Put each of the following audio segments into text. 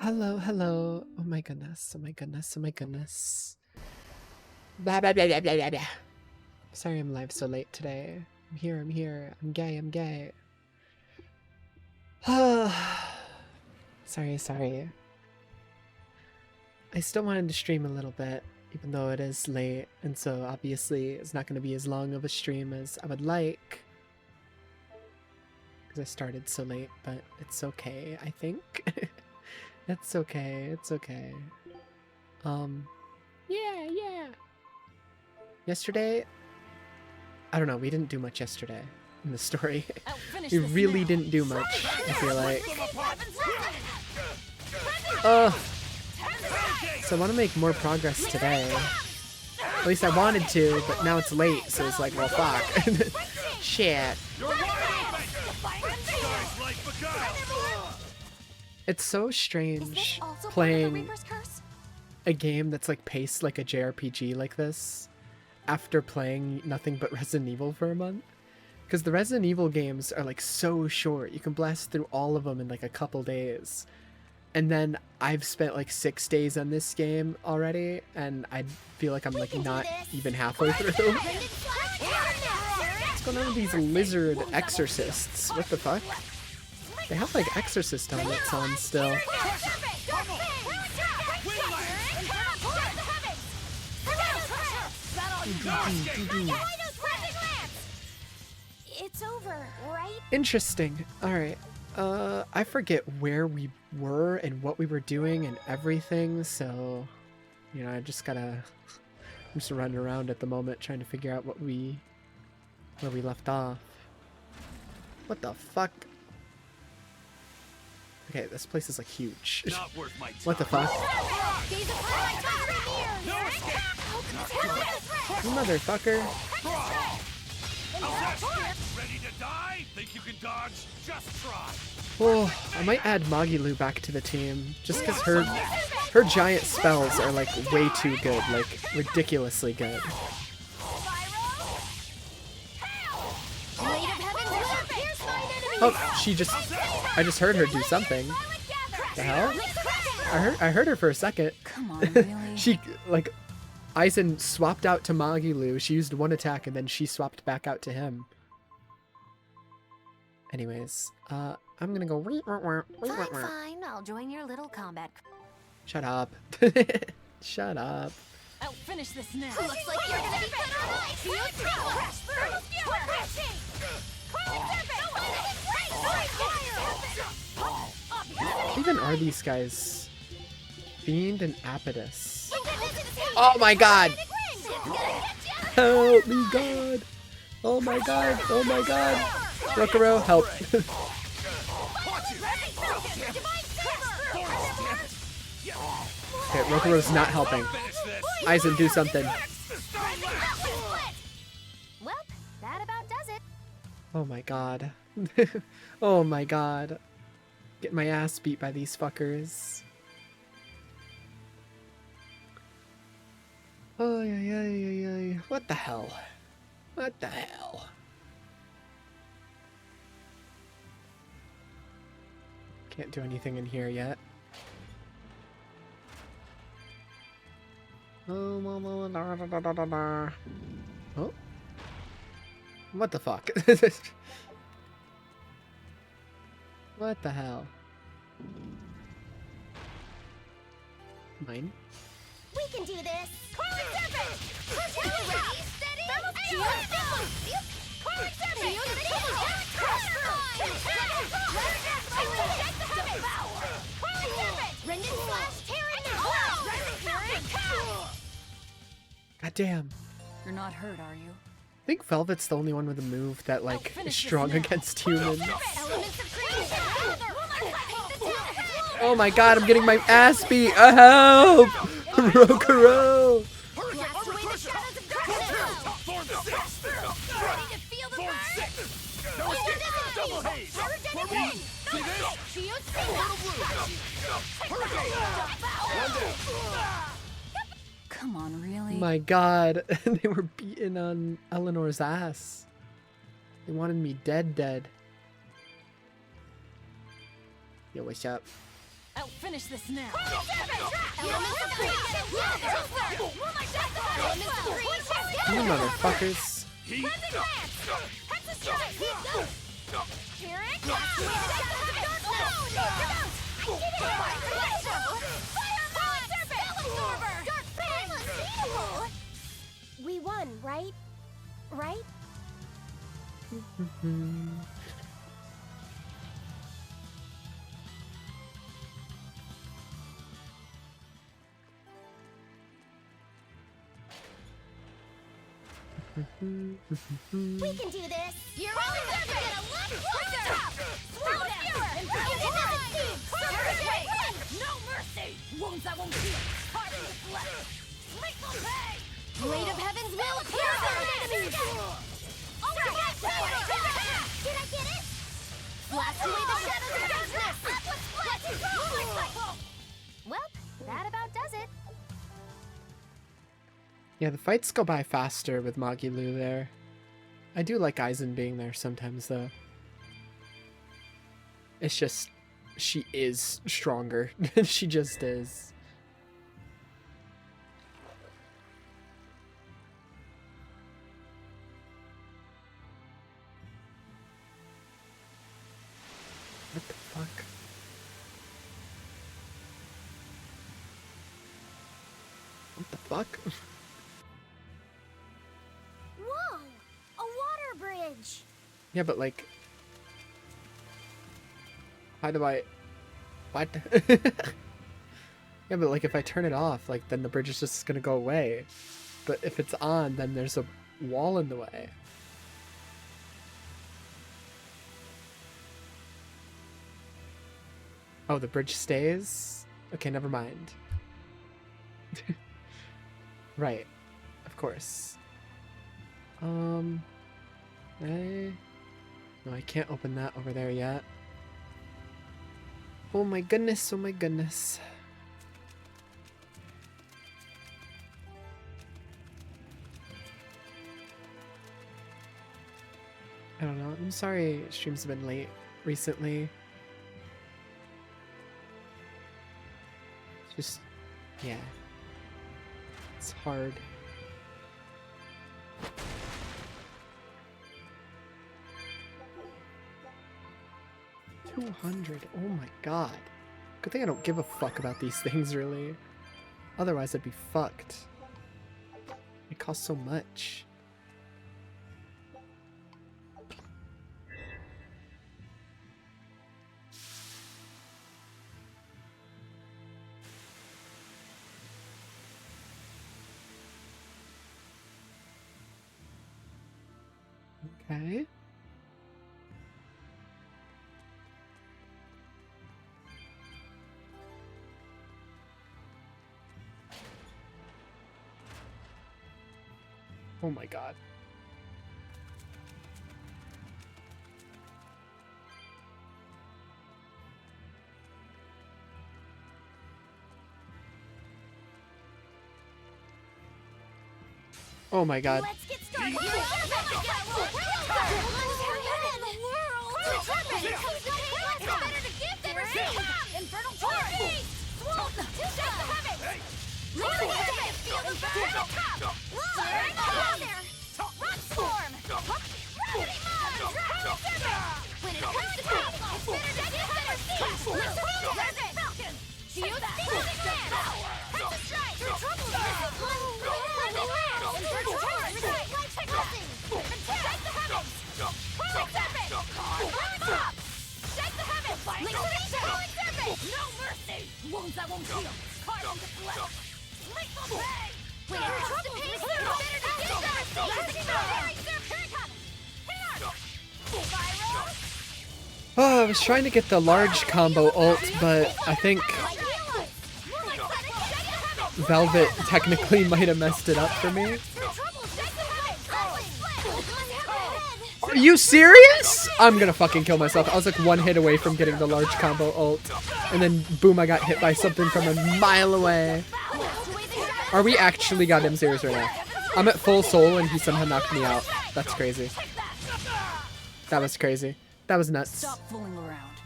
hello, hello. Oh my goodness, oh my goodness, oh my goodness. Blah, blah, blah, blah, blah, blah, blah. Sorry I'm live so late today. I'm here. I'm gay, I'm gay. Sorry. I still wanted to stream a little bit, even though it is late, and so obviously it's not going to be as long of a stream as I would like. Because I started so late, but it's okay, I think. It's okay, it's okay. Yeah. Yesterday, I don't know, we didn't do much yesterday in the story. We really didn't do much, I feel like. So I want to make more progress today. At least I wanted to, but now it's late, so it's like, well, fuck. Shit. It's so strange playing a game that's like paced like a JRPG like this after playing nothing but Resident Evil for a month. Because the Resident Evil games are like so short. You can blast through all of them in like a couple days. And then I've spent like 6 days on this game already, and I feel like I'm like not even halfway through. What's going on with these lizard exorcists? What the fuck? They have like exorcist helmets on still. It's over, right? Interesting. Alright. I forget where we were and what we were doing and everything, so you know, I'm just running around at the moment trying to figure out where we left off. What the fuck? Okay, this place is like huge. Not worth my time. What the fuck? You motherfucker. Ready to die? Think you can dodge? Just try. Oh, I might add Magilu back to the team, just because her giant spells are like way too good, like ridiculously good. Oh, I just heard her do something. The hell? I heard her for a second. Come on, really? She, like, Aizen swapped out to Magilu. She used one attack and then she swapped back out to him. Anyways, I'm gonna go. Fine. I'll join your little combat. Shut up. Shut up. I'll finish this now. Looks like you're gonna be put on ice. What even are these guys? Fiend and Apodus. Oh my god! Help me, God! Oh my god! Oh my god! Rokuro, help! Okay, Rokuro's not helping. Aizen, do something. Well, that about does it. Oh my god. Oh my god. Get my ass beat by these fuckers. Oh yeah. What the hell? What the hell? Can't do anything in here yet. Oh. What the fuck? What the hell? Mine? We can do this. Ready, steady, God damn. You're not hurt, are you? I think Velvet's the only one with a move that like is strong against humans. Oh my god, I'm getting my ass beat! Help! Rokuro! Come on, really? My god, they were beating on Eleanor's ass. They wanted me dead. Yo, what's up? I'll finish this now. Elements of creation. You motherfuckers. Heat. We won, right? Right? We can do this! You're only gonna get a lot closer! Slow down! And No mercy! Wounds that won't heal! Harden the flesh! Lethal pay! Blade of Heavens will pierce our enemies! Did I get it? Blast away the shadows of darkness! Well, that about does it. Yeah, the fights go by faster with Magilu there. I do like Aizen being there sometimes, though. It's just, she is stronger. She just is. What the fuck? What the fuck? Whoa! A water bridge! Yeah, but like... How do I... What? Yeah, but like if I turn it off, like then the bridge is just gonna go away. But if it's on, then there's a wall in the way. Oh, the bridge stays? Okay, never mind. Right. Of course. No, I can't open that over there yet. Oh my goodness, oh my goodness. I don't know. I'm sorry streams have been late recently. It's just, yeah. It's hard. $200. Oh my god. Good thing I don't give a fuck about these things, really. Otherwise, I'd be fucked. It costs so much. Okay. Oh my god. Oh my god. Let's get started! Infernal torrent! Rock storm! Gravity mud! When it comes to fighting, it's better to get better seats! Falcon! Shield Seizing Land! Petra Strike! Through trouble! Infernal torrent! Life crossing! Shake the heavens! Rolling serpent! Rolling up! Shake the heavens! Rolling serpent! No mercy! Wounds that won't heal! Carved into flesh! Lethal pay! When it comes to pace, it's better to get better seats! Here it comes! Here! Spiral! Oh, I was trying to get the large combo ult, but I think Velvet technically might have messed it up for me. Are you serious? I'm gonna fucking kill myself. I was like one hit away from getting the large combo ult. And then boom, I got hit by something from a mile away. Are we actually goddamn serious right now? I'm at full soul and he somehow knocked me out. That's crazy. That was crazy. That was nuts. Stop fooling around.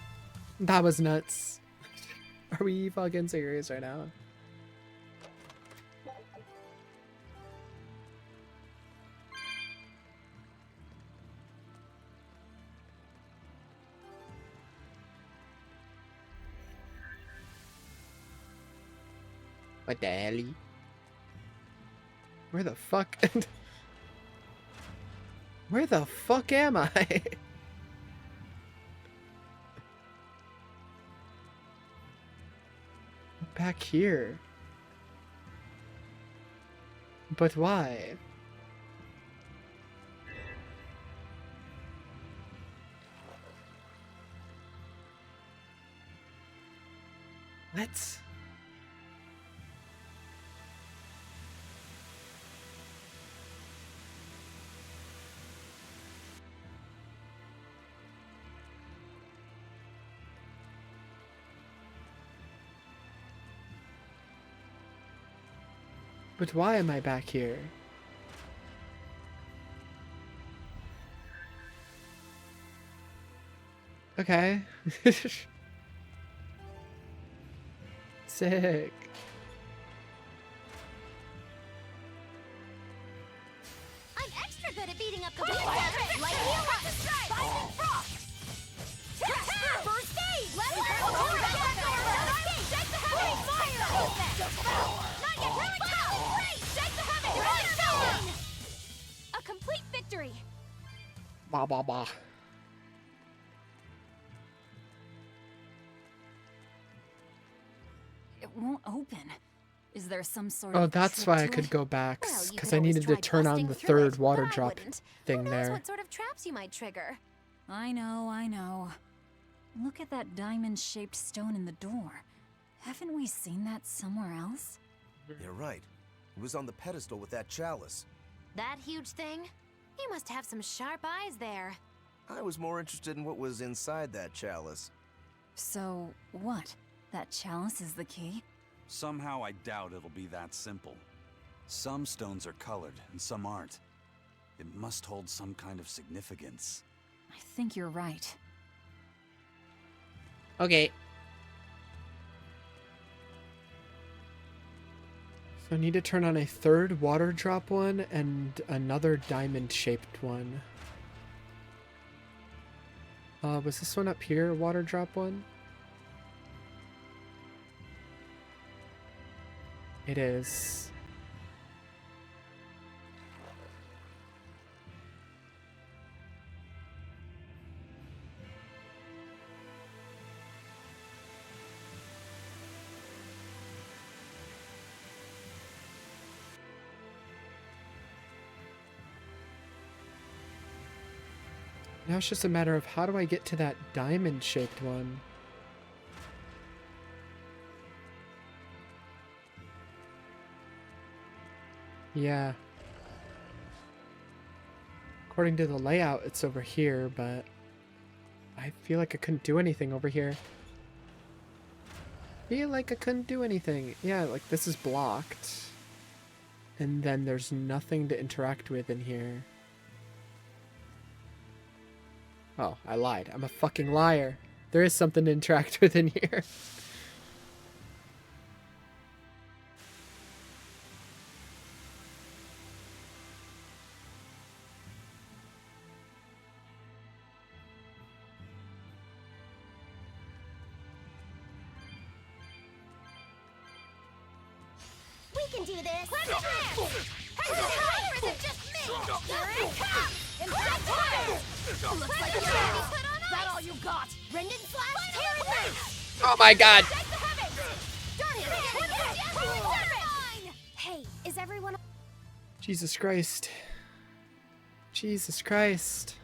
That was nuts. Are we fucking serious right now? What the hell? Where the fuck? Where the fuck am I? Back here. But why? What? But why am I back here? Okay. Sick. I'm extra good at beating up the weak ones. Like you want to strike. Bison Frost. First aid. Let's go. Shake the heavy fire. Not yet. Here we go. Great. Shake the heavy. A complete victory. Ba ba ba. It won't open. Is there some sort Oh, of that's trick why I to could it? go back, Well, you because could I always needed to try turn on busting the through third it, water but I drop wouldn't. thing Who knows there. what sort of traps you might trigger? I know, I know. Look at that diamond-shaped stone in the door. Haven't we seen that somewhere else? You're right. It was on the pedestal with that chalice. That huge thing? You must have some sharp eyes there. I was more interested in what was inside that chalice. So, what? That chalice is the key? Somehow I doubt it'll be that simple. Some stones are colored and some aren't. It must hold some kind of significance. I think you're right. Okay. So I need to turn on a third water drop one and another diamond shaped one. Was this one up here a water drop one? It is. Now it's just a matter of how do I get to that diamond-shaped one? Yeah. According to the layout, it's over here, but I feel like I couldn't do anything over here. Feel like I couldn't do anything. Yeah, like this is blocked. And then there's nothing to interact with in here. Oh, I lied. I'm a fucking liar. There is something to interact with in here. We can do this! Let's dance! Hey, the fire isn't just me! Here it comes! Impact fire! Looks like you're ready to put on ice! That all you got? Rendon slash, tear it loose! Oh my god! Take the heavens! Darn it! Hey, is everyone... Jesus Christ. Jesus Christ.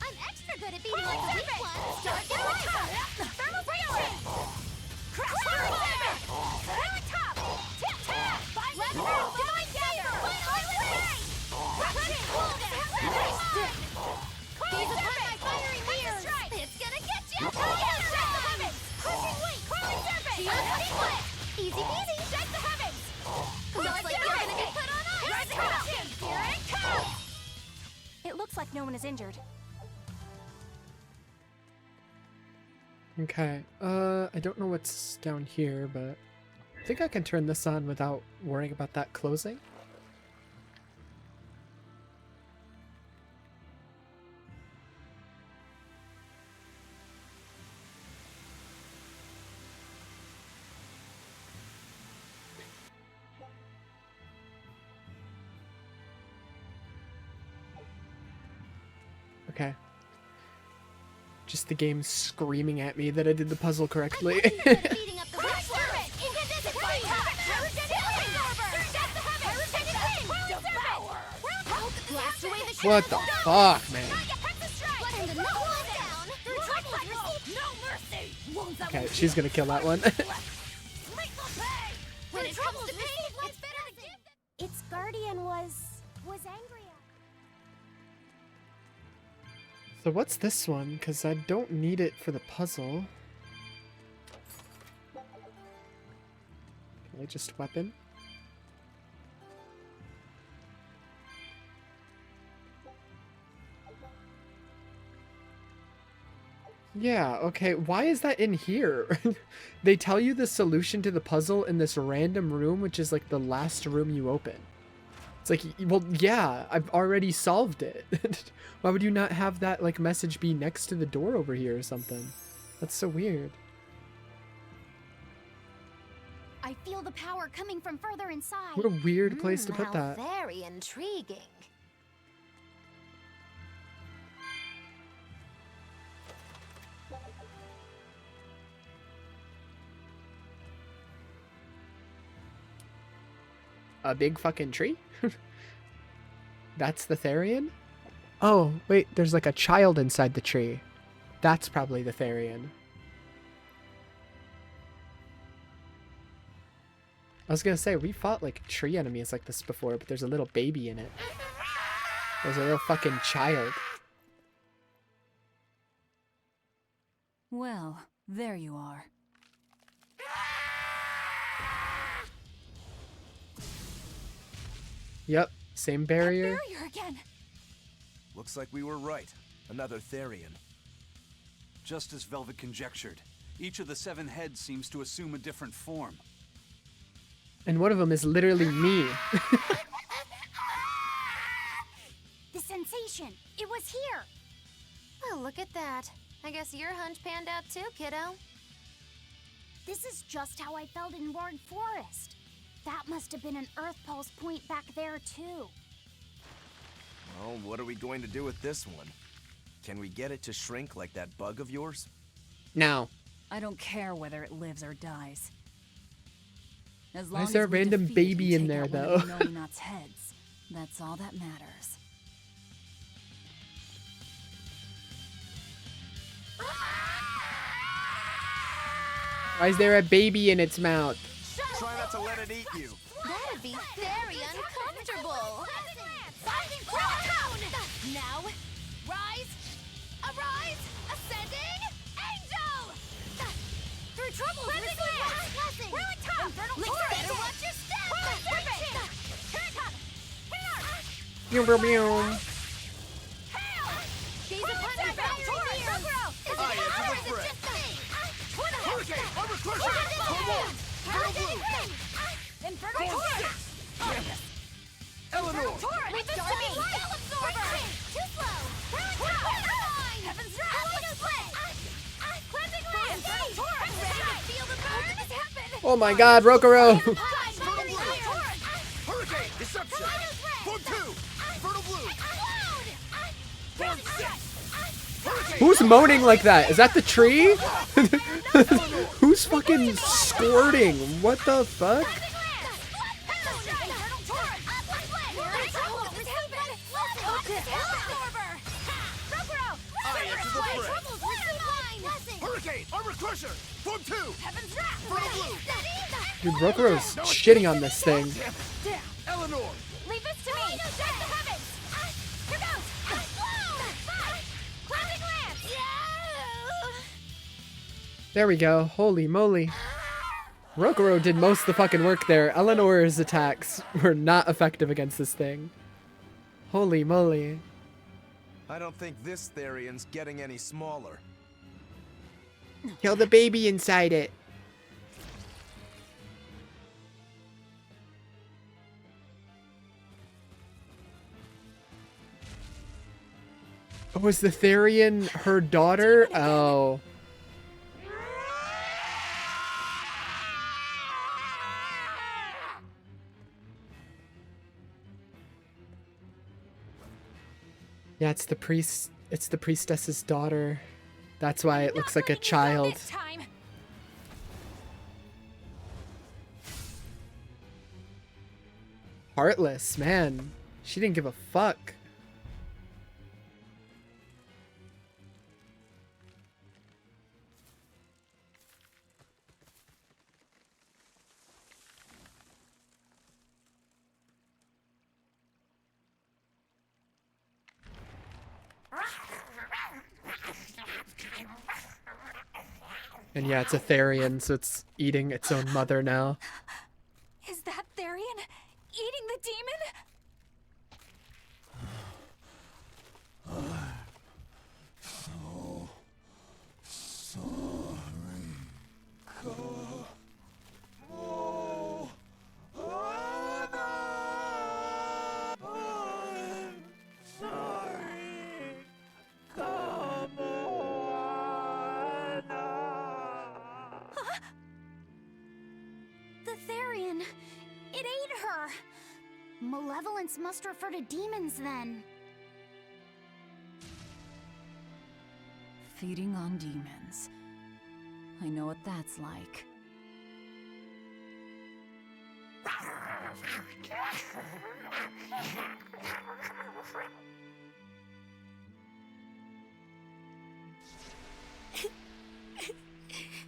I'm extra good at beating up the weak ones! Start your fire! Thermal fury! Crash fire! Really top! Tip tap! Let's go! Divine dagger! Final like no one is injured. Okay, I don't know what's down here, but I think I can turn this on without worrying about that closing. Okay. Just the game screaming at me that I did the puzzle correctly. What the fuck, man? Okay, she's gonna kill that one. Its guardian was angry. So what's this one? Because I don't need it for the puzzle. Can I just weapon? Yeah, okay, why is that in here? They tell you the solution to the puzzle in this random room, which is like the last room you open. It's like, well, yeah, I've already solved it. Why would you not have that like message be next to the door over here or something? That's so weird. I feel the power coming from further inside. What a weird place to put How that. very intriguing. A big fucking tree? That's the Therian? Oh, wait, there's like a child inside the tree. That's probably the Therian. I was gonna say, we fought like tree enemies like this before, but there's a little baby in it. There's a little fucking child. Well, there you are. Yep, same barrier. Barrier again. Looks like we were right. Another Therian. Just as Velvet conjectured, each of the 7 heads seems to assume a different form. And one of them is literally me. The sensation. It was here. Well, look at that. I guess your hunch panned out too, kiddo. This is just how I felt in Ward Forest. That must have been an Earth Pulse point back there, too. Well, what are we going to do with this one? Can we get it to shrink like that bug of yours? Now. I don't care whether it lives or dies. As Why long is there as a we random defeat it baby and in take there, out one though? of the Nominat's heads, that's all that matters. Why is there a baby in its mouth? Try not to let it eat you. That'd be very uncomfortable. Now, rise, arise, ascending, angel! Through trouble, blessing! Really tough! Infernal torrent! Better watch your step! Here it comes! Meow, meow, meow. Hail! Gaze upon the infernal torrent! Is it power or is it just me? Hurricane! Armor crusher! Turbo blue! Infernal torrent! Eleanor! Torrent! Leave this to me! Spell absorber! Too slow! Fine! Heaven's wrath! Split! Cleansing lamp! Infernal torrent! Ready to feel the burn? How did this happen? Oh my god, Rokuro! Hurricane! Deception! Form 2! Infernal blue! Form 6! Hurricane! Who's moaning like that? Is that the tree? Who's fucking squirting? What the fuck? Hurricane! Armor crusher! Form 2! Heaven's wrath! Dude, Rokuro's shitting on this thing. Eleanor! Leave this to me! Strike the heavens! Here goes! Clouding lance! There we go. Holy moly. Rokuro did most of the fucking work there. Eleanor's attacks were not effective against this thing. Holy moly. I don't think this Therian's getting any smaller. Kill the baby inside it. Oh, was the Therian her daughter? Oh. Yeah, it's the priest. It's the priestess's daughter. That's why it looks like a child. Heartless, man. She didn't give a fuck. And yeah, it's a Therian, so it's eating its own mother now. Is that Therian eating the demon? The Therian. It ate her. Malevolence must refer to demons then. Feeding on demons. I know what that's like.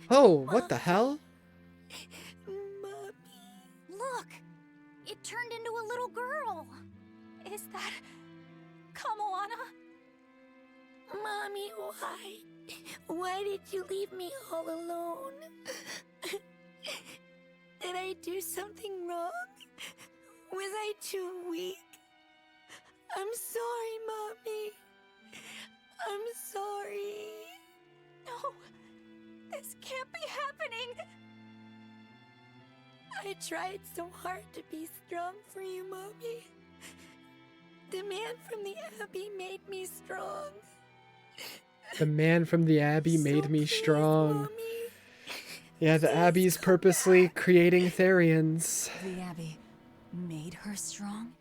Oh, what the hell? Look! It turned into a little girl. Is that Kamoana? Mommy, why? Why did you leave me all alone? Did I do something wrong? Was I too weak? I'm sorry, Mommy. I'm sorry. No, this can't be happening. I tried so hard to be strong for you, Mommy. The man from the Abbey made me strong. The man from the Abbey made me please, strong. Mommy. Yeah, the Abbey's purposely creating Therians. The Abbey made her strong?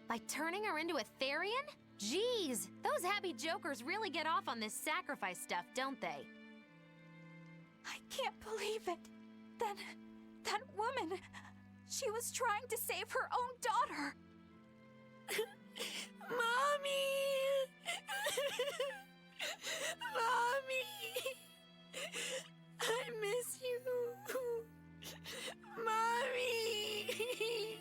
By turning her into a Therian? Jeez, those happy jokers really get off on this sacrifice stuff, don't they? I can't believe it. That woman, she was trying to save her own daughter. Mommy! Mommy! I miss you. Mommy!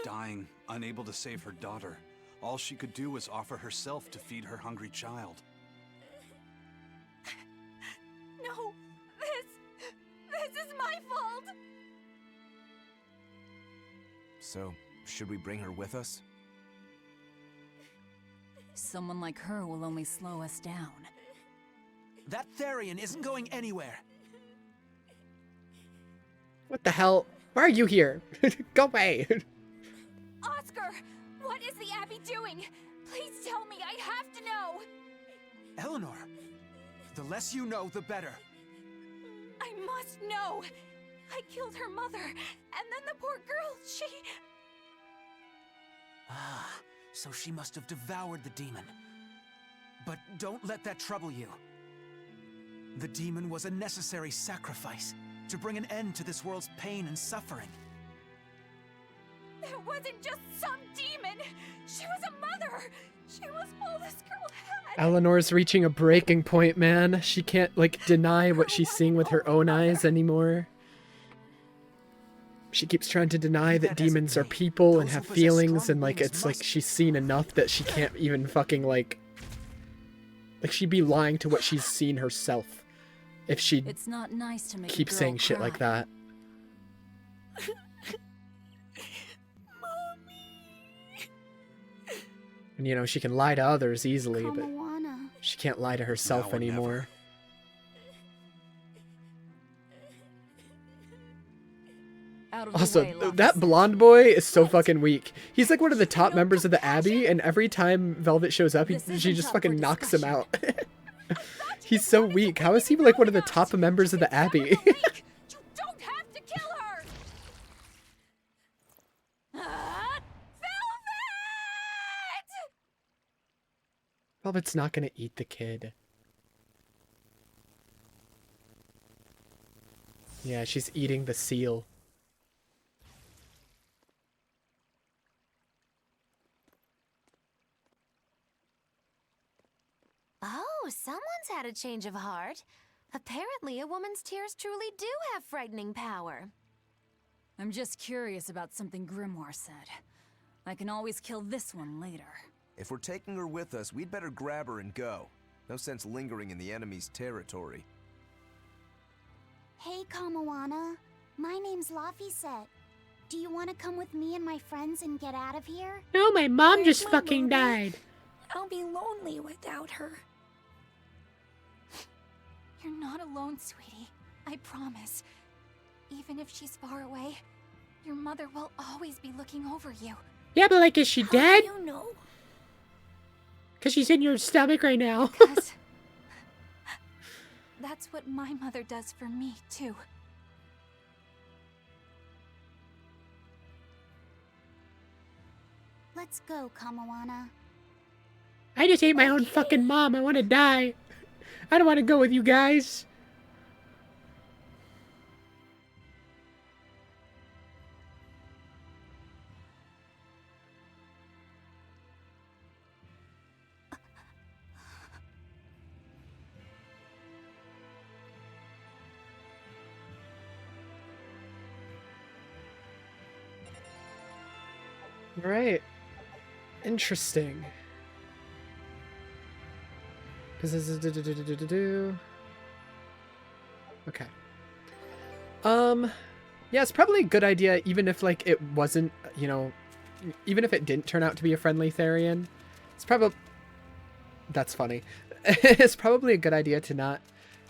Dying, unable to save her daughter, all she could do was offer herself to feed her hungry child. No, this is my fault. So, should we bring her with us? Someone like her will only slow us down. That Therian isn't going anywhere. What the hell? Why are you here? Go away. Oscar, what is the Abbey doing? Please tell me, I have to know. Eleanor, the less you know, the better. I must know. I killed her mother, and then the poor girl, she... Ah, so she must have devoured the demon. But don't let that trouble you. The demon was a necessary sacrifice to bring an end to this world's pain and suffering. It wasn't just some demon. She was a mother. She was all this girl had. Eleanor's reaching a breaking point, man. She can't, like, deny what she's seeing with her own eyes anymore. She keeps trying to deny that demons are people and have feelings, and, like, it's like she's seen enough that she can't even fucking, like, she'd be lying to what she's seen herself if she It's not nice to make a keep girl saying shit cry. like that. And, you know, she can lie to others easily, but Kamawana. she can't lie to herself Now or anymore. never. Out of the Also, way, Luffy that said. blonde boy is so fucking weak. He's like one of the top members of the Abbey, and every time Velvet shows up, This she isn't just up fucking for knocks him discussion. out. He's so weak. How is he like one of the top members of the Abbey? You don't have to kill her! Velvet! Velvet's not gonna eat the kid. Yeah, she's eating the seal. Oh, someone's had a change of heart. Apparently, a woman's tears truly do have frightening power. I'm just curious about something Grimoire said. I can always kill this one later. If we're taking her with us, we'd better grab her and go. No sense lingering in the enemy's territory. Hey, Kamawana. My name's Laphicet. Do you want to come with me and my friends and get out of here? No, my mom Where's just my fucking mommy? died. I'll be lonely without her. You're not alone, sweetie. I promise. Even if she's far away, your mother will always be looking over you. Yeah, but like, is she How dead? do you know? Because she's in your stomach right now. Because that's what my mother does for me, too. Let's go, Kamawana. I just ate my own fucking mom. I want to die. I don't want to go with you guys. Right. Interesting. Okay. Yeah, it's probably a good idea, even if, like, it wasn't, you know, even if it didn't turn out to be a friendly Therian. It's probably... That's funny. It's probably a good idea to not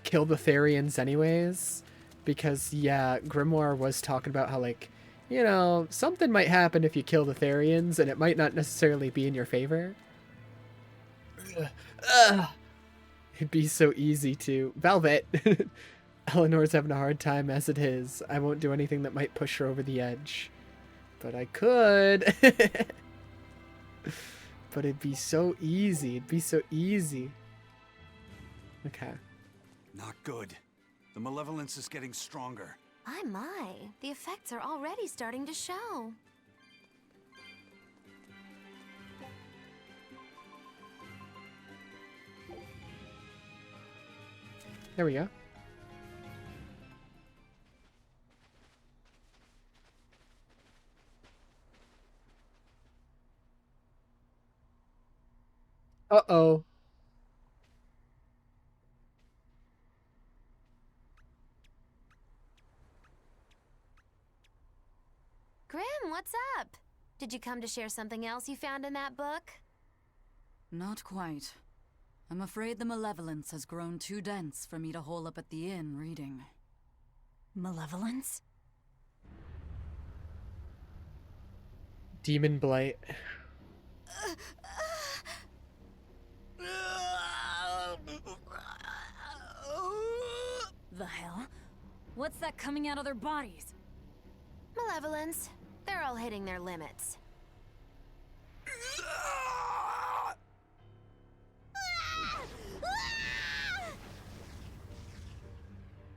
kill the Therians anyways, because, yeah, Grimoire was talking about how, like, you know, something might happen if you kill the Therians, and it might not necessarily be in your favor. It'd be so easy to... Velvet! Eleanor's having a hard time as it is. I won't do anything that might push her over the edge. But I could. But it'd be so easy. It'd be so easy. Okay. Not good. The malevolence is getting stronger. My. The effects are already starting to show. There we go. Uh-oh. Grim, what's up? Did you come to share something else you found in that book? Not quite. I'm afraid the malevolence has grown too dense for me to hole up at the inn reading. Malevolence? Demon Blight. The hell? What's that coming out of their bodies? Malevolence. They're all hitting their limits.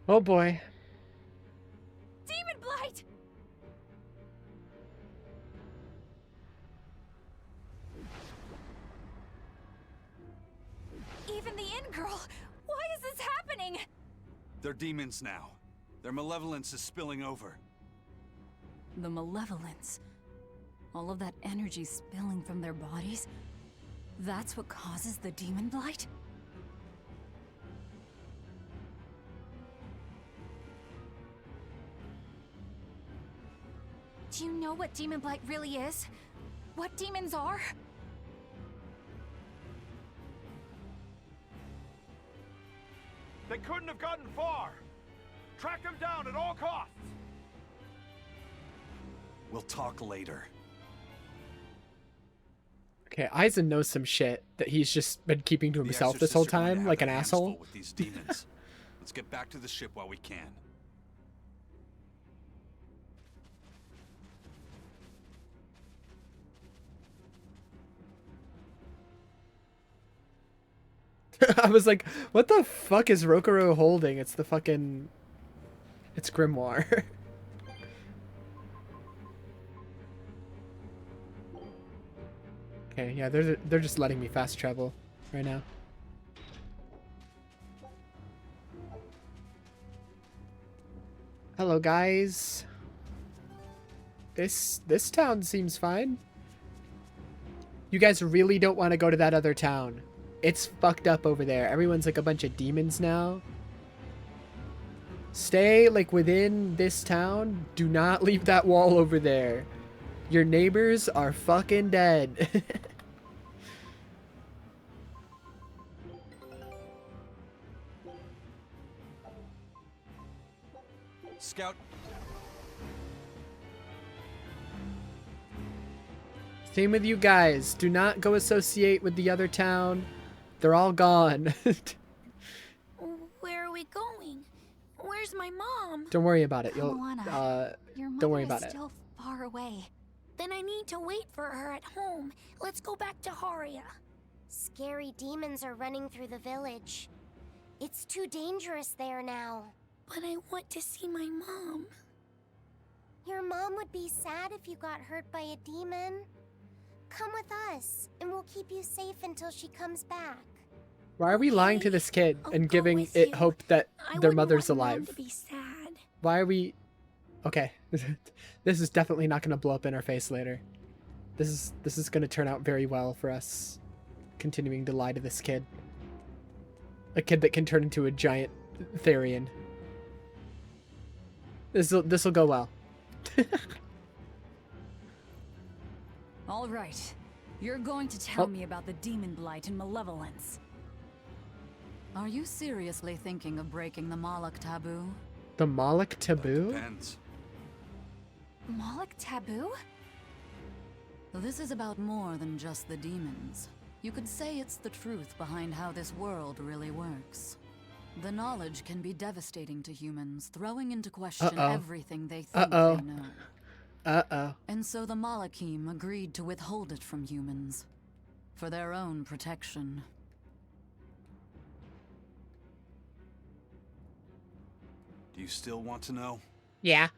Oh boy. Demon Blight! Even the inn girl! Why is this happening? They're demons now. Their malevolence is spilling over. The malevolence. All of that energy spilling from their bodies? That's what causes the demon blight? Do you know what demon blight really is? What demons are? couldn't have gotten far. Track him down at all costs. We'll talk later. Okay, Aizen knows some shit that he's just been keeping to The himself this whole exorcists are going to time, have like an their hands full asshole. with these demons. Let's get back to the ship while we can. I was like, what the fuck is Rokuro holding? It's the fucking... It's Grimoire. Okay, yeah, they're just letting me fast travel right now. Hello, guys. This town seems fine. You guys really don't want to go to that other town. It's fucked up over there. Everyone's like a bunch of demons now. Stay like within this town. Do not leave that wall over there. Your neighbors are fucking dead. Scout. Same with you guys. Do not go associate with the other town. They're all gone. Where are we going? Where's my mom? Don't worry about it. You'll Moana, your don't worry mother about is it. still far away. Then I need to wait for her at home. Let's go back to Haria. Scary demons are running through the village. It's too dangerous there now. But I want to see my mom. Your mom would be sad if you got hurt by a demon. Come with us, and we'll keep you safe until she comes back. Why are we lying to this kid I'll and go giving with it you. hope that I their wouldn't mother's want Mom alive? to be sad. Why are we... Okay. This is definitely not going to blow up in our face later. This is going to turn out very well for us continuing to lie to this kid. A kid that can turn into a giant Therian. This'll go well. All right. You're going to tell me about the demon blight and malevolence. Are you seriously thinking of breaking the Moloch taboo? The Moloch taboo? Depends. Moloch taboo? This is about more than just the demons. You could say it's the truth behind how this world really works. The knowledge can be devastating to humans, throwing into question everything they think they know. Uh-oh. And so the Malachim agreed to withhold it from humans, for their own protection. Do you still want to know? Yeah.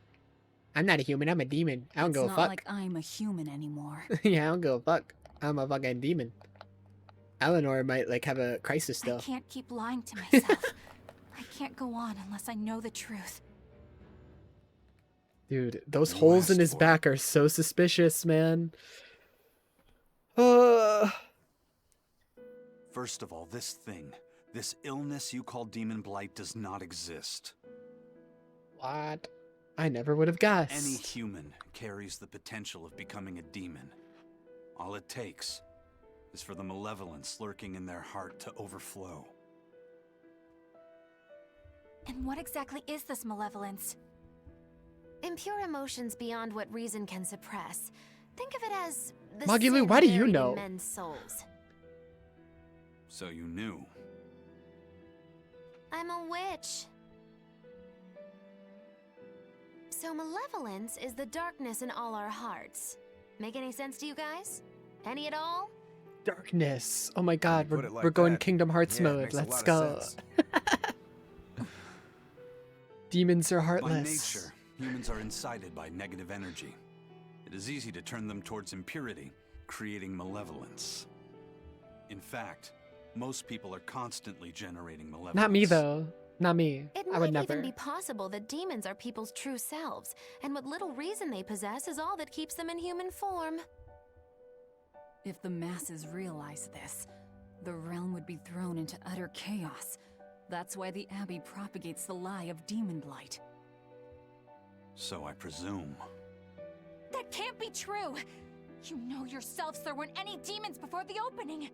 I'm not a human, I'm a demon. I don't It's give a not fuck. like I'm a human anymore. Yeah, I don't give a fuck. I'm a fucking demon. Eleanor might like have a crisis I still. can't keep lying to myself. I can't go on unless I know the truth. Dude, those You holes in asked his for it. back are so suspicious, man. First of all, this illness you call demon blight does not exist. What? I never would have guessed. Any human carries the potential of becoming a demon. All it takes is for the malevolence lurking in their heart to overflow. And what exactly is this malevolence? Impure emotions beyond what reason can suppress. Think of it as the Magilu, sin why do you buried in know? men's souls. So you knew. I'm a witch. So malevolence is the darkness in all our hearts. Make any sense to you guys? Any at all? Darkness. Oh my god, Put it like we're going that. Kingdom Hearts Yeah, it mode. makes a Let's lot go. of sense. Demons are By heartless. nature, humans are incited by negative energy. It is easy to turn them towards impurity, creating malevolence. In fact, most people are constantly generating malevolence. Not me though. Not me. It I would might never. even be possible that demons are people's true selves, and what little reason they possess is all that keeps them in human form. If the masses realize this, the realm would be thrown into utter chaos. That's why the Abbey propagates the lie of demon blight. So I presume. That can't be true! You know yourselves there weren't any demons before the opening!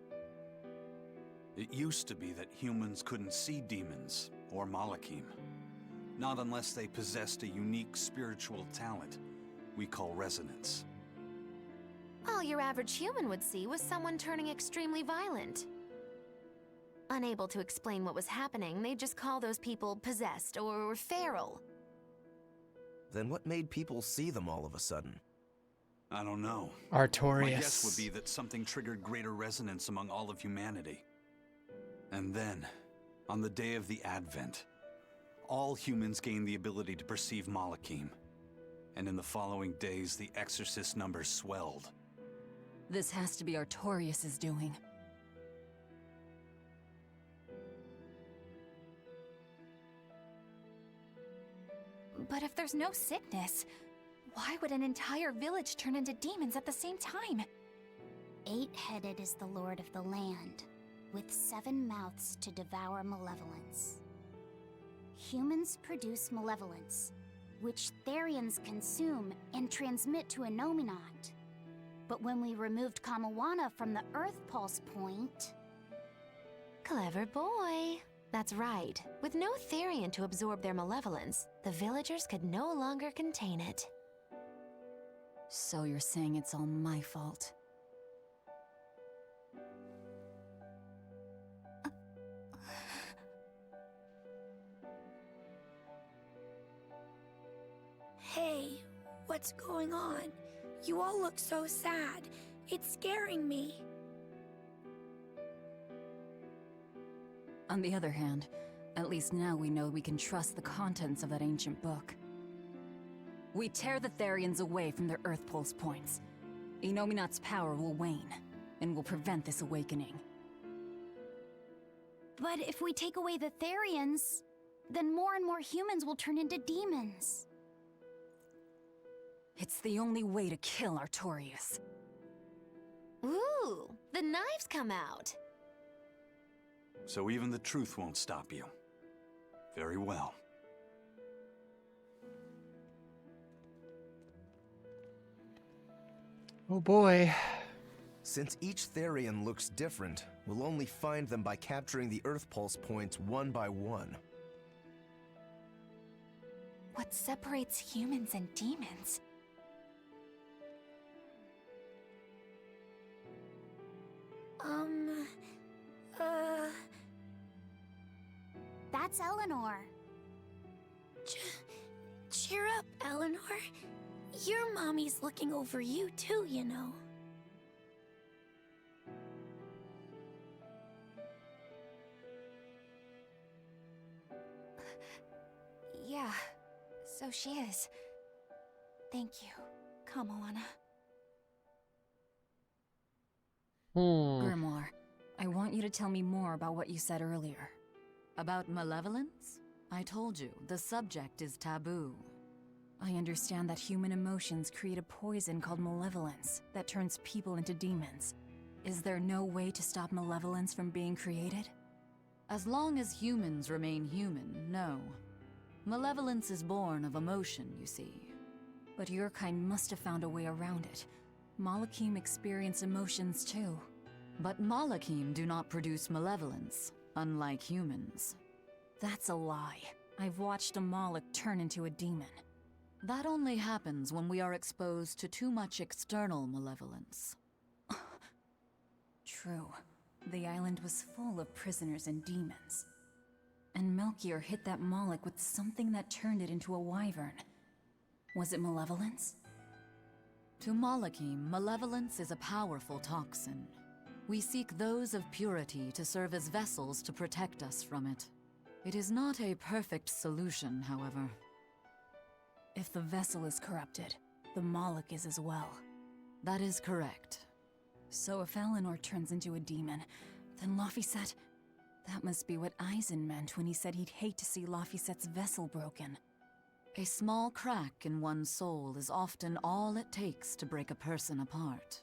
It used to be that humans couldn't see demons or Malakim. Not unless they possessed a unique spiritual talent we call resonance. All your average human would see was someone turning extremely violent. Unable to explain what was happening, they'd just call those people possessed or feral. Then what made people see them all of a sudden? I don't know. Artorias. My guess would be that something triggered greater resonance among all of humanity. And then, on the day of the Advent, all humans gained the ability to perceive Malakim. And in the following days, the Exorcist numbers swelled. This has to be Artorias' doing. But if there's no sickness, why would an entire village turn into demons at the same time? 8-headed is the lord of the land, with 7 mouths to devour malevolence. Humans produce malevolence, which Therians consume and transmit to a Nominat. But when we removed Kamawana from the Earth Pulse point... Clever boy. That's right. With no Therian to absorb their malevolence, the villagers could no longer contain it. So you're saying it's all my fault? Hey, what's going on? You all look so sad. It's scaring me. On the other hand, at least now we know we can trust the contents of that ancient book. We tear the Therians away from their Earth Pulse points. Inominat's power will wane, and will prevent this awakening. But if we take away the Therians, then more and more humans will turn into demons. It's the only way to kill Artorias. Ooh, the knives come out. So even the truth won't stop you. Very well. Oh boy. Since each Therian looks different, we'll only find them by capturing the Earth Pulse points one by one. What separates humans and demons? That's Eleanor. Cheer up, Eleanor. Your mommy's looking over you too, you know. Yeah, so she is. Thank you, Kamawana. Grimoire, I want you to tell me more about what you said earlier. About malevolence? I told you, the subject is taboo. I understand that human emotions create a poison called malevolence that turns people into demons. Is there no way to stop malevolence from being created? As long as humans remain human, no. Malevolence is born of emotion, you see. But your kind must have found a way around it. Malakim experience emotions too. But Malakim do not produce malevolence, unlike humans. That's a lie. I've watched a Malak turn into a demon. That only happens when we are exposed to too much external malevolence. True. The island was full of prisoners and demons. And Melchior hit that Malak with something that turned it into a wyvern. Was it malevolence? To Malakim, malevolence is a powerful toxin. We seek those of purity to serve as vessels to protect us from it. It is not a perfect solution, however. If the vessel is corrupted, the Malak is as well. That is correct. So if Eleanor turns into a demon, then Laphicet... That must be what Eisen meant when he said he'd hate to see Laphicet's vessel broken. A small crack in one's soul is often all it takes to break a person apart.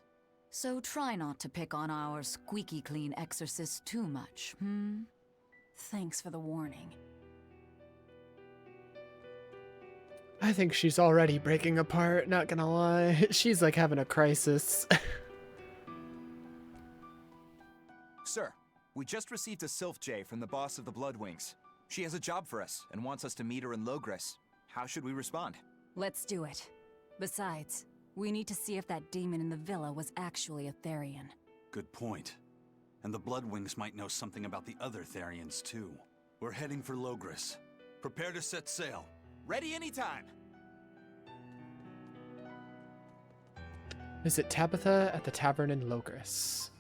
So try not to pick on our squeaky clean exorcist too much, Thanks for the warning. I think she's already breaking apart, not gonna lie. She's like having a crisis. Sir, we just received a Sylph J from the boss of the Bloodwings. She has a job for us and wants us to meet her in Logres. How should we respond? Let's do it. Besides, we need to see if that demon in the villa was actually a Therian. Good point. And the Bloodwings might know something about the other Therians, too. We're heading for Logres. Prepare to set sail. Ready anytime! Visit Tabitha at the tavern in Logres.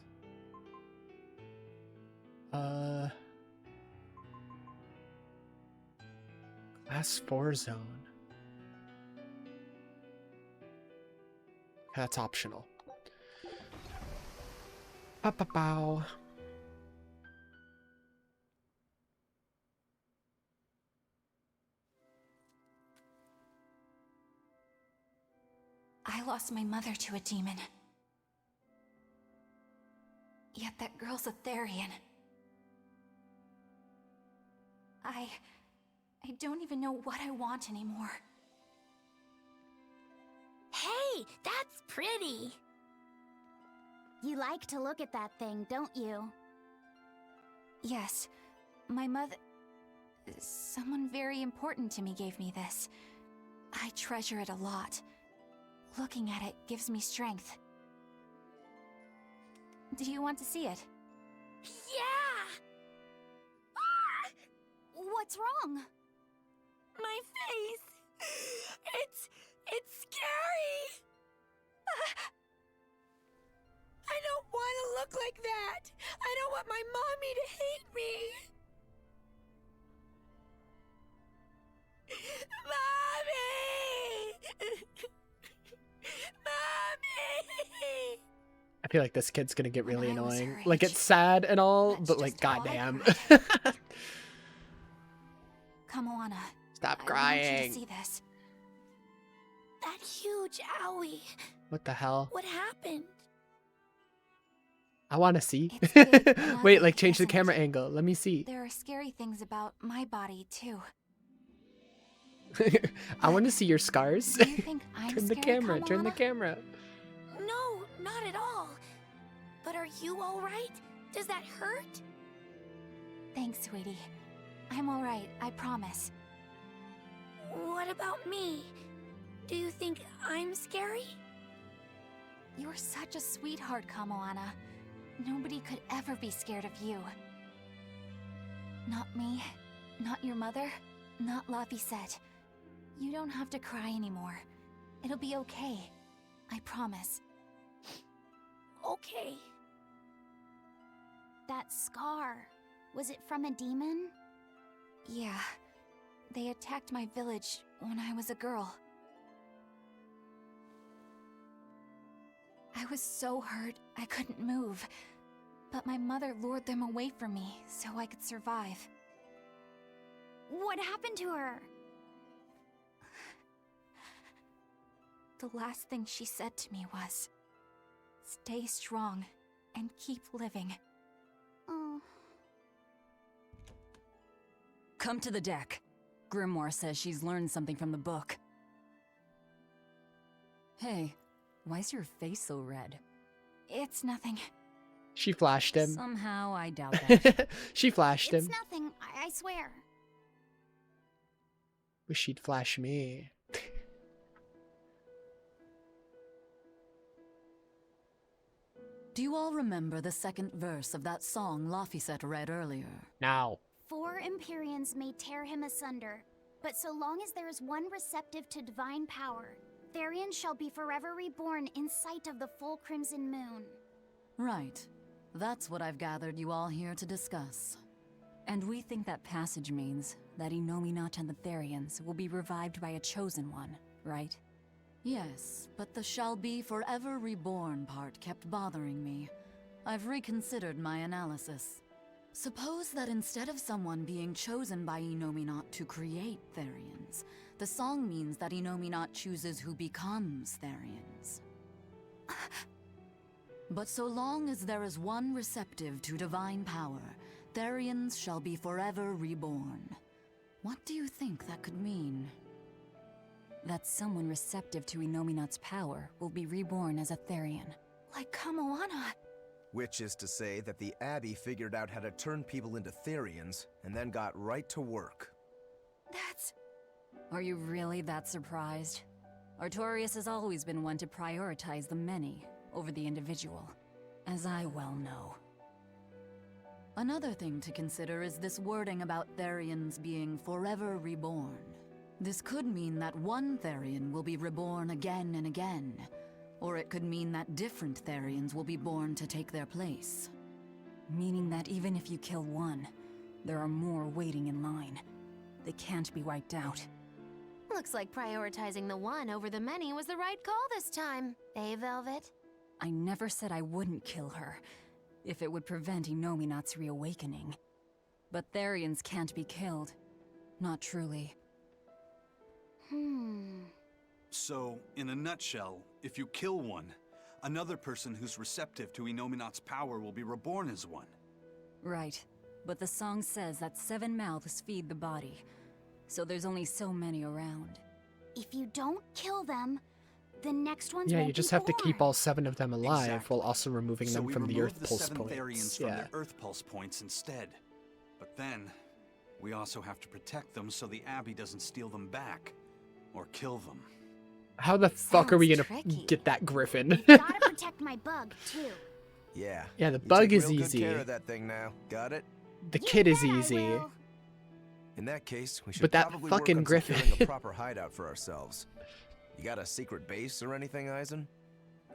Class 4 zone. That's optional. Pow. I lost my mother to a demon. Yet that girl's a Therian. I don't even know what I want anymore. Hey, that's pretty! You like to look at that thing, don't you? Yes, my mother... Someone very important to me gave me this. I treasure it a lot. Looking at it gives me strength. Do you want to see it? Yeah! Ah! What's wrong? My face! It's scary! I don't want to look like that! I don't want my mommy to hate me! Mommy! Mommy! I feel like this kid's gonna get really When I was annoying. her Like, age, it's sad and all, that's but like, just how I goddamn. cried. Kamoana. Stop I want you crying. to see this. That huge owie. What the hell? What happened? I want to see. It's big and Wait, ugly, like, change the isn't camera it? angle. Let me see. There are scary things about my body, too. I want to see your scars. Do you think I'm Turn the scary, camera. Turn the Kamoana? camera. No, not at all. But are you all right? Does that hurt? Thanks, sweetie. I'm all right, I promise. What about me? Do you think I'm scary? You're such a sweetheart, Kamoana. Nobody could ever be scared of you. Not me, not your mother, not Laphicet. You don't have to cry anymore. It'll be okay. I promise. Okay. That scar, was it from a demon? Yeah. They attacked my village when I was a girl. I was so hurt I couldn't move. But my mother lured them away from me so I could survive. What happened to her? The last thing she said to me was, "Stay strong and keep living." Oh. Come to the deck. Grimoire says she's learned something from the book. Hey, why's your face so red? It's nothing. She flashed him. Somehow I doubt that. She flashed It's him. nothing, I swear. Wish she'd flash me. Do you all remember the second verse of that song Laphicet read earlier? Now. 4 Empyreans may tear him asunder, but so long as there is one receptive to divine power, Therian shall be forever reborn in sight of the full crimson moon. Right. That's what I've gathered you all here to discuss. And we think that passage means that Inominat and the Therians will be revived by a chosen one, right? Yes, but the shall be forever reborn part kept bothering me. I've reconsidered my analysis. Suppose that instead of someone being chosen by Inominat to create Therians, the song means that Inominat chooses who becomes Therians. But so long as there is one receptive to divine power, Therians shall be forever reborn. What do you think that could mean? That someone receptive to Inominat's power will be reborn as a Therian. Like Kamoana. Which is to say that the Abbey figured out how to turn people into Therians, and then got right to work. That's... Are you really that surprised? Artorias has always been one to prioritize the many over the individual, as I well know. Another thing to consider is this wording about Therians being forever reborn. This could mean that one Therian will be reborn again and again, or it could mean that different Therians will be born to take their place. Meaning that even if you kill one, there are more waiting in line. They can't be wiped out. Looks like prioritizing the one over the many was the right call this time. Eh, Velvet? I never said I wouldn't kill her, if it would prevent Inominat's reawakening. But Therians can't be killed. Not truly. So, in a nutshell, if you kill one, another person who's receptive to Inominat's power will be reborn as one. Right. But the song says that 7 mouths feed the body, so there's only so many around. If you don't kill them, the next ones Yeah, won't you just be have to keep born. all 7 of them alive Exactly. while also removing So them we from the remove Earth the Pulse 7 points. Therians from Yeah. their Earth Pulse points instead. But then, we also have to protect them so the Abbey doesn't steal them back. Or kill them. How the fuck are we Sounds gonna tricky. get that griffin? We've gotta protect my bug, too. Yeah. Yeah, the You bug take is real good easy. care of that thing now. Got it? The You kid is bet I easy. will. In that case, we should But that probably fucking work on griffin. securing a proper hideout for ourselves. You got a secret base or anything, Eisen?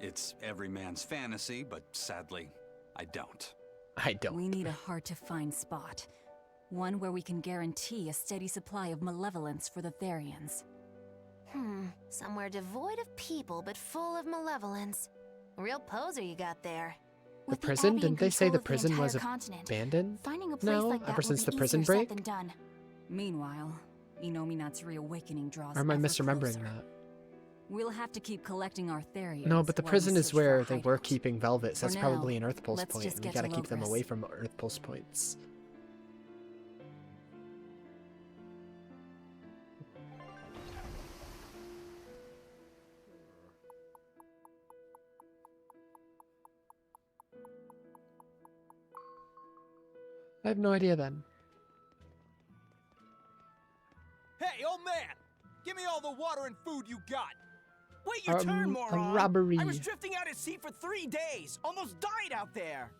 It's every man's fantasy, but sadly, I don't. I don't. We need a hard-to-find spot. One where we can guarantee a steady supply of malevolence for the Therians. Somewhere devoid of people but full of malevolence. Real poser you got there. The With prison? Abbey in Didn't they say control the of prison entire was continent, abandoned? finding a place No, like that ever would since be the prison easier break? said than done. Meanwhile, Inominat's reawakening draws Or am I ever misremembering closer. that? We'll have to keep collecting our Therians. No, but the while we prison is search for a where they were hideout. keeping Velvet, so For that's probably now, an Earth Pulse let's point, just and we get to gotta keep them Logres. away from Earth Pulse points. I have no idea then. Hey, old man! Give me all the water and food you got! Wait your turn, A moron! robbery. I was drifting out at sea for 3 days! Almost died out there!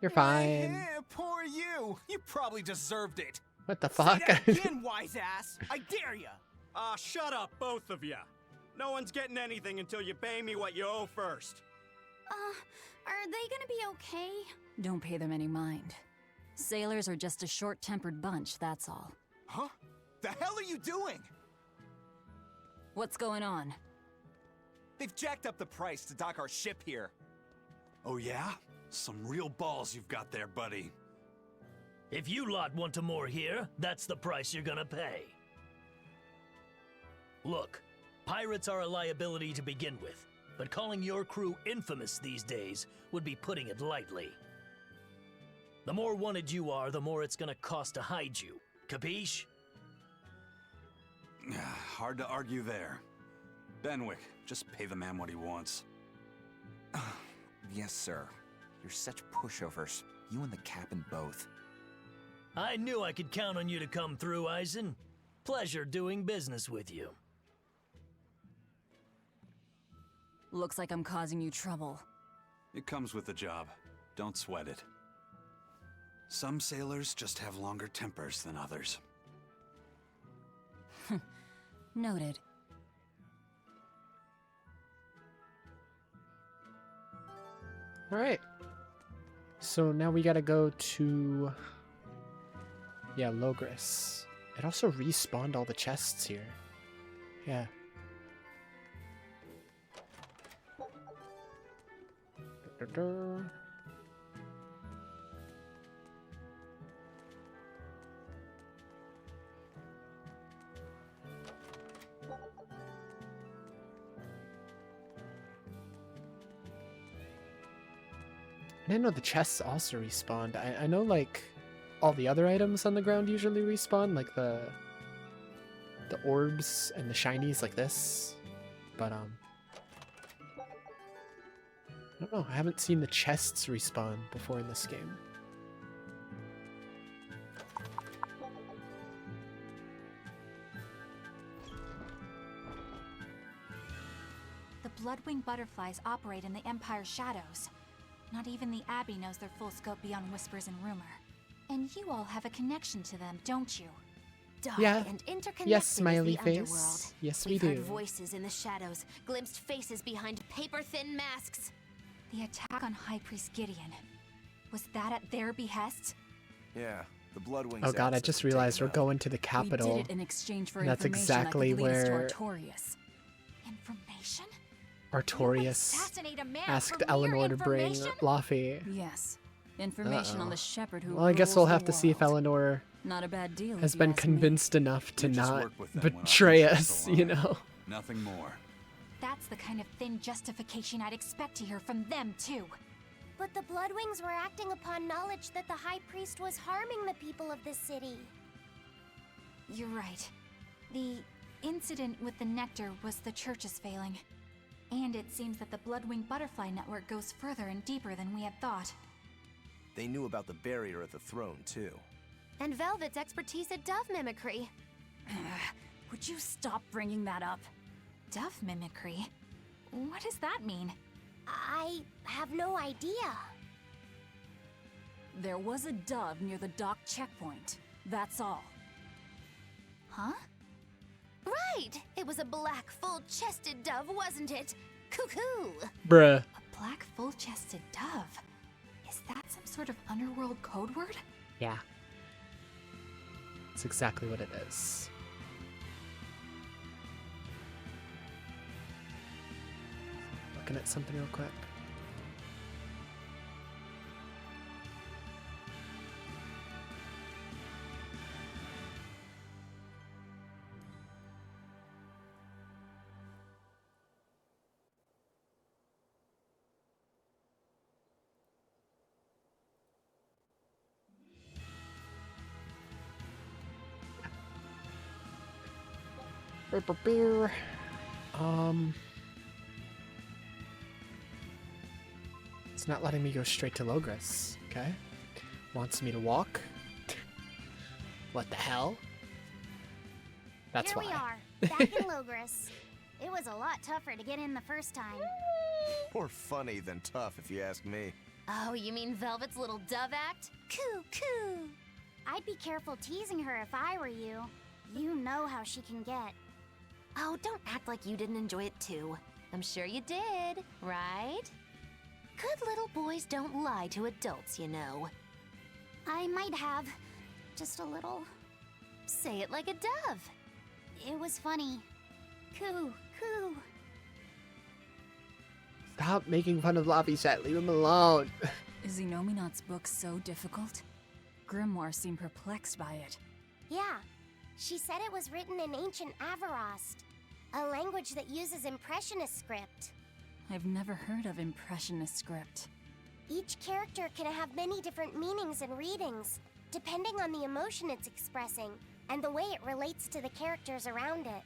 You're fine. Eh, poor you! You probably deserved it! What the Say fuck? that again, wise ass! I dare ya! Ah, shut up, both of you. No one's getting anything until you pay me what you owe first. Are they gonna be okay? Don't pay them any mind. Sailors are just a short-tempered bunch, that's all. Huh? The hell are you doing? What's going on? They've jacked up the price to dock our ship here. Oh yeah? Some real balls you've got there, buddy. If you lot want to moor here, that's the price you're gonna pay. Look, pirates are a liability to begin with, but calling your crew infamous these days would be putting it lightly. The more wanted you are, the more it's gonna cost to hide you. Capiche? Hard to argue there. Benwick, just pay the man what he wants. Yes, sir. You're such pushovers. You and the captain both. I knew I could count on you to come through, Eisen. Pleasure doing business with you. Looks like I'm causing you trouble. It comes with the job. Don't sweat it. Some sailors just have longer tempers than others. Noted. Alright. So now we gotta go to... Yeah, Logres. It also respawned all the chests here. Yeah. I didn't know the chests also respawned. I know, like, all the other items on the ground usually respawn, like the orbs and the shinies like this. But, I don't know. I haven't seen the chests respawn before in this game. The Bloodwing butterflies operate in the Empire's shadows. Not even the Abbey knows their full scope beyond whispers and rumor. And you all have a connection to them, don't you? Dark Yeah. and interconnected Yes, is smiley the face. underworld. Yes, we We've heard do. voices in the shadows, glimpsed faces behind paper-thin masks. The attack on High Priest Gideon. Was that at their behest? Yeah, the Bloodwings. Oh god, I asked us just to take realized them we're out. going to the capital. We did it in exchange for And that's information exactly that could lead us to where Artorias. Information? Artorias Assassinate a man asked for mere Eleanor to bring information? Luffy. Yes. Information on Uh-oh. the shepherd who Well, I guess rules we'll the have to see if world. Eleanor Not a bad deal. has if you been ask me. convinced enough to We just not work with them when our betray interests us, you align. know? Nothing more. That's the kind of thin justification I'd expect to hear from them, too. But the Bloodwings were acting upon knowledge that the High Priest was harming the people of the city. You're right. The incident with the nectar was the church's failing. And it seems that the Bloodwing Butterfly Network goes further and deeper than we had thought. They knew about the barrier at the throne, too. And Velvet's expertise at dove mimicry. Would you stop bringing that up? Dove mimicry? What does that mean? I have no idea. There was a dove near the dock checkpoint. That's all. Huh? Right! It was a black, full-chested dove, wasn't it? Cuckoo! Bruh. A black, full-chested dove? Is that some sort of underworld code word? Yeah. That's exactly what it is. Looking at something real quick. It's not letting me go straight to Logris, okay? Wants me to walk? What the hell? That's Here why. we are, back in Logris. It was a lot tougher to get in the first time. More funny than tough, if you ask me. Oh, you mean Velvet's little dove act? Coo, coo. I'd be careful teasing her if I were you. You know how she can get. Oh, don't act like you didn't enjoy it too. I'm sure you did, right? Good little boys don't lie to adults, you know. I might have. Just a little. Say it like a dove. It was funny. Coo, coo. Stop making fun of Lobby Chat. Leave him alone. Is Inominat's book so difficult? Grimoire seemed perplexed by it. Yeah. She said it was written in ancient Avarost, a language that uses Impressionist script. I've never heard of Impressionist script. Each character can have many different meanings and readings, depending on the emotion it's expressing and the way it relates to the characters around it.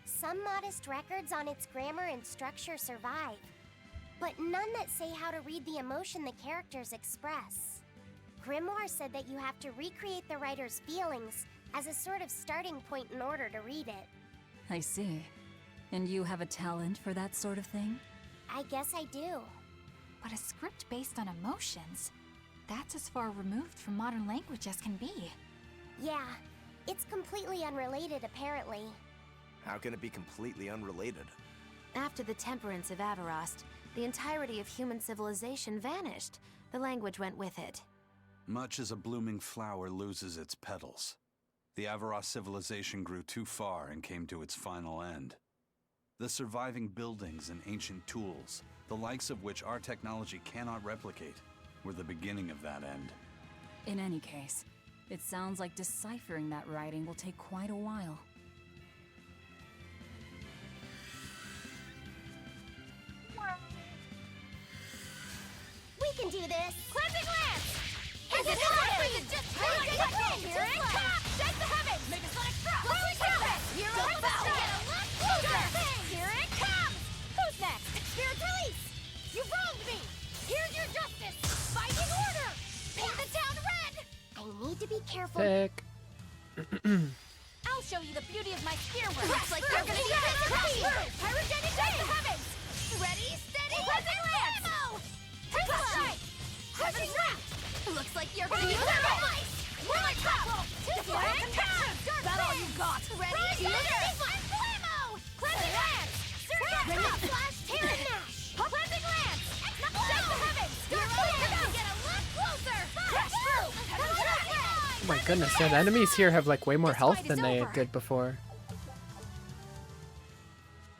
Some modest records on its grammar and structure survive, but none that say how to read the emotion the characters express. Grimoire said that you have to recreate the writer's feelings as a sort of starting point in order to read it. I see. And you have a talent for that sort of thing? I guess I do. But a script based on emotions? That's as far removed from modern language as can be. Yeah, it's completely unrelated apparently. How can it be completely unrelated? After the temperance of Avarost, the entirety of human civilization vanished. The language went with it. Much as a blooming flower loses its petals, the Avarost civilization grew too far and came to its final end. The surviving buildings and ancient tools, the likes of which our technology cannot replicate, were the beginning of that end. In any case, it sounds like deciphering that writing will take quite a while. We can do this! Cleansing lance! Is it Is just Here it comes! Shake the heavens! Make a sonic drop! Holy cow! You're on fire! Get a lot closer! Here it comes! Who's next? Spirit release! You wronged me! careful. Thick. I'll show you the beauty of my spear work. Looks like you're gonna be pyrogenic strike the heavens. Ready, steady, present lance. Take a strike. Heaven's wrath. Looks like you're gonna be ice. Rolling top. Defying convection. That all you got? Ready, steady, blammo. Cleansing lance. Remnant flash, tear and gnash. Cleansing lance. Shake the heavens. You're gonna get a lot closer. Crash through. Heaven's wrath. Oh my goodness, yeah, the enemies here have like way more health than they did before.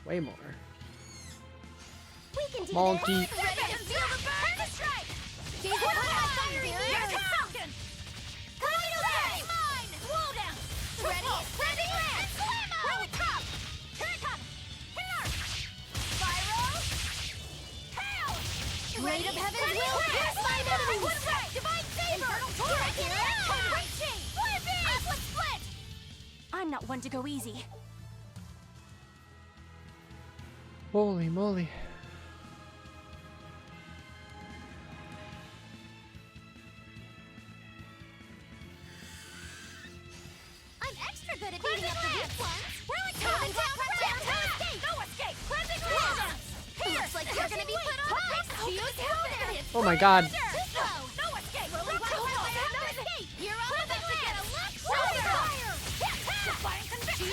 Way more. We can do Monkey. this. Ready to feel the burn. The strike. He's a fire. Here's a falcon. Tornado ray. Mine. Whoa down. Ready. Cleansing lance. Blammo. Rolling top. Here it comes. Here. Spyro. Hail. Raid of heaven's will pierce my enemies. Divine favor. Breaking it out. Reaching. Flip split. I'm not one to go easy. Holy moly. I'm extra good at beating up the weak ones. Rolling down. No escape. Cleansing lance. Looks like you're gonna be put on ice. Oh my god. No escape. Rolling no escape. You're on the to get a lot closer. Defying conviction.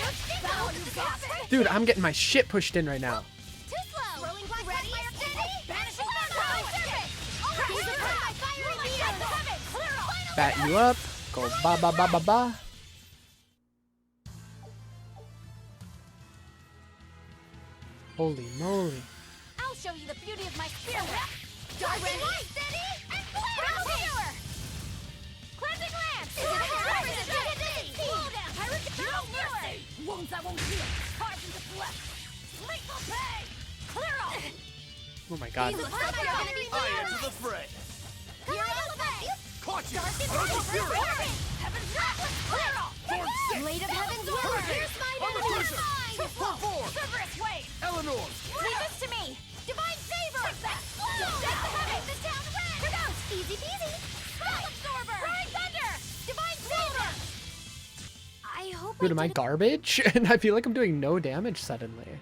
Dude, I'm getting my shit pushed in right now. Too slow. Rolling black ready, steady. Banishing fire. Bat you up. Go ba ba ba ba ba. Holy moly. I'll show you the beauty of my spear whip. Darwin, steady, and power. Cleansing lance. Is it cool down? No mercy. Wounds I won't heal. Carved into flesh. Lethal pay. Clear off. Oh my god. I enter the fray. You're on the way. Caught you. Darkest fury. Heaven's wrath. Clear off. Blade of heaven's will. Here's my enemy. Cerberus wave. Eleanor. Leave this to me. Divine favor. Take that. Set the heavens. This town red. Here goes. Easy peasy. Spell absorber. Roaring thunder. Divine favor. I hope. Dude, am I garbage? And I feel like I'm doing no damage suddenly.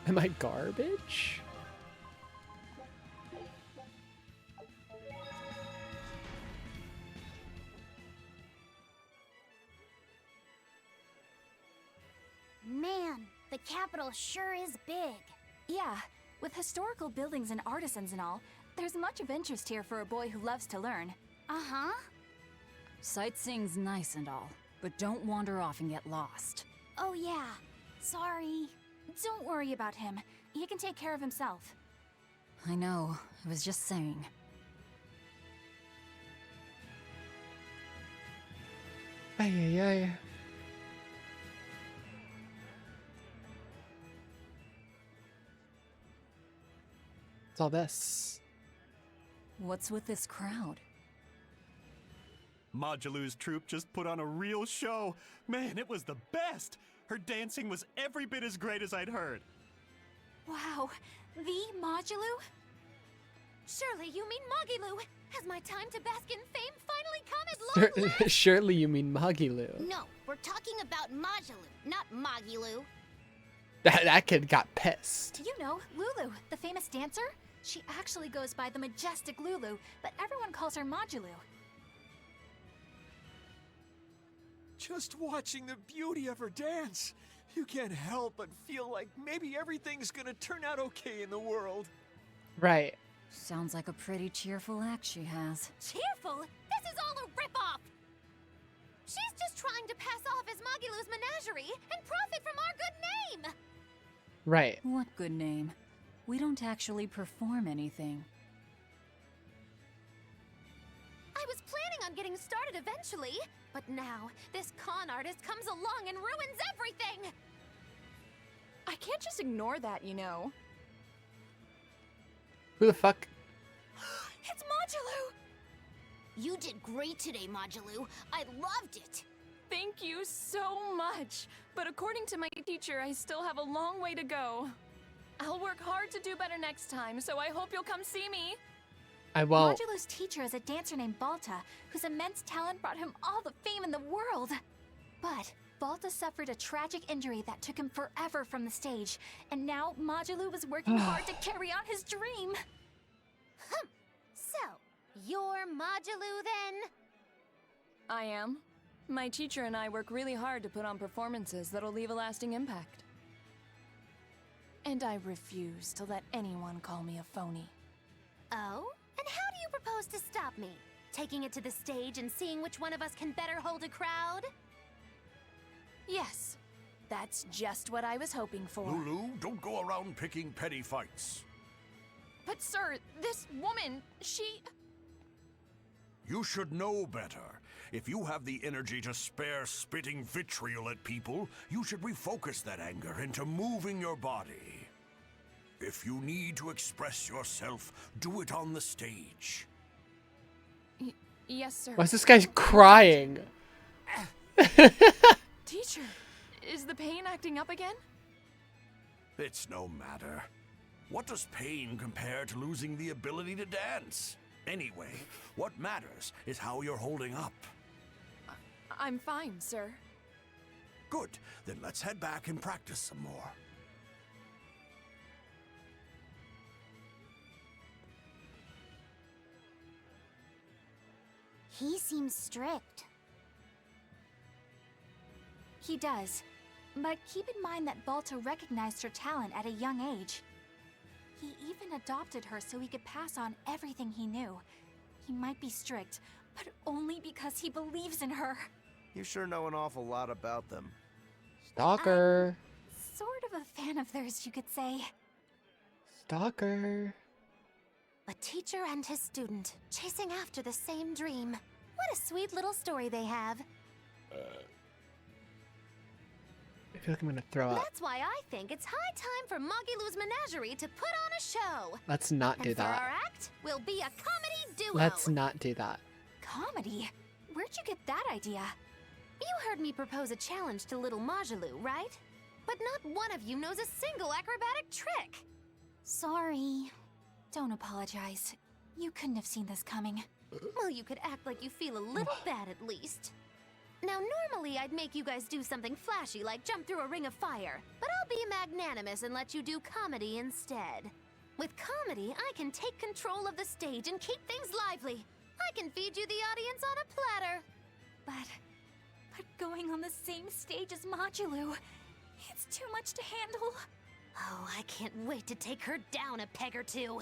Am I garbage? Man, the capital sure is big. Yeah, with historical buildings and artisans and all, there's much of interest here for a boy who loves to learn. Uh-huh. Sightseeing's nice and all, but don't wander off and get lost. Oh yeah, sorry. Don't worry about him. He can take care of himself. I know, I was just saying. Ay, ay, ay. What's all this? What's with this crowd? Modulu's troupe just put on a real show. Man, it was the best. Her dancing was every bit as great as I'd heard. Wow, the Modulu? Surely you mean Magilu. Has my time to bask in fame finally come at long last? Surely you mean Magilu. No, we're talking about Majilu, not Magilu. That kid got pissed. You know, Lulu, the famous dancer? She actually goes by the majestic Lulu, but everyone calls her Modulu. Just watching the beauty of her dance, you can't help but feel like maybe everything's gonna turn out okay in the world. Right. Sounds like a pretty cheerful act she has. Cheerful? This is all a ripoff! She's just trying to pass off as Magilu's menagerie and profit from our good name! Right. What good name? We don't actually perform anything. I was planning on getting started eventually, but now this con artist comes along and ruins everything! I can't just ignore that, you know. Who the fuck? It's Modulu! You did great today, Majilu. I loved it. Thank you so much. But according to my teacher, I still have a long way to go. I'll work hard to do better next time, so I hope you'll come see me. I won't. Modulu's teacher is a dancer named Balta, whose immense talent brought him all the fame in the world. But Balta suffered a tragic injury that took him forever from the stage, and now Modulu was working hard to carry on his dream. So, you're Modulu then? I am. My teacher and I work really hard to put on performances that'll leave a lasting impact. And I refuse to let anyone call me a phony. Oh? And how do you propose to stop me? Taking it to the stage and seeing which one of us can better hold a crowd? Yes, that's just what I was hoping for. Lulu, don't go around picking petty fights. But sir, this woman, she... You should know better. If you have the energy to spare spitting vitriol at people, you should refocus that anger into moving your body. If you need to express yourself, do it on the stage. Yes, sir. Why is this guy crying? Teacher, is the pain acting up again? It's no matter. What does pain compare to losing the ability to dance? Anyway, what matters is how you're holding up. I'm fine, sir. Good. Then let's head back and practice some more. He seems strict. He does. But keep in mind that Balta recognized her talent at a young age. He even adopted her so he could pass on everything he knew. He might be strict, but only because he believes in her. You sure know an awful lot about them. Stalker. Sort of a fan of theirs, you could say. Stalker. A teacher and his student, chasing after the same dream. What a sweet little story they have. I feel like I'm gonna throw up. That's why I think it's high time for Magilu's Menagerie to put on a show. Let's not do and for that. our act, will be a comedy duo. Let's not do that. Comedy? Where'd you get that idea? You heard me propose a challenge to little Magilu, right? But not one of you knows a single acrobatic trick. Sorry. Don't apologize. You couldn't have seen this coming. Well, you could act like you feel a little bad at least. Now, normally I'd make you guys do something flashy like jump through a ring of fire, but I'll be magnanimous and let you do comedy instead. With comedy, I can take control of the stage and keep things lively. I can feed you the audience on a platter. But going on the same stage as Modulu, it's too much to handle. Oh, I can't wait to take her down a peg or two.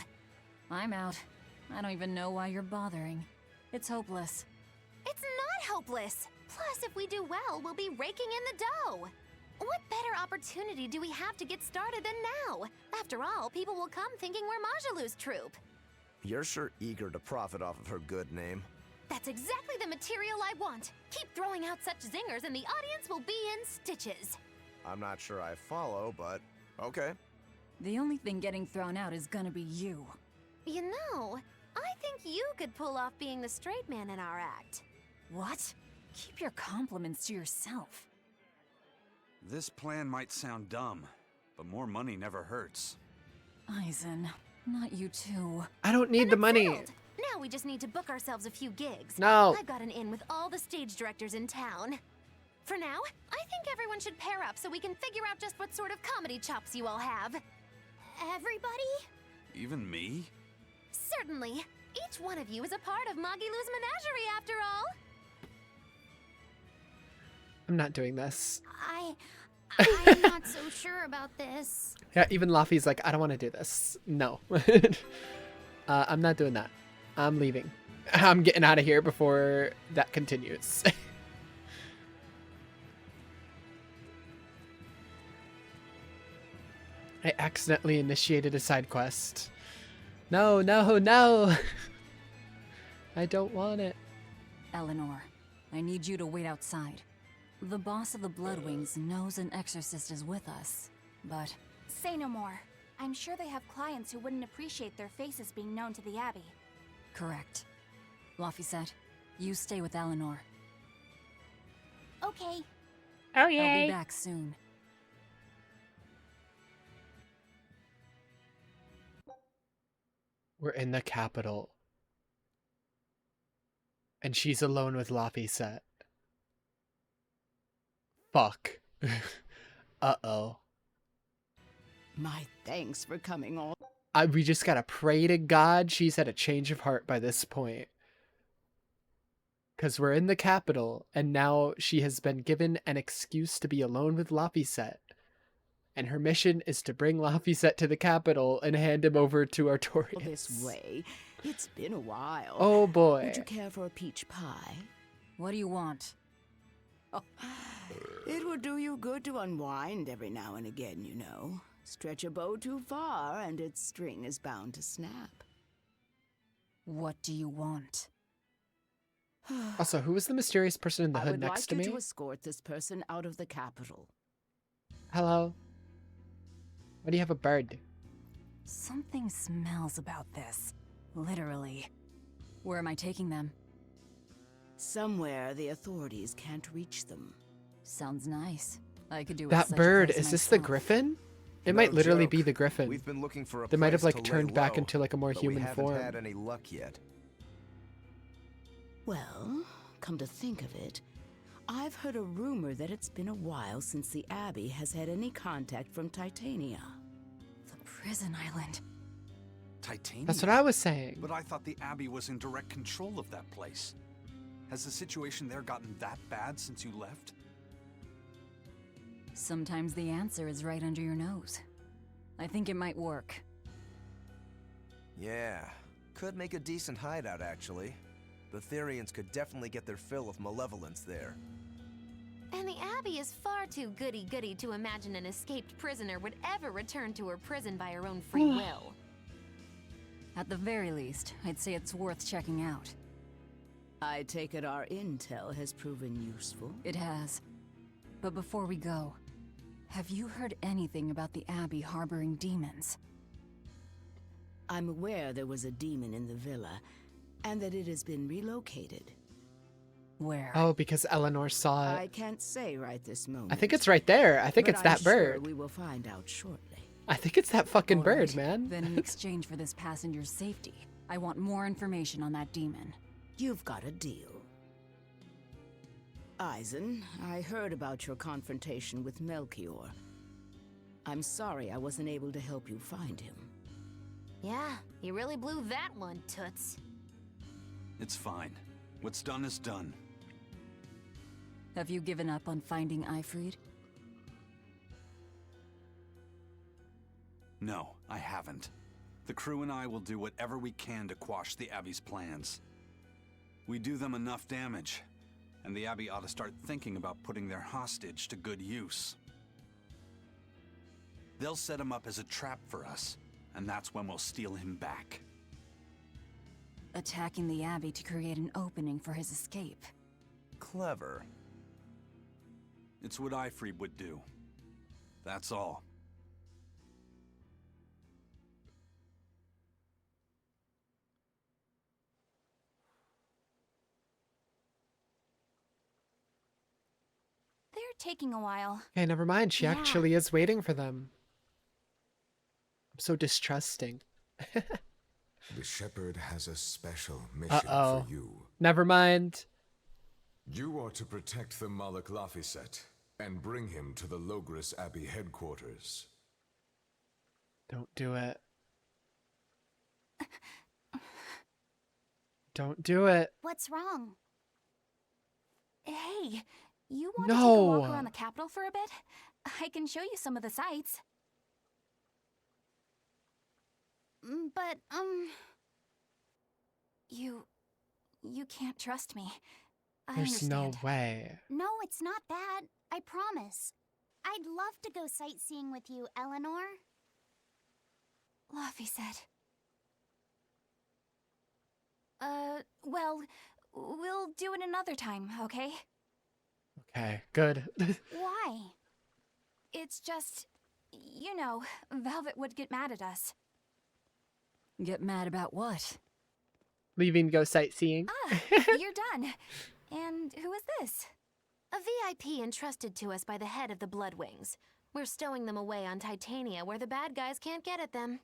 I'm out. I don't even know why you're bothering. It's hopeless. It's not hopeless. Plus, if we do well, we'll be raking in the dough. What better opportunity do we have to get started than now? After all, people will come thinking we're Majalu's troupe. You're sure eager to profit off of her good name. That's exactly the material I want. Keep throwing out such zingers and the audience will be in stitches. I'm not sure I follow, but okay. The only thing getting thrown out is gonna be you. You know, I think you could pull off being the straight man in our act. What? Keep your compliments to yourself. This plan might sound dumb, but more money never hurts. Aizen, not you too. I don't need the money. Thrilled. Now we just need to book ourselves a few gigs. No. I've got an in with all the stage directors in town. For now, I think everyone should pair up so we can figure out just what sort of comedy chops you all have. Everybody? Even me? Certainly. Each one of you is a part of Magilu's Menagerie, after all. I'm not doing this. I'm not so sure about this. Yeah, even Laffy's like, I don't want to do this. No. I'm not doing that. I'm leaving. I'm getting out of here before that continues. I accidentally initiated a side quest. No, no, no! I don't want it. Eleanor, I need you to wait outside. The boss of the Bloodwings knows an exorcist is with us, but... Say no more. I'm sure they have clients who wouldn't appreciate their faces being known to the Abbey. Correct. Laphicet, you stay with Eleanor. Okay. Oh, I'll yay. be back soon. We're in the capital. And she's alone with Laphicet. Fuck. Uh-oh. My thanks for coming all. We just gotta pray to God she's had a change of heart by this point. Because we're in the capital, and now she has been given an excuse to be alone with Laphicet. And her mission is to bring Laphicet to the capital and hand him over to Artorias. This way. It's been a while. Oh boy. Would you care for a peach pie? What do you want? Oh, it would do you good to unwind every now and again, you know. Stretch a bow too far, and its string is bound to snap. What do you want? Also, who was the mysterious person in the hood I would next like to me? you to escort this person out of the capital. Hello? Why do you have a bird? Something smells about this. Literally. Where am I taking them? Somewhere the authorities can't reach them. Sounds nice. I could do with That such a bird, place is this the myself. griffin? It No might literally joke. be the griffin. We've been looking for a They might have place like to turned lay back low, into like a more but human we haven't form. had any luck yet. Well, come to think of it, I've heard a rumor that it's been a while since the Abbey has had any contact from Titania. The prison island. Titania? That's what I was saying. But I thought the Abbey was in direct control of that place. Has the situation there gotten that bad since you left? Sometimes the answer is right under your nose. I think it might work. Yeah, could make a decent hideout actually. The Therians could definitely get their fill of malevolence there. And the Abbey is far too goody-goody to imagine an escaped prisoner would ever return to her prison by her own free will. At the very least, I'd say it's worth checking out. I take it our intel has proven useful. It has. But before we go, have you heard anything about the Abbey harboring demons? I'm aware there was a demon in the villa, and that it has been relocated. Where? Oh, because Eleanor saw I it. can't say right this moment. I think it's right there. I think but it's that I'm sure bird. we will find out shortly. I think it's that fucking All bird, right. man. Then in exchange for this passenger's safety, I want more information on that demon. You've got a deal. Eisen, I heard about your confrontation with Melchior. I'm sorry I wasn't able to help you find him. Yeah, you really blew that one, Toots. It's fine. What's done is done. Have you given up on finding Eifried? No, I haven't. The crew and I will do whatever we can to quash the Abbey's plans. We do them enough damage, and the Abbey ought to start thinking about putting their hostage to good use. They'll set him up as a trap for us, and that's when we'll steal him back. Attacking the Abbey to create an opening for his escape. Clever. It's what Eifried would do. That's all. They're taking a while. Okay, never mind. She Yeah. actually is waiting for them. I'm so distrusting. The Shepherd has a special mission Uh-oh. for you. Never mind. You are to protect the Malak Laphicet and bring him to the Logris Abbey headquarters. Don't do it. Don't do it. What's wrong? Hey, you want to take a walk No. around the capital for a bit? I can show you some of the sights. But, You can't trust me. I There's understand. no way. no, it's not that. I promise. I'd love to go sightseeing with you, Eleanor. Laphicet. Well, we'll do it another time, okay? Okay, good. Why? It's just, you know, Velvet would get mad at us. Get mad about what? Leaving to go sightseeing. You're done. And who is this? A VIP entrusted to us by the head of the Bloodwings. We're stowing them away on Titania where the bad guys can't get at them.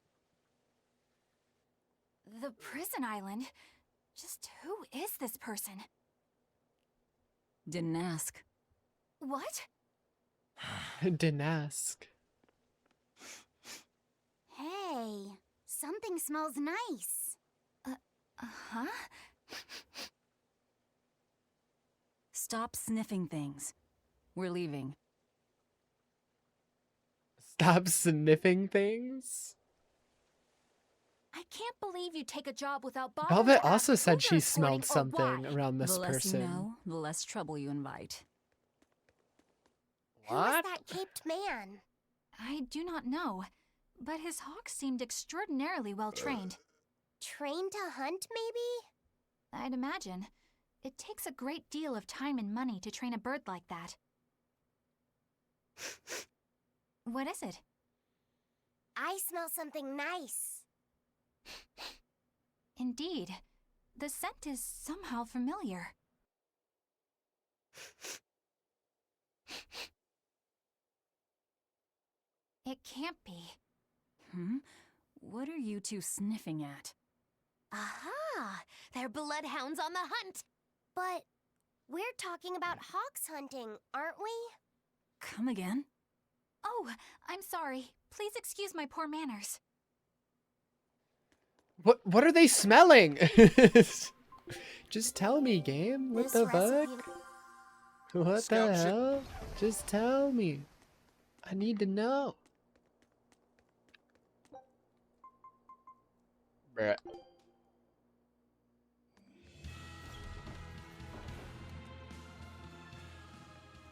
The prison island? Just who is this person? Didn't ask. What? Didn't ask. Hey, something smells nice. Huh? Stop sniffing things. We're leaving. Stop sniffing things? I can't believe you take a job without bothering Velvet to also ask said who she you're escorting smelled or something why. around this The less person. you know, the less trouble you invite. Who is that caped man? I do not know, but his hawk seemed extraordinarily well trained. Trained to hunt, maybe? I'd imagine. It takes a great deal of time and money to train a bird like that. What is it? I smell something nice. Indeed. The scent is somehow familiar. It can't be. What are you two sniffing at? Aha! They're bloodhounds on the hunt! But we're talking about hawks hunting, aren't we? Come again? Oh, I'm sorry. Please excuse my poor manners. What are they smelling? Just tell me, game. What the fuck? What the hell? Just tell me. I need to know. Bruh.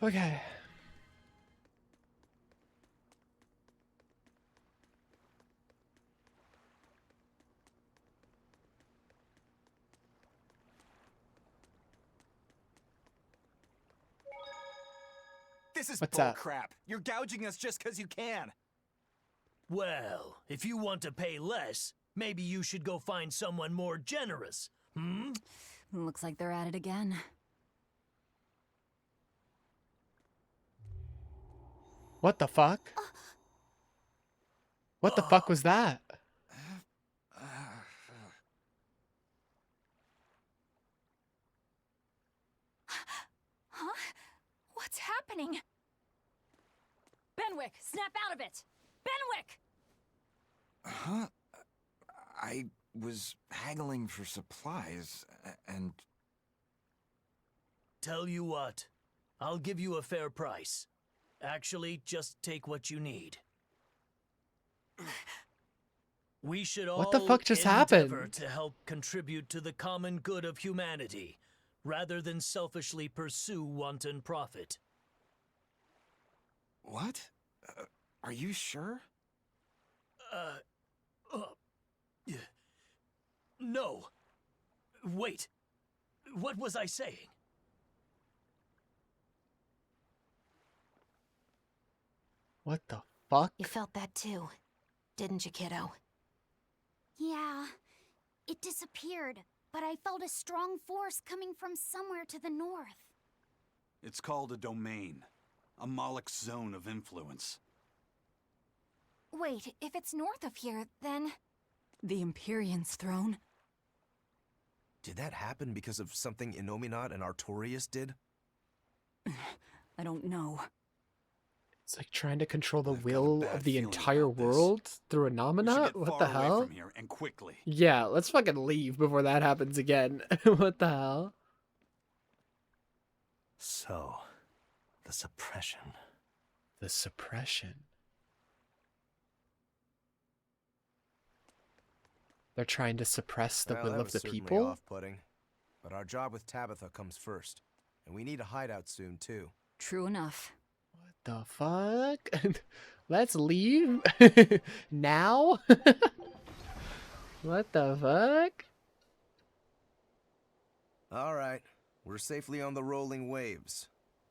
Okay. This is What's up? bullcrap. You're gouging us just because you can. Well, if you want to pay less, maybe you should go find someone more generous. Looks like they're at it again. What the fuck? What the fuck was that? Huh? What's happening? Benwick, snap out of it! Benwick! Huh? I was haggling for supplies, and... Tell you what, I'll give you a fair price. Actually, just take what you need. We should all What the fuck just endeavor happened? to help contribute to the common good of humanity, rather than selfishly pursue wanton profit. What? Are you sure? No. Wait. What was I saying? What the fuck? You felt that too, didn't you, kiddo? Yeah, it disappeared, but I felt a strong force coming from somewhere to the north. It's called a domain, a Moloch zone of influence. Wait, if it's north of here, then... The Empyrean's throne? Did that happen because of something Innominat and Artorias did? I don't know. It's like trying to control the I've got a will bad of the feeling entire about this. world through a We should nominat? get What far the away hell? from here, and quickly. Yeah, let's fucking leave before that happens again. What the hell? So, the suppression. The suppression. They're trying to suppress the Well, will that of was the certainly people? off-putting. But our job with Tabitha comes first. And we need a hideout soon, too. True enough. The fuck? Let's leave? Now? What the fuck? Alright, we're safely on the rolling waves.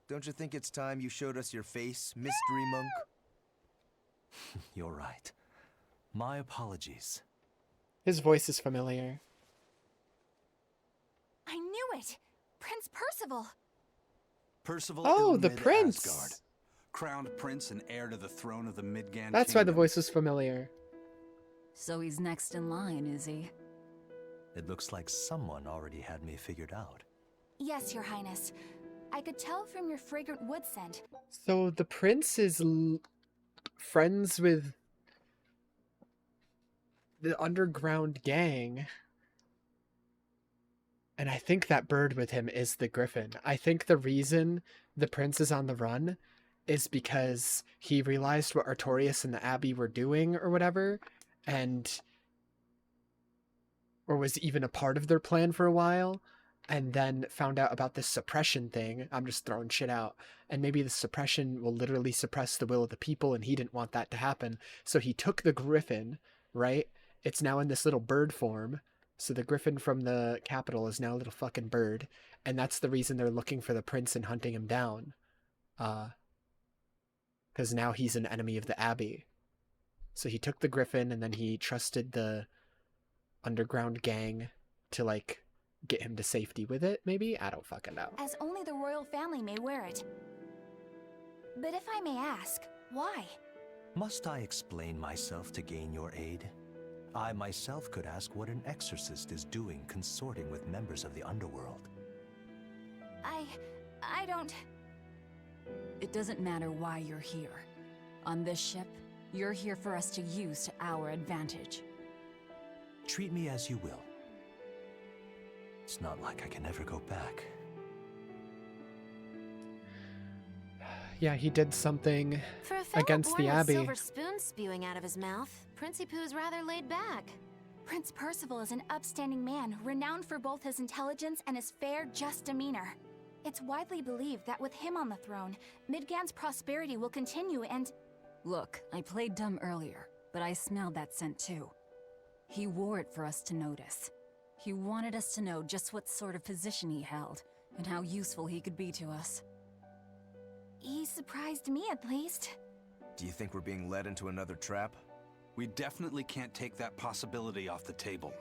Don't you think it's time you showed us your face, mystery monk? You're right. My apologies. His voice is familiar. I knew it! Prince Percival! Percival Oh, the Ilmid prince! Asgard, crowned prince and heir to the throne of the Midgard That's why the Kingdom. voice was familiar. So he's next in line, is he? It looks like someone already had me figured out. Yes, Your Highness. I could tell from your fragrant wood scent. So the prince is friends with the underground gang. And I think that bird with him is the griffin. I think the reason the prince is on the run is because he realized what Artorias and the Abbey were doing or whatever, or was even a part of their plan for a while, and then found out about this suppression thing. I'm just throwing shit out. And maybe the suppression will literally suppress the will of the people, and he didn't want that to happen. So he took the griffin, right? It's now in this little bird form. So the griffin from the capital is now a little fucking bird. And that's the reason they're looking for the prince and hunting him down. Because now he's an enemy of the Abbey. So he took the griffin, and then he trusted the underground gang to, like, get him to safety with it, maybe? I don't fucking know. As only the royal family may wear it. But if I may ask, why? Must I explain myself to gain your aid? I myself could ask what an exorcist is doing consorting with members of the underworld. I don't... It doesn't matter why you're here. On this ship, you're here for us to use to our advantage. Treat me as you will. It's not like I can ever go back. Yeah, he did something For a fellow against born the with Abbey. silver spoon spewing out of his mouth, Princey Pooh's rather laid back. Prince Percival is an upstanding man, renowned for both his intelligence and his fair, just demeanor. It's widely believed that with him on the throne, Midgand's prosperity will continue and... Look, I played dumb earlier, but I smelled that scent too. He wore it for us to notice. He wanted us to know just what sort of position he held, and how useful he could be to us. He surprised me, at least. Do you think we're being led into another trap? We definitely can't take that possibility off the table.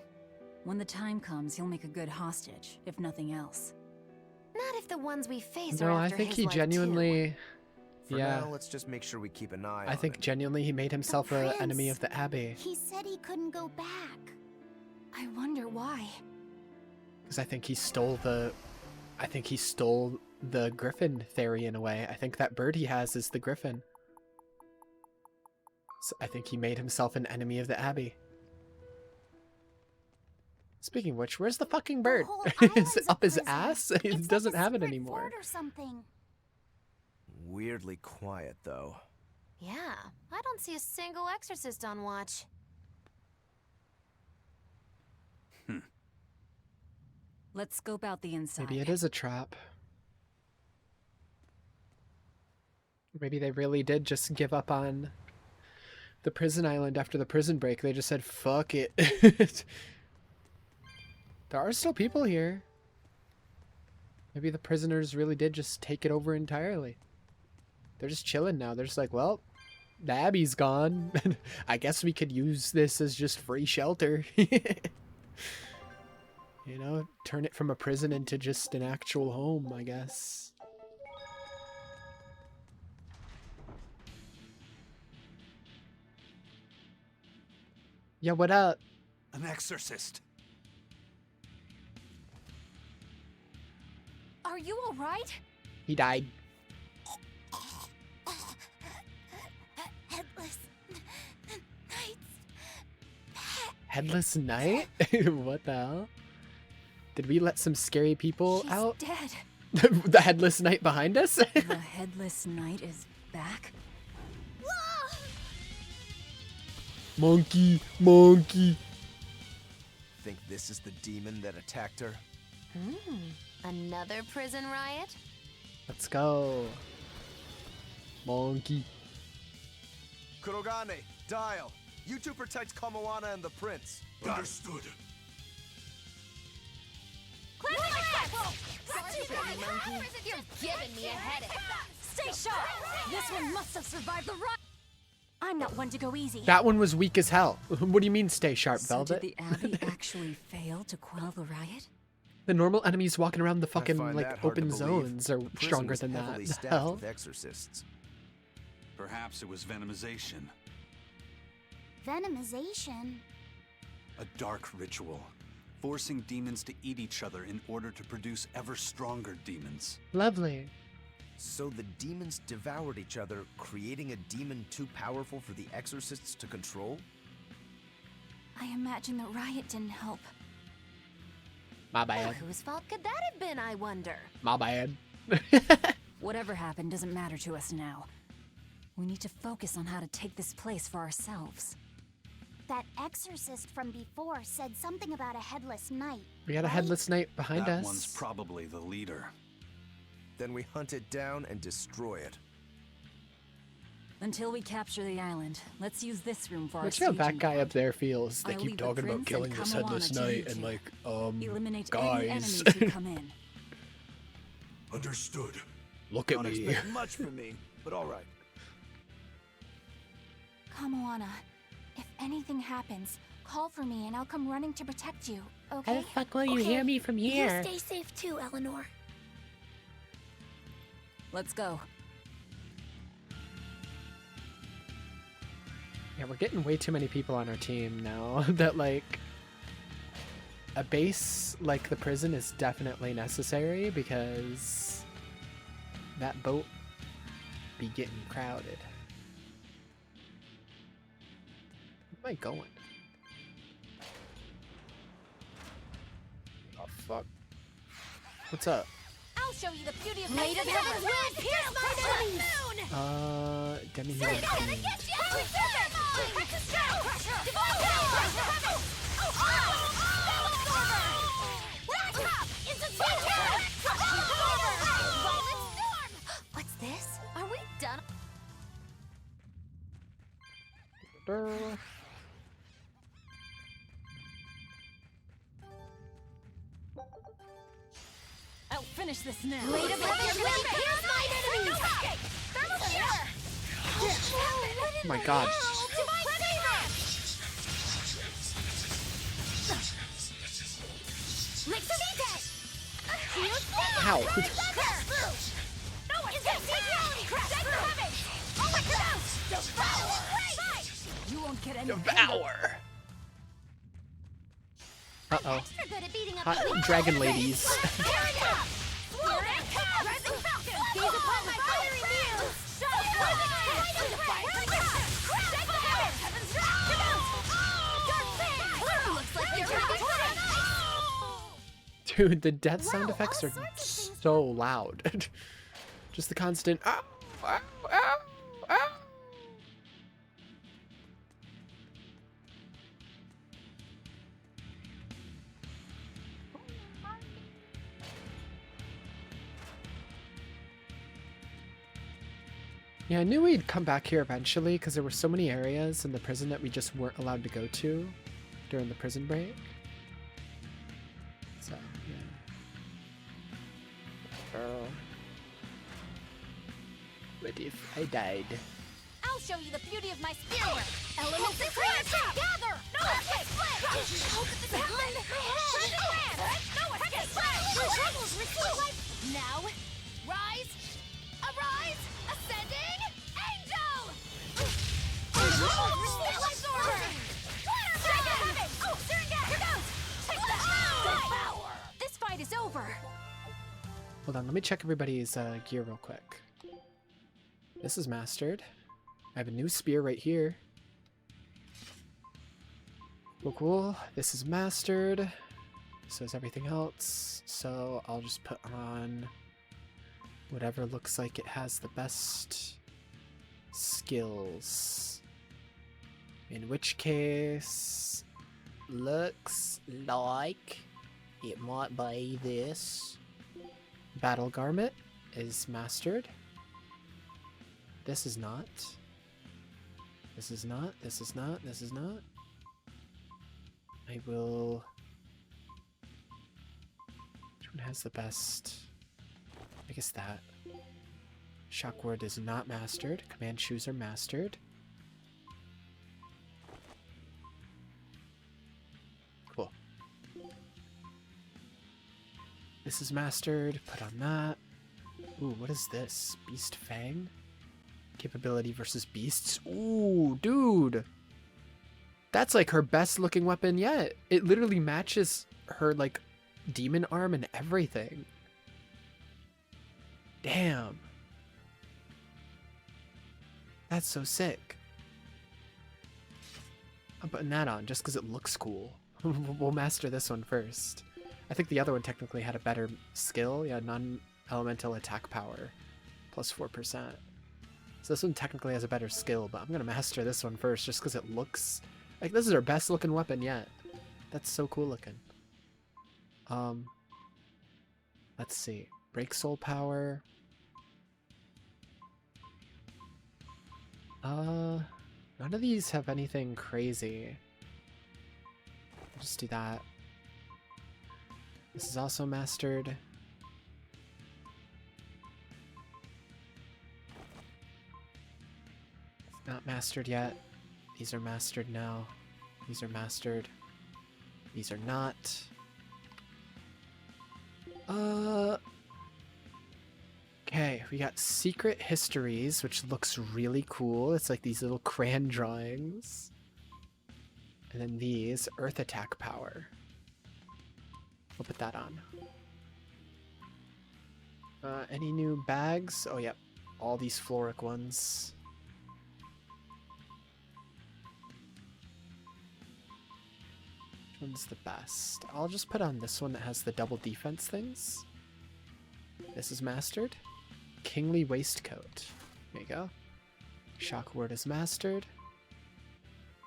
When the time comes, he'll make a good hostage, if nothing else. Not if the ones we face are No, I after think his he life genuinely... For yeah. now, let's just make sure we keep an eye on I think him. genuinely he made himself an enemy of the Abbey. He said he couldn't go back. I wonder why. Because I think he stole the... I think he stole the griffin theory in a way. I think that bird he has is the griffin. So I think he made himself an enemy of the Abbey. Speaking of which, where's the fucking bird? Is it up his ass? He doesn't have it anymore. Fort or something. Weirdly quiet, though. Yeah, I don't see a single exorcist on watch. Let's scope out the inside. Maybe it is a trap. Maybe they really did just give up on the prison island after the prison break. They just said, fuck it. There are still people here. Maybe the prisoners really did just take it over entirely. They're just chilling now. They're just like, well, the Abbey's gone. I guess we could use this as just free shelter. You know, turn it from a prison into just an actual home, I guess. Yeah, what up? An exorcist. Are you alright? He died. Headless Knights. Headless Knight? What the hell? Did we let some scary people He's out? dead. The Headless Knight behind us? The Headless Knight is back? Monkey, monkey. Think this is the demon that attacked her? Another prison riot? Let's go. Monkey. Kurogane, Dial, you two protect Kamoana and the prince. Understood. You're giving me a headache. Stay sharp! This one must have survived the riot. I'm not one to go easy. That one was weak as hell. What do you mean stay sharp, So Velvet? did the Abbey actually fail to quell the riot? The normal enemies walking around the fucking find like that hard to open believe. zones are The prison stronger was than that. heavily The staffed hell? with exorcists. Perhaps it was venomization. Venomization. A dark ritual. forcing demons to eat each other in order to produce ever stronger demons. Lovely. So the demons devoured each other, creating a demon too powerful for the exorcists to control? I imagine the riot didn't help. My bad. Whose fault could that have been, I wonder? My bad. Whatever happened doesn't matter to us now. We need to focus on how to take this place for ourselves. That exorcist from before said something about a headless knight. We got a headless knight behind That us. one's probably the leader. Then we hunt it down and destroy it. Until we capture the island, let's use this room for our Let's see how that staging guy ground. up there feels. They I'll keep leave the talking about prince killing and this Kamoana headless to you knight and two. like, Eliminate any enemies guys. who come in. Understood. Look at Don't me. expect much from me, but all right. Kamoana, if anything happens, call for me and I'll come running to protect you, okay? How the fuck will you hear me from here? You stay safe too, Eleanor. Let's go. Yeah, we're getting way too many people on our team now that, like, a base like the prison is definitely necessary because that boat be getting crowded. Where am I going? Oh, fuck. What's up? I'll show you the beauty of nature. Here's my moon. Demi We're gonna get you! What's this? Are we done? I'll finish this now. Wait a minute! Here's my enemy! Thermal shiver! Oh my god. Ow. You won't get any. Devour! Uh-oh. Extra good at beating up Hot the weak dragon enemies. ladies. Rising Falcon! Gaze upon my fiery muse! Dude, the death sound effects are so loud. Just the constant ow, ow, ow, ow. Yeah, I knew we'd come back here eventually because there were so many areas in the prison that we just weren't allowed to go to during the prison break. So, yeah. What if I died? I'll show you the beauty of my spearwork. Elements and crayons together. No escape. Look at this happen. No escape. Now, rise, arise, ascending, angel. Life order. Oh, steering gas. Here goes. Take that. This fight is over. Hold on, let me check everybody's gear real quick. This is mastered. I have a new spear right here. Cool, cool. This is mastered. So is everything else. So I'll just put on whatever looks like it has the best skills. In which case, looks like it might be this. Battle Garment is mastered. This is not. This is not. This is not. This is not. I will... Which one has the best? I guess that. Shock Word is not mastered. Command Shoes are mastered. Cool. This is mastered. Put on that. Ooh, what is this? Beast Fang? Capability versus beasts. Ooh, dude. That's like her best looking weapon yet. It literally matches her like demon arm and everything. Damn. That's so sick. I'm putting that on just because it looks cool. We'll master this one first. I think the other one technically had a better skill. Yeah, non-elemental attack power. Plus 4%. So this one technically has a better skill, but I'm going to master this one first just because it looks... Like, this is our best looking weapon yet. That's so cool looking. Let's see. Break soul power. None of these have anything crazy. I'll just do that. This is also mastered. It's not mastered yet. These are mastered now. These are mastered. These are not. Okay, we got Secret Histories, which looks really cool. It's like these little crayon drawings. And then these, Earth Attack Power. We'll put that on. Any new bags? Oh, yep. All these Floric ones. Which one's the best? I'll just put on this one that has the double defense things. This is mastered. Kingly Waistcoat. There you go. Shock Ward is mastered.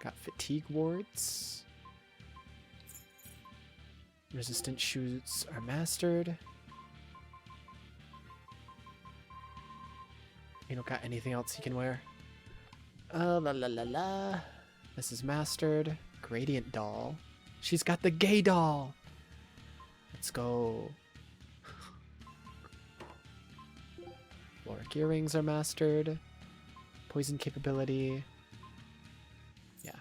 Got Fatigue Wards. Resistant Shoes are mastered. You don't got anything else you can wear? La la la la. This is mastered. Gradient Doll. She's got the gay doll! Let's go. Floric Earrings are mastered. Poison capability. Yeah.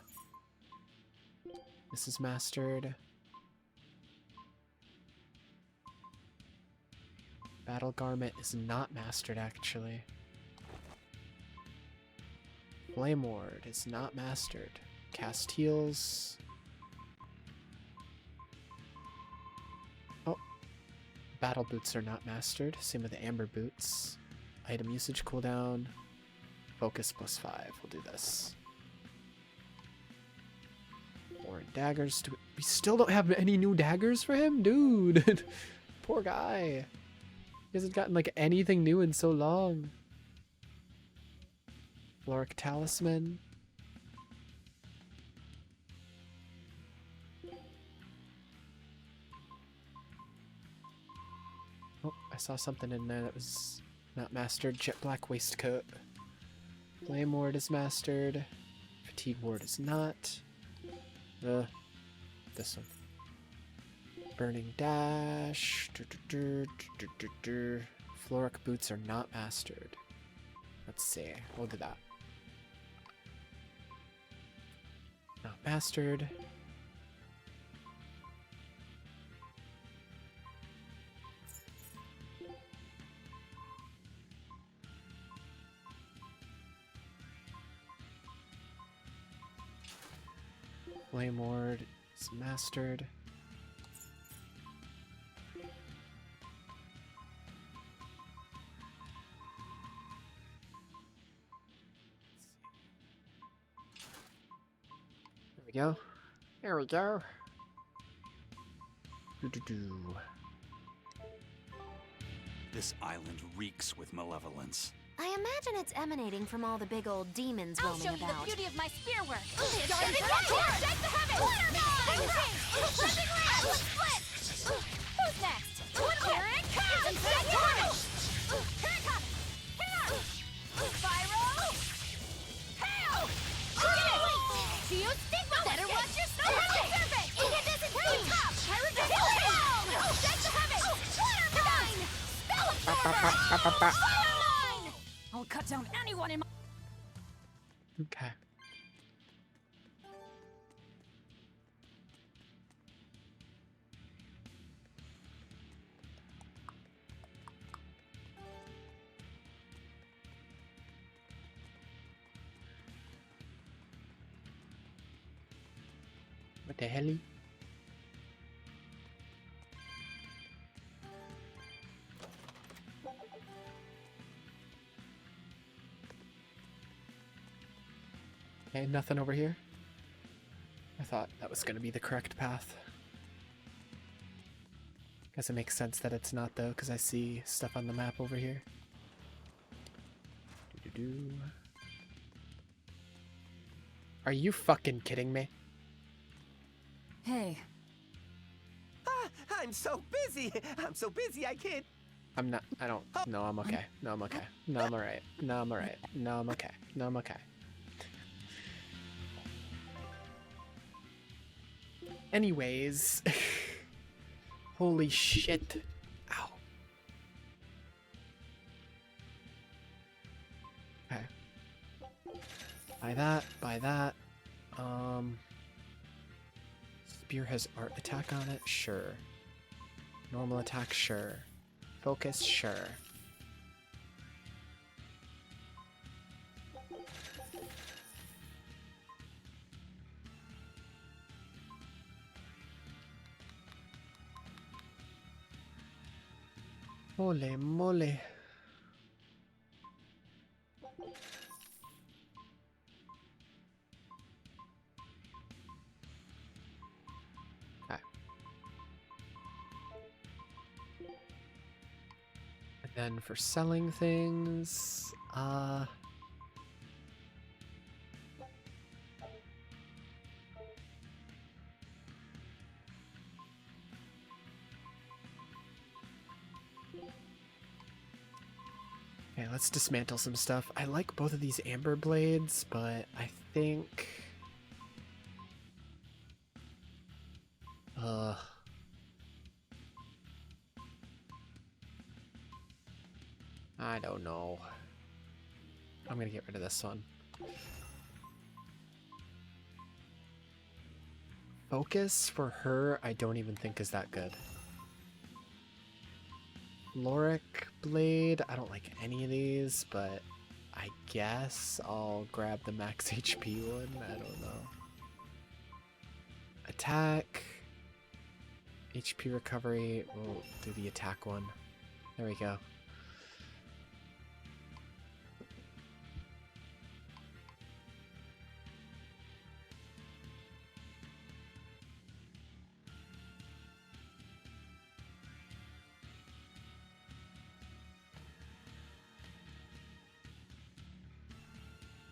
This is mastered. Battle Garment is not mastered, actually. Flame Ward is not mastered. Castiles. Oh. Battle Boots are not mastered. Same with the Amber Boots. Item usage cooldown. Focus +5. We'll do this. More daggers. We still don't have any new daggers for him? Dude. Poor guy. He hasn't gotten like anything new in so long. Floric Talisman. Oh, I saw something in there that was not mastered. Jet Black Waistcoat. Flame Ward is mastered. Fatigue Ward is not. This one. Burning Dash. Floric Boots are not mastered. Let's see. We'll do that. Not mastered. Flame Ward is mastered. There we go. There we go. This island reeks with malevolence. I imagine it's emanating from all the big old demons I'll roaming show you about. the beauty of my spear work. Shake Shake the heavens! Flipping land! Split! Who's next? Here it comes! Here it comes! Here! Spiral! Hail! Do you stigma? Better watch your step! Serpent! Incandescent flame! Pyrotechnic hail! Shake the heavens! Water mine! Spell absorber! I'll cut down anyone in my... Okay. What the hell? Okay, nothing over here. I thought that was going to be the correct path. Guess it makes sense that it's not, though, because I see stuff on the map over here. Doo-doo-doo. Are you fucking kidding me? Hey. I'm so busy. I'm so busy I can't. I'm not. I don't. No, I'm okay. No, I'm okay. No, I'm alright. No, I'm alright. No, I'm okay. No, I'm okay. Anyways. Holy shit. Ow. Okay. Buy that. Buy that. Spear has art attack on it? Sure. Normal attack? Sure. Focus? Sure. Holy moly. Okay. And then for selling things, okay, let's dismantle some stuff. I like both of these amber blades, but I think... I don't know. I'm gonna get rid of this one. Focus for her, I don't even think is that good. Loric blade, I don't like any of these, but I guess I'll grab the max HP one. I don't know. Attack. HP recovery. We'll do the attack one. There we go.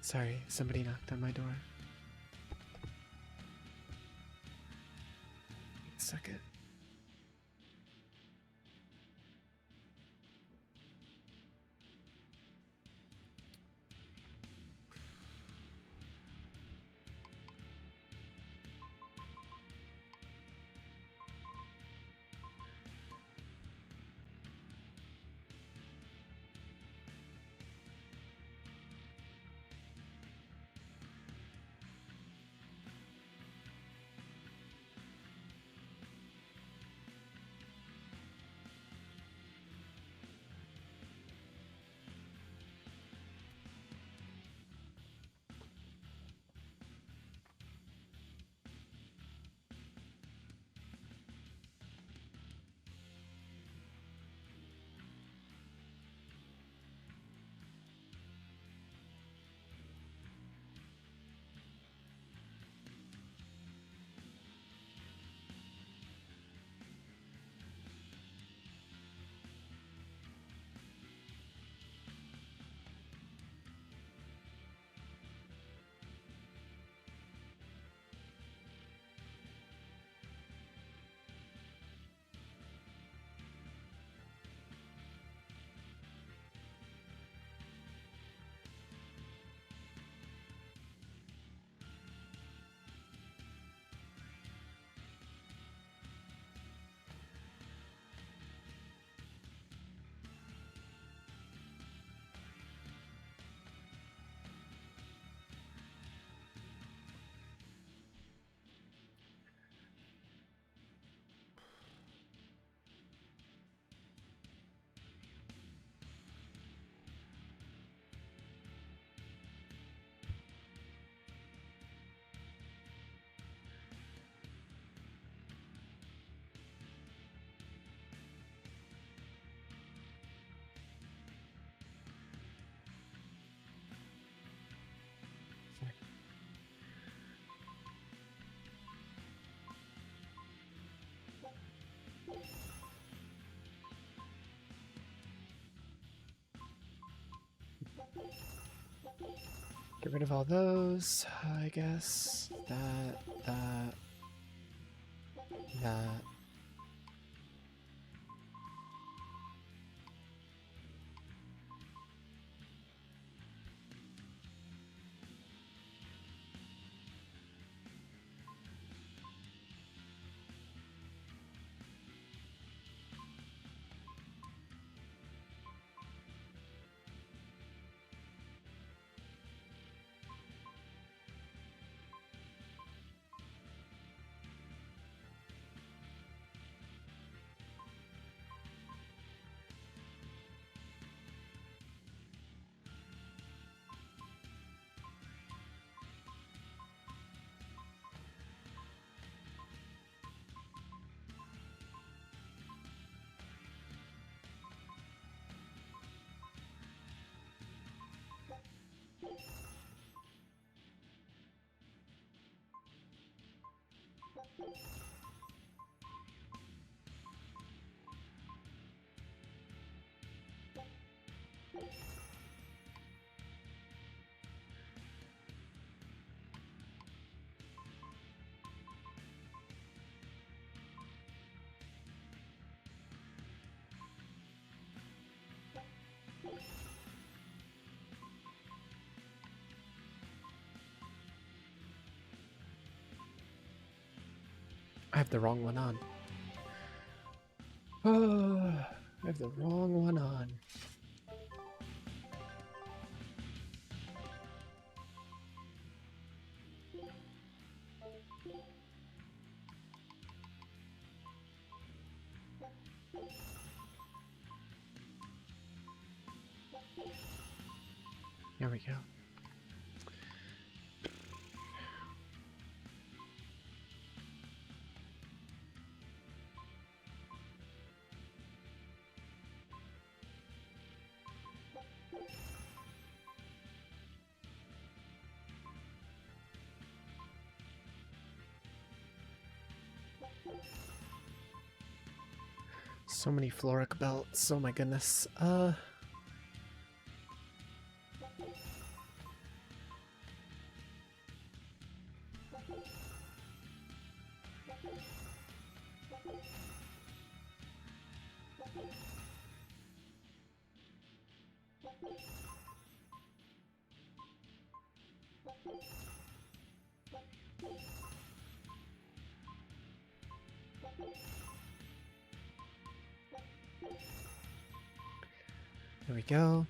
Sorry, somebody knocked on my door. Wait a second. Get rid of all those, I guess. That. I have the wrong one on. Oh, I have the wrong one on. There we go. So many Floric belts, oh my goodness. There we go.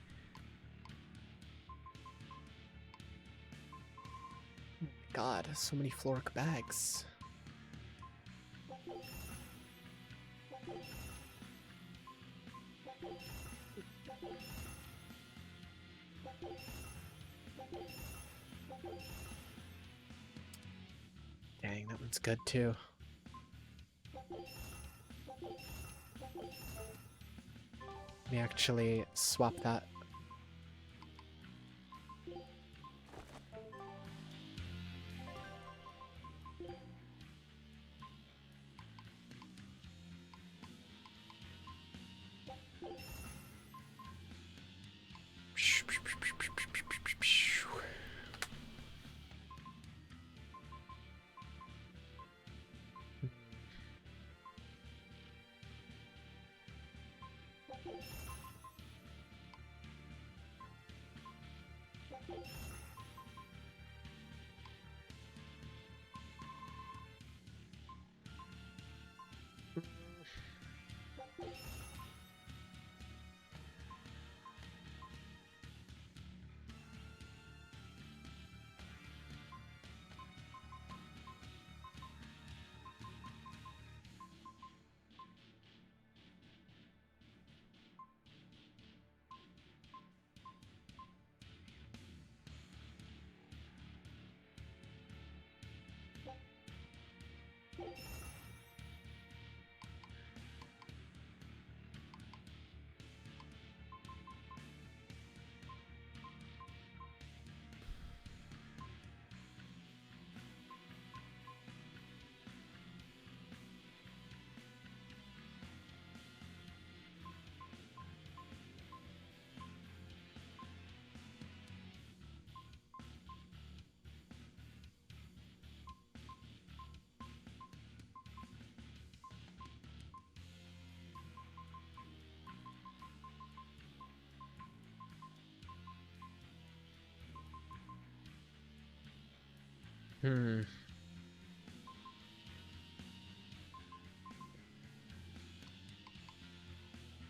Oh my God, so many Floric bags. Dang, that one's good too. Let me actually swap that.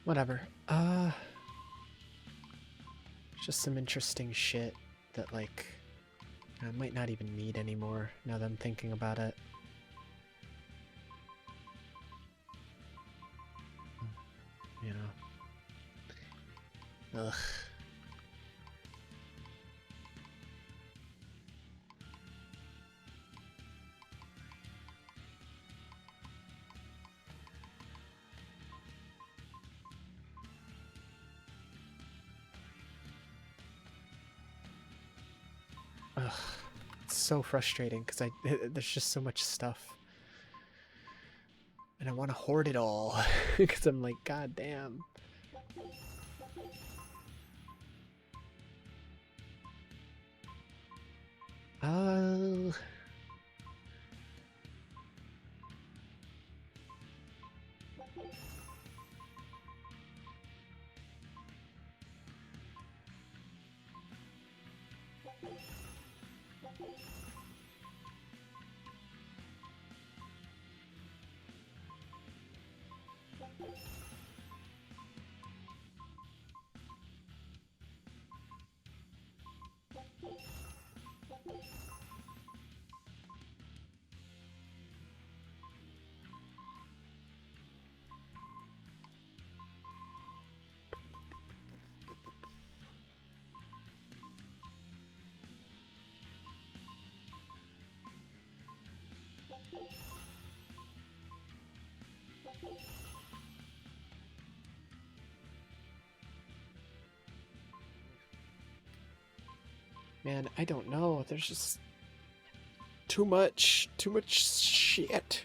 Whatever. Just some interesting shit that, like, I might not even need anymore now that I'm thinking about it. You know. Ugh. Ugh, it's so frustrating because there's just so much stuff, and I want to hoard it all because I'm like, god damn. Man, I don't know. There's just too much shit.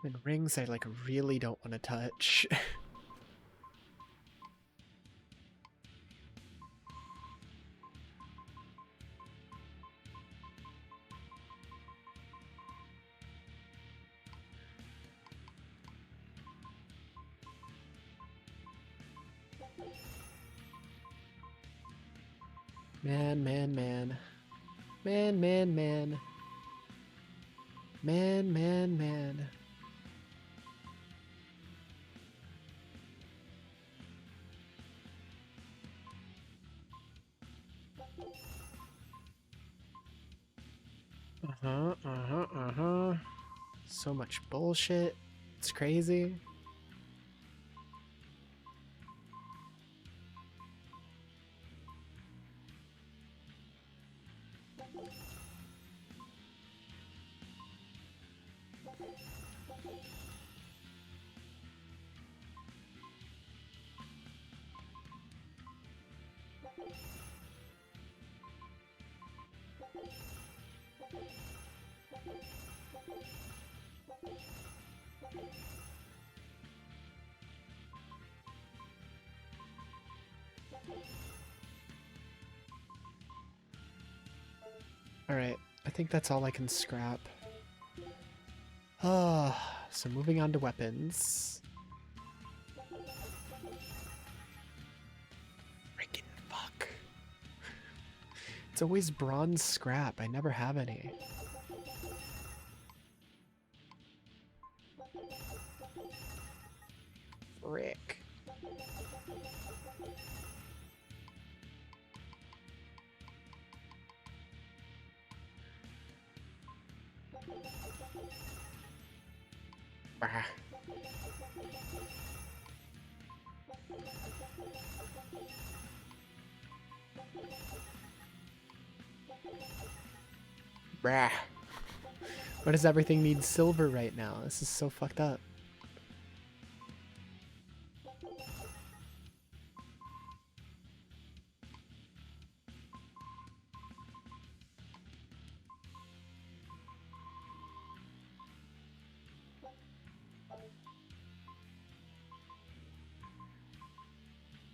And rings I like really don't want to touch. Man. So much bullshit. It's crazy. Alright, I think that's all I can scrap. So moving on to weapons. Freaking fuck. It's always bronze scrap. I never have any. Frick. Bah. Brah. Why does everything need silver right now? This is so fucked up.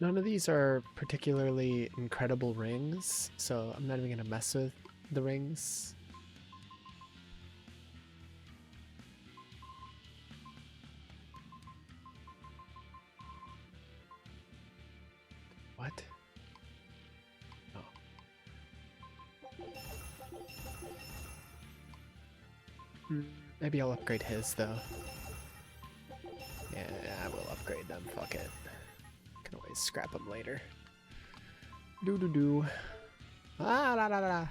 None of these are particularly incredible rings, so I'm not even gonna mess with the rings. What? Oh. Maybe I'll upgrade his though. Yeah, I will upgrade them. Fuck it. Can always scrap them later. Do do do. Ah la la la la.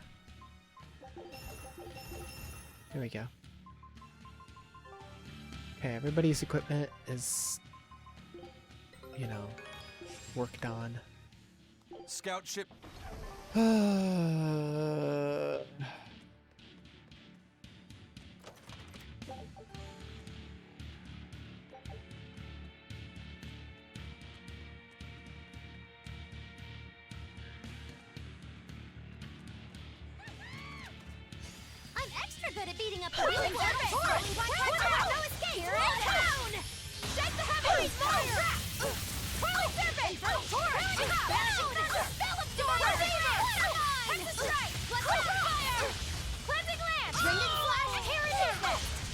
There we go. Okay, everybody's equipment is, you know, worked on. Scout ship. I'm extra good at beating up the wheeling turtles. No escape! Here it down! Shake the heavy fire! Whirling serpent! Rounding up! Spell absorber! Press the strike! Let's fire! Cleansing lance! Ringing flash! Here it is!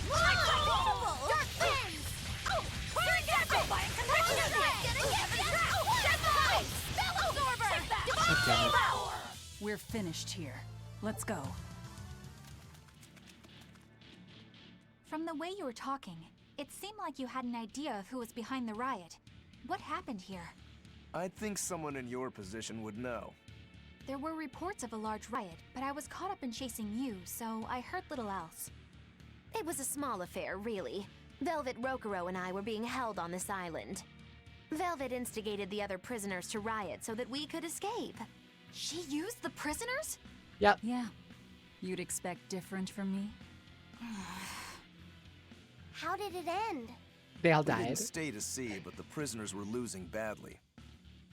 Unbelievable! Dark fins! Whirling serpent! Convection strike! Shed the height! Spell absorber! Divine power! We're finished here. Let's go. From the way you were talking, it seemed like you had an idea of who was behind the riot. What happened here? I'd think someone in your position would know. There were reports of a large riot, but I was caught up in chasing you, so I heard little else. It was a small affair, really. Velvet Rokuro and I were being held on this island. Velvet instigated the other prisoners to riot so that we could escape. She used the prisoners? Yep. Yeah. You'd expect different from me? How did it end? They all We didn't died. stay to see, but the prisoners were losing badly.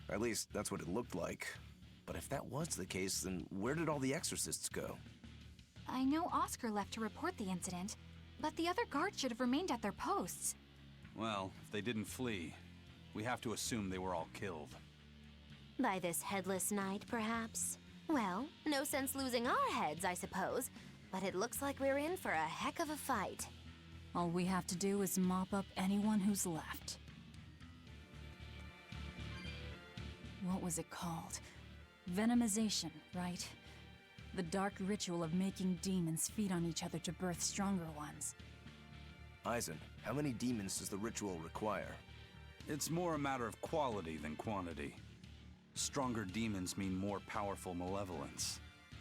At least, that's what it looked like. But if that was the case, then where did all the exorcists go? I know Oscar left to report the incident, but the other guards should have remained at their posts. Well, if they didn't flee, we have to assume they were all killed. By this headless knight, perhaps? Well, no sense losing our heads, I suppose. But it looks like we're in for a heck of a fight. All we have to do is mop up anyone who's left. What was it called? Venomization, right? The dark ritual of making demons feed on each other to birth stronger ones. Eisen, how many demons does the ritual require? It's more a matter of quality than quantity. Stronger demons mean more powerful malevolence.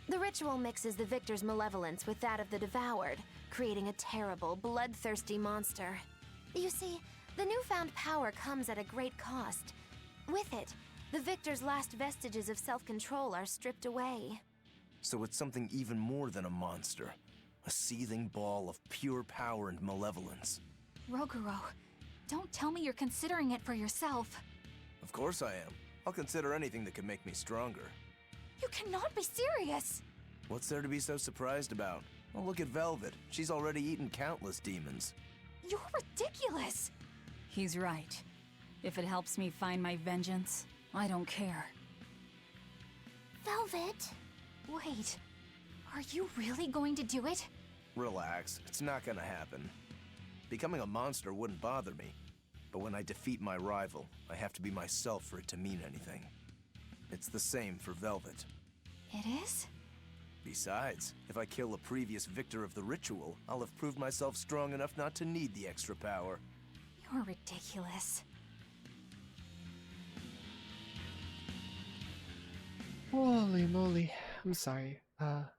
The ritual mixes the victor's malevolence with that of the devoured, creating a terrible, bloodthirsty monster. You see, the newfound power comes at a great cost. With it, the victor's last vestiges of self-control are stripped away. So it's something even more than a monster. A seething ball of pure power and malevolence. Roguro, don't tell me you're considering it for yourself. Of course I am. I'll consider anything that could make me stronger. You cannot be serious! What's there to be so surprised about? Well, look at Velvet. She's already eaten countless demons. You're ridiculous! He's right. If it helps me find my vengeance, I don't care. Velvet? Wait, are you really going to do it? Relax, it's not gonna happen. Becoming a monster wouldn't bother me. But when I defeat my rival, I have to be myself for it to mean anything. It's the same for Velvet. It is? Besides, if I kill a previous victor of the ritual, I'll have proved myself strong enough not to need the extra power. You're ridiculous. Holy moly. I'm sorry. I'll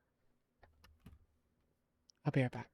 be right back.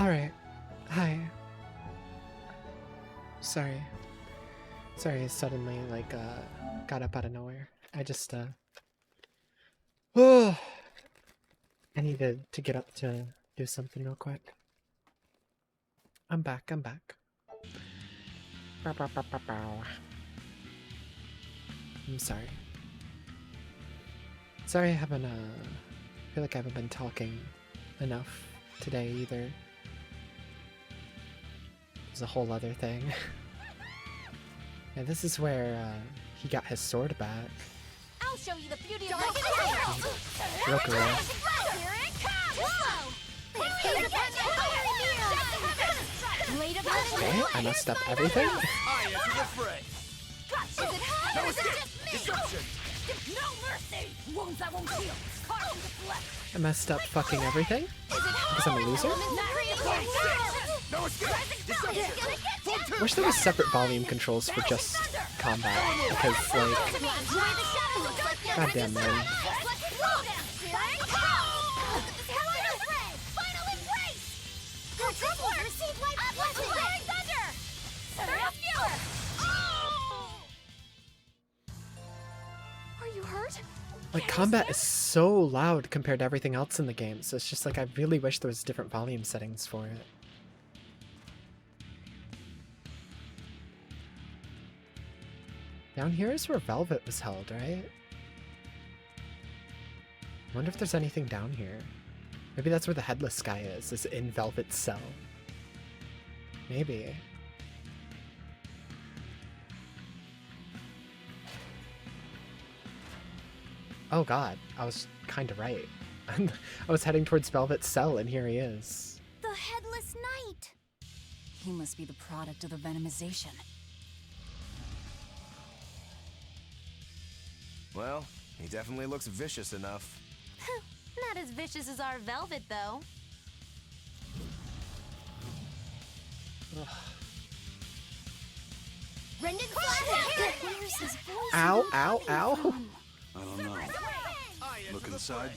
Alright. Hi. Sorry. Sorry, I suddenly, like, got up out of nowhere. I just, oh, I needed to get up to do something real quick. I'm back, I'm back. Bow, bow, bow, bow, bow. I'm sorry. Sorry I haven't, I feel like I haven't been talking enough today either. There's a whole other thing. Yeah, this is where, he got his sword back. I'll show you the beauty of my Broke away. Here it comes! Okay, I messed up everything. I enter the fray. Is it hot or is it just me? Deception. No mercy! Wounds I won't heal. Carving the flesh. I messed up fucking everything? Because I'm a loser? No escape. Wish there was separate volume controls for just combat, because, like, goddamn man. Are you hurt? Like, combat is so loud compared to everything else in the game, so it's just like, I really wish there was different volume settings for it. Down here is where Velvet was held, right? I wonder if there's anything down here. Maybe that's where the headless guy is in Velvet's cell. Maybe. Oh god, I was kinda right. I was heading towards Velvet's cell, and here he is. The Headless Knight! He must be the product of the venomization. Well, he definitely looks vicious enough. Not as vicious as our Velvet, though. Rendon Where's his voice? Ow, ow, ow! I don't know. Look inside.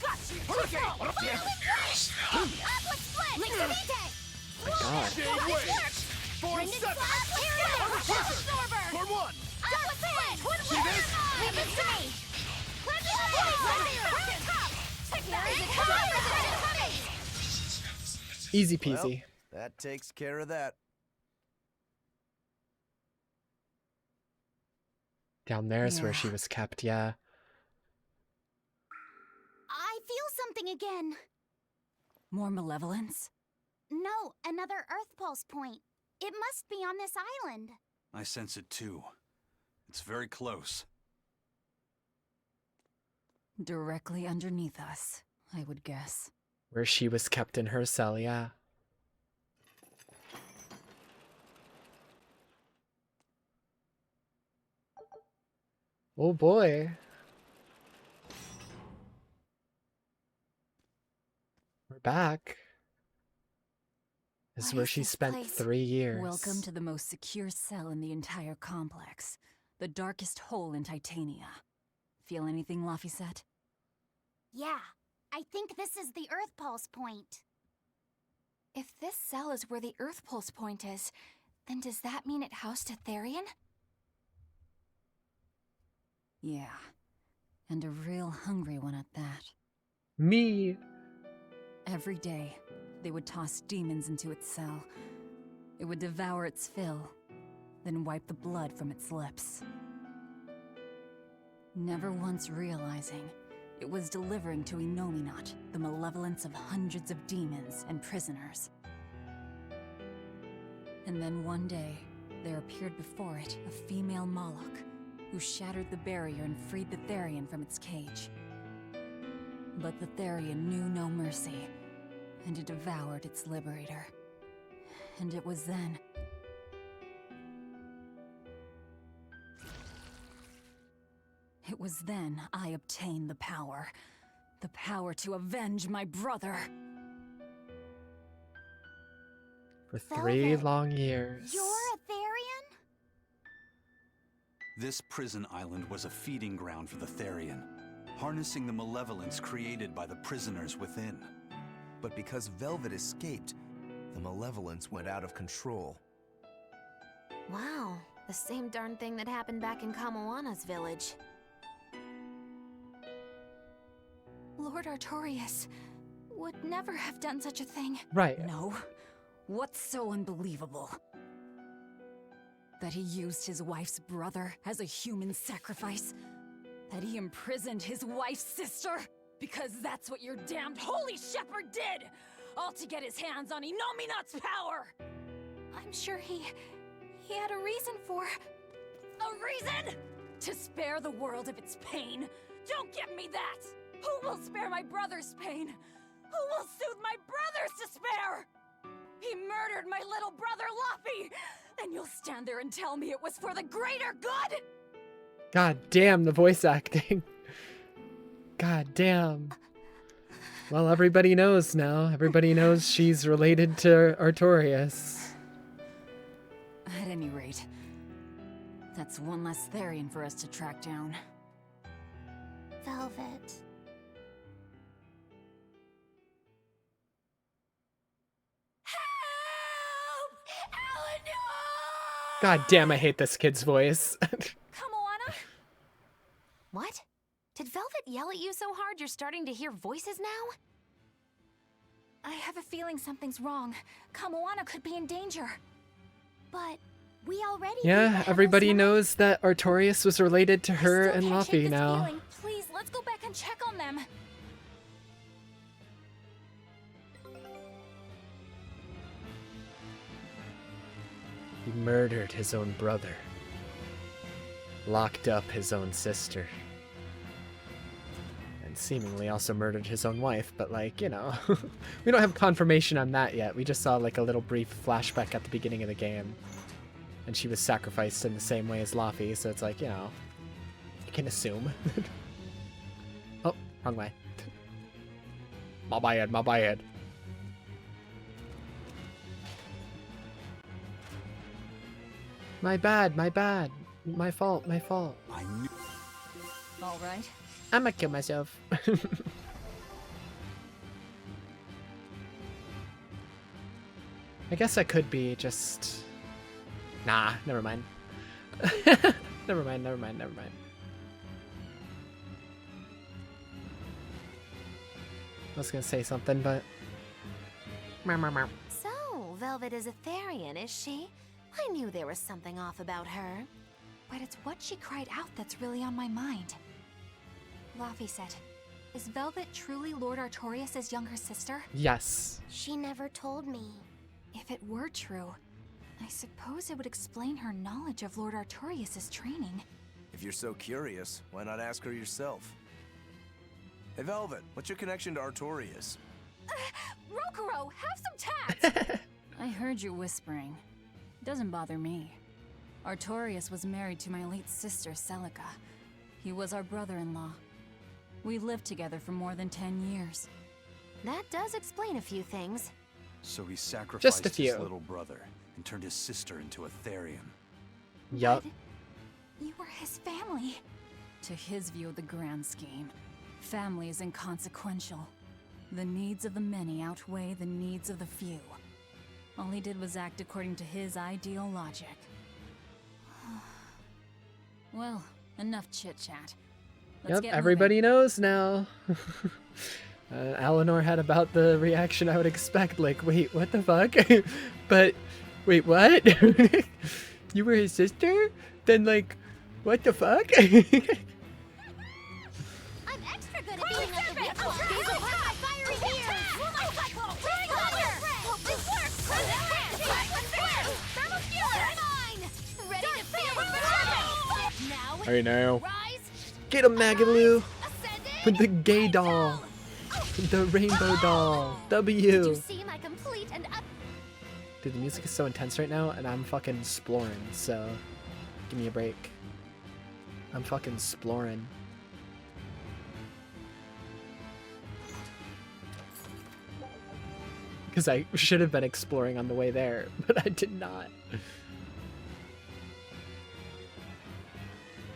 My god. Easy peasy. Well, that takes care of that. Down there's where she was kept, yeah. I feel something again. More malevolence? No, another Earth Pulse point. It must be on this island. I sense it too. It's very close. Directly underneath us, I would guess. Where she was kept in her cell, yeah. Oh boy. We're back. This is where she spent 3 years. Welcome to the most secure cell in the entire complex. The darkest hole in Titania. Feel anything, Laphicet? Yeah, I think this is the Earth Pulse point. If this cell is where the Earth Pulse point is, then does that mean it housed a Therian? Yeah. And a real hungry one at that. Me! Every day, they would toss demons into its cell. It would devour its fill, then wipe the blood from its lips. Never once realizing, it was delivering to Inominat the malevolence of hundreds of demons and prisoners. And then one day, there appeared before it a female Moloch, who shattered the barrier and freed the Therian from its cage. But the Therian knew no mercy, and it devoured its liberator. And it was then... It was then I obtained the power. The power to avenge my brother. For 3 long years. You're a Therian? This prison island was a feeding ground for the Therian, harnessing the malevolence created by the prisoners within. But because Velvet escaped, the malevolence went out of control. Wow, the same darn thing that happened back in Kamoana's village. Lord Artorias would never have done such a thing. Right. No. What's so unbelievable? That he used his wife's brother as a human sacrifice? That he imprisoned his wife's sister? Because that's what your damned holy shepherd did! All to get his hands on Inominat's power! I'm sure he had a reason for... A reason? To spare the world of its pain? Don't give me that! Who will spare my brother's pain? Who will soothe my brother's despair? He murdered my little brother Luffy! And you'll stand there and tell me it was for the greater good? God damn, the voice acting. God damn. Well, everybody knows now. Everybody knows she's related to Artorias. At any rate, that's one less Therian for us to track down. Velvet. God damn, I hate this kid's voice. Kamoana? What? Did Velvet yell at you so hard you're starting to hear voices now? I have a feeling something's wrong. Kamoana could be in danger. But we already... Yeah, everybody knows that Artorias was related to her and Luffy now. Feeling. Please, let's go back and check on them. He murdered his own brother. Locked up his own sister. And seemingly also murdered his own wife, but like, you know, we don't have confirmation on that yet. We just saw like a little brief flashback at the beginning of the game. And she was sacrificed in the same way as Luffy, so it's like, you know, you can assume. Oh, wrong way. My bad, my bad. My bad, my bad. My fault, my fault. I knew. All right. I'ma kill myself. I guess I could be just... Nah, never mind. Never mind, never mind, never mind. I was gonna say something, but... So, Velvet is a Therian, is she? I knew there was something off about her. But it's what she cried out that's really on my mind. Luffy said, is Velvet truly Lord Artorias' younger sister? Yes. She never told me. If it were true, I suppose it would explain her knowledge of Lord Artorias' training. If you're so curious, why not ask her yourself? Hey Velvet, what's your connection to Artorias? Rokuro, have some tact! I heard you whispering. Doesn't bother me. Artorias was married to my late sister, Celica. He was our brother-in-law. We lived together for more than 10 years. That does explain a few things. So he sacrificed Just a few. his little brother and turned his sister into a Therian. Yup. You were his family. To his view of the grand scheme, family is inconsequential. The needs of the many outweigh the needs of the few. All he did was act according to his ideal logic. Well, enough chit-chat. Yep, everybody knows now. Eleanor had about the reaction I would expect, like, wait, what the fuck? But, wait, what? You were his sister? Then, like, what the fuck? I'm extra good at being like the weak one. Gaze upon my fiery ears. Bring thunder. Hope this works. Thermal Fury. Mine. Ready to feel the now. I know. Rise. Get him, Magaloo! With the gay doll. The rainbow doll. W. Did you see my complete and Dude, the music is so intense right now, and I'm fucking exploring, so give me a break. I'm fucking exploring. Because I should have been exploring on the way there, but I did not.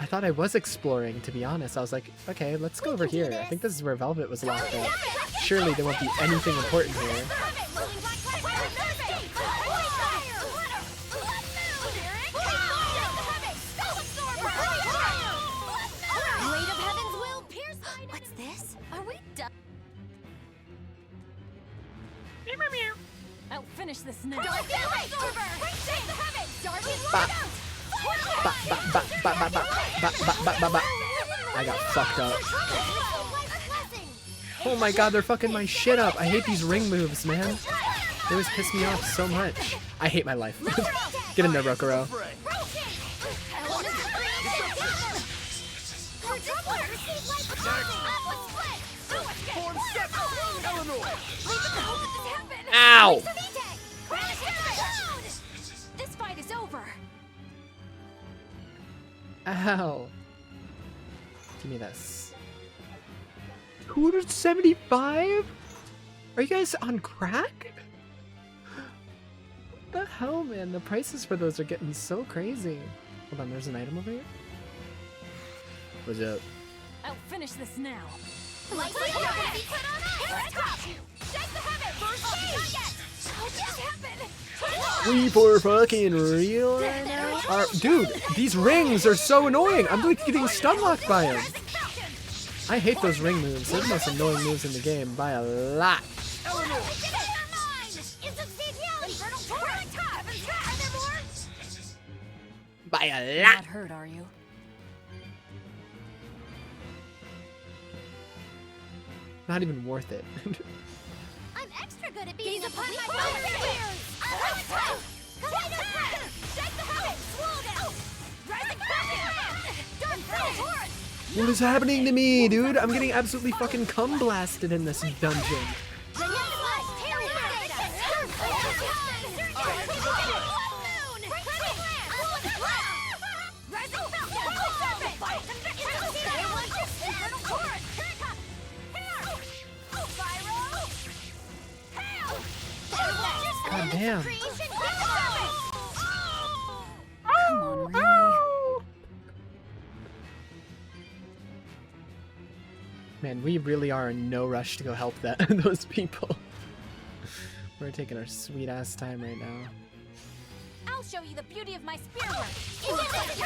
I thought I was exploring, to be honest. I was like, okay, let's go over here. I think this is where Velvet was locked in. Surely there won't be anything important here. What's this? Are we done? I'll finish this now. I got fucked up. Oh my god, they're fucking my shit up. I hate these ring moves, man. They always piss me off so much. I hate my life. Get in there, Rokuro. Ow! This fight is over. Ow. Give me this. 275? Are you guys on crack? What the hell, man? The prices for those are getting so crazy. Hold on, there's an item over here. What's up? I'll finish this now. Like we are gonna be put on ice. Shake the heaven. We for fucking real right now? Dude, these rings are so annoying. I'm like getting stun locked by them. I hate those ring moves. They're the most annoying moves in the game by a lot. By a lot. Not hurt, are you? Not even worth it. I'm extra good at beating upon my fire. Shake the heaven. Swallow down. Rising passion. What is happening to me, dude? I'm getting absolutely fucking cum blasted in this dungeon. God damn. Come on, really? Man, we really are in no rush to go help those people. We're taking our sweet ass time right now. I'll show you the beauty of my spear work. You're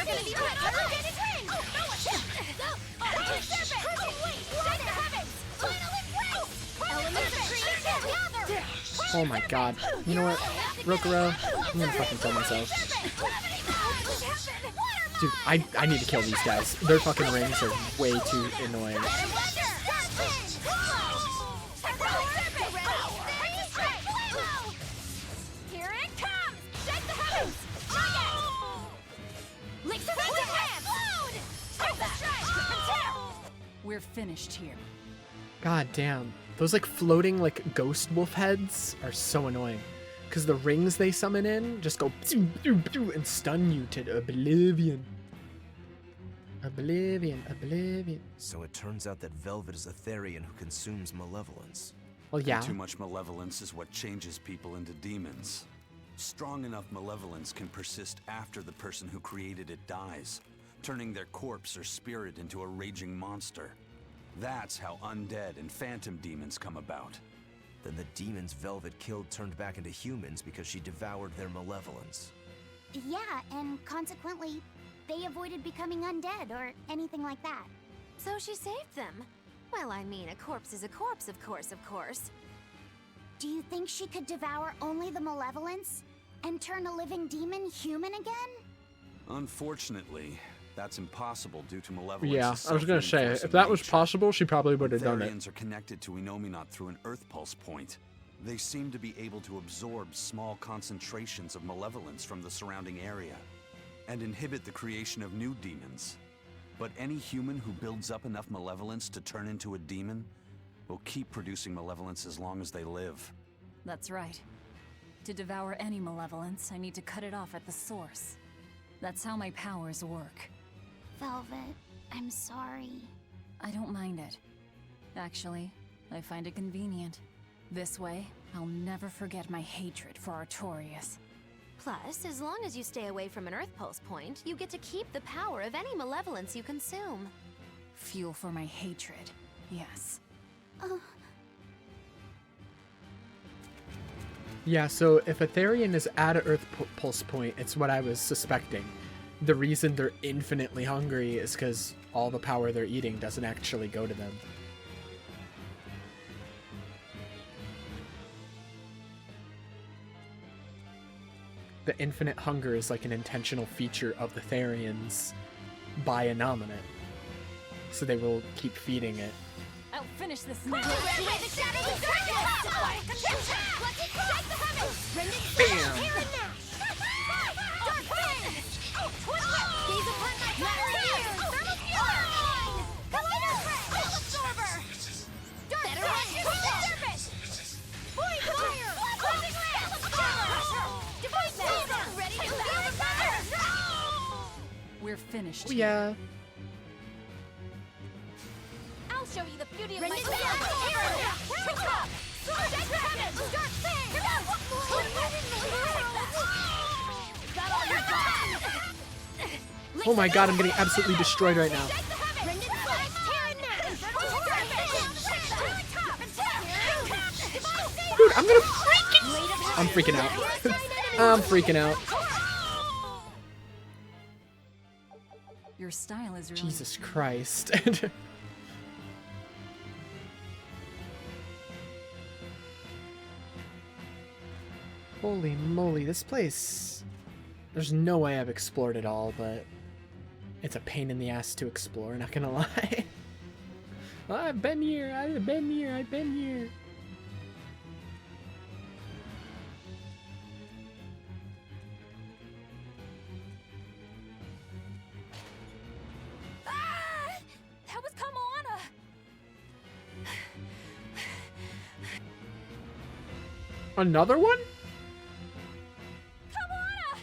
gonna be put on a ring. Oh my god. You know what? Rokuro, I'm gonna fucking kill myself. Dude, I need to kill these guys. Their fucking rings are way too annoying. Here it comes! Shake the heavens! We're finished here. God damn. Those like floating like ghost wolf heads are so annoying. Because the rings they summon in just go and stun you to oblivion. Oblivion. So it turns out that Velvet is a Therian who consumes malevolence. Well, yeah. Too much malevolence is what changes people into demons. Strong enough malevolence can persist after the person who created it dies, turning their corpse or spirit into a raging monster. That's how undead and phantom demons come about. Then the demons Velvet killed turned back into humans because she devoured their malevolence. Yeah, and consequently, they avoided becoming undead or anything like that. So she saved them. Well, I mean, a corpse is a corpse, of course. Do you think she could devour only the malevolence and turn a living demon human again? Unfortunately, that's impossible due to malevolence. Yeah, I was gonna say, if that was possible, she probably would have done it. Therians are connected to Inominat through an Earth Pulse point. They seem to be able to absorb small concentrations of malevolence from the surrounding area and inhibit the creation of new demons. But any human who builds up enough malevolence to turn into a demon will keep producing malevolence as long as they live. That's right. To devour any malevolence, I need to cut it off at the source. That's how my powers work. Velvet, I'm sorry. I don't mind it. Actually, I find it convenient. This way, I'll never forget my hatred for Artorias. Plus, as long as you stay away from an Earth Pulse point, you get to keep the power of any malevolence you consume. Fuel for my hatred. Yes. Yeah, so if a Therian is at an Earth Pulse point, it's what I was suspecting. The reason they're infinitely hungry is because all the power they're eating doesn't actually go to them. The infinite hunger is like an intentional feature of the Therians by a nominate. So they will keep feeding it. I'll finish this now. Bam! We're finished. Oh, yeah. I'll show you the beauty of Ready my to Oh my god, I'm getting absolutely destroyed right now. Dude, I'm freaking out. I'm freaking out. Your style is really Jesus Christ. Holy moly, this place... There's no way I've explored it all, but... It's a pain in the ass to explore, not gonna lie. I've been here, I've been here, I've been here. That was Kamoana! Another one? Kamoana!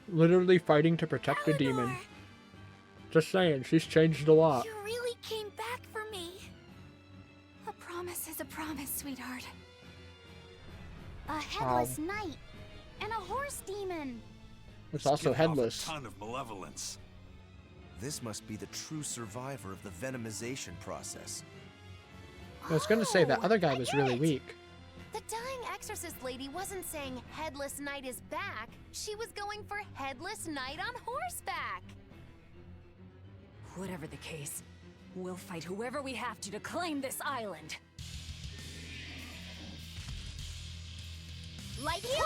Literally fighting to protect the demon. Just saying, she's changed a lot. You really came back for me. A promise is a promise, sweetheart. A headless knight and a horse demon. It's also Give off headless. A ton of malevolence. This must be the true survivor of the venomization process. I was gonna say that other guy was really weak. The dying exorcist lady wasn't saying Headless Knight is back. She was going for Headless Knight on horseback. Whatever the case, we'll fight whoever we have to claim this island. Light here.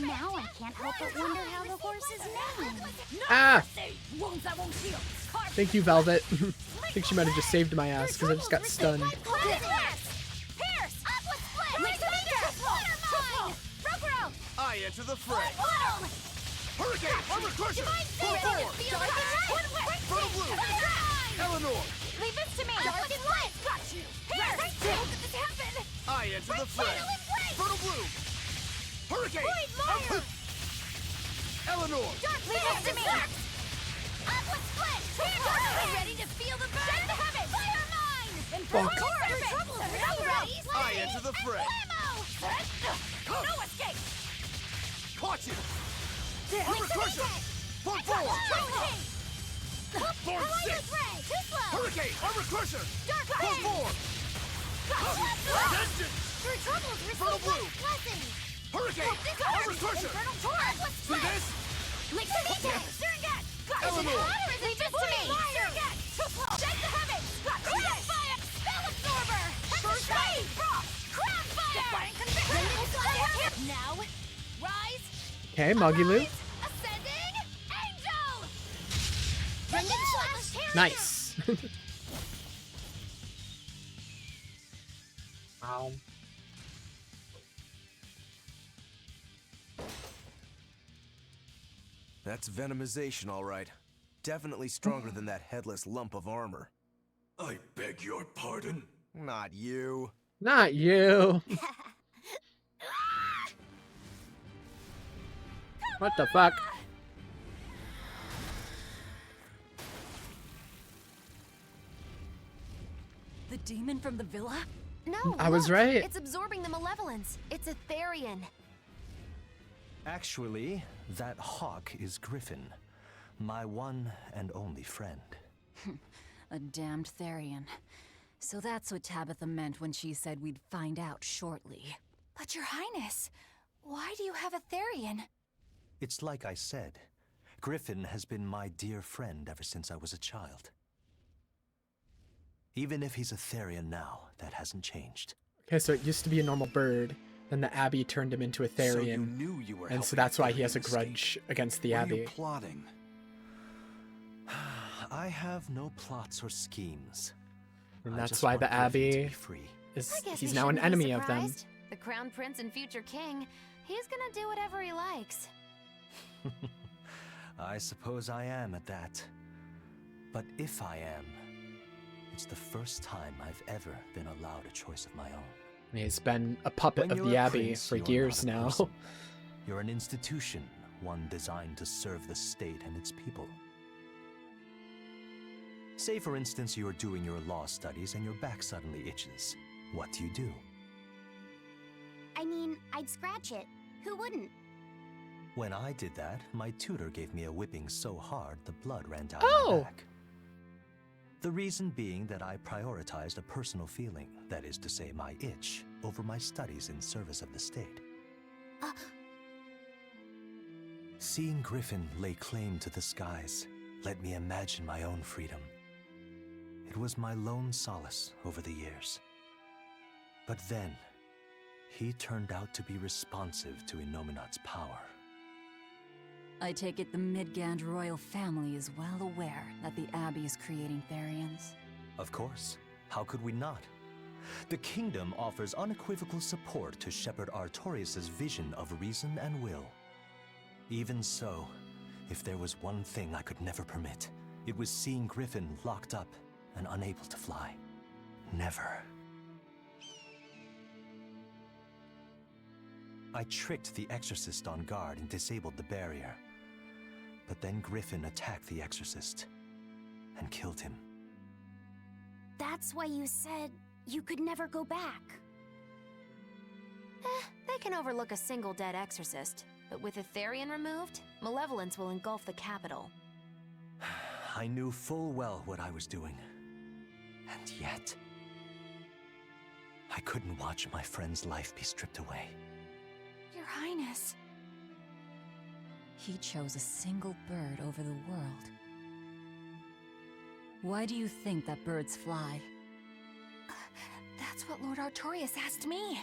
Now I can't help but wonder how the horse is named. Ah! Wounds I won't heal. Thank you, Velvet. I think she might have just saved my ass because I just got stunned. I enter the fray. Hurricane! Armor Crusher! Full forward! Fertile Blue! Eleanor! Leave this to me. Dark and light. Got you. Here. How did this happen? I enter the fray. Fertile Blue! Hurricane! Eleanor! Dark, leave this to me. Upward split. Here. Ready to feel the burn? Send the heavens. Fire mine. Fuck. Ready? I enter the fray. No escape. Caught you! Armor Crusher! Full forward! Form 6! Hurricane! Armor Crusher! Full forward! Vengeance! Through troubles, Fertile Blue! blessing. Hurricane! Armor Crusher! See this? Eleanor! Leave this to me. Send the heavens. Fire! Spell absorber. First aid. Crown fire. Now, rise. Okay, Muggy Lou. Ascending angel. Nice. Wow. That's venomization, all right. Definitely stronger than that headless lump of armor. I beg your pardon? Not you. Not you. What the fuck? The demon from the villa? No, I was look, right. It's absorbing the malevolence. It's a Therian. Actually, that hawk is Griffin, my one and only friend. A damned Therian. So that's what Tabitha meant when she said we'd find out shortly. But Your Highness, why do you have a Therian? It's like I said, Griffin has been my dear friend ever since I was a child. Even if he's a Therian now, that hasn't changed. Okay, so it used to be a normal bird, then the Abbey turned him into a Therian. So you knew you were and so helping that's why he has a Therian grudge escape. against the Were Abbey. you plotting? I have no plots or schemes. And I that's just why want the Griffin to Abbey be free. is, I guess he's we now an shouldn't be enemy of them. surprised. The Crown Prince and future king, he's gonna do whatever he likes. I suppose I am at that. But if I am, it's the first time I've ever been allowed a choice of my own. He's been a puppet When of you're the a Abbey prince, for you're years not a now. person. You're an institution, one designed to serve the state and its people. Say, for instance, you're doing your law studies and your back suddenly itches. What do? I mean, I'd scratch it. Who wouldn't? When I did that, my tutor gave me a whipping so hard the blood ran down Oh. my back. The reason being that I prioritized a personal feeling, that is to say my itch, over my studies in service of the state. Seeing Griffin lay claim to the skies let me imagine my own freedom. It was my lone solace over the years. But then, he turned out to be responsive to Innominat's power. I take it the Midgand royal family is well aware that the Abbey is creating Therians. Of course. How could we not? The kingdom offers unequivocal support to Shepherd Artorius' vision of reason and will. Even so, if there was one thing I could never permit, it was seeing Griffin locked up and unable to fly. Never. I tricked the Exorcist on guard and disabled the barrier. But then Griffin attacked the Exorcist and killed him. That's why you said you could never go back. They can overlook a single dead exorcist, but with a Therian removed, malevolence will engulf the capital. I knew full well what I was doing. And yet, I couldn't watch my friend's life be stripped away. Your Highness. He chose a single bird over the world. Why do you think that birds fly? That's what Lord Artorius asked me.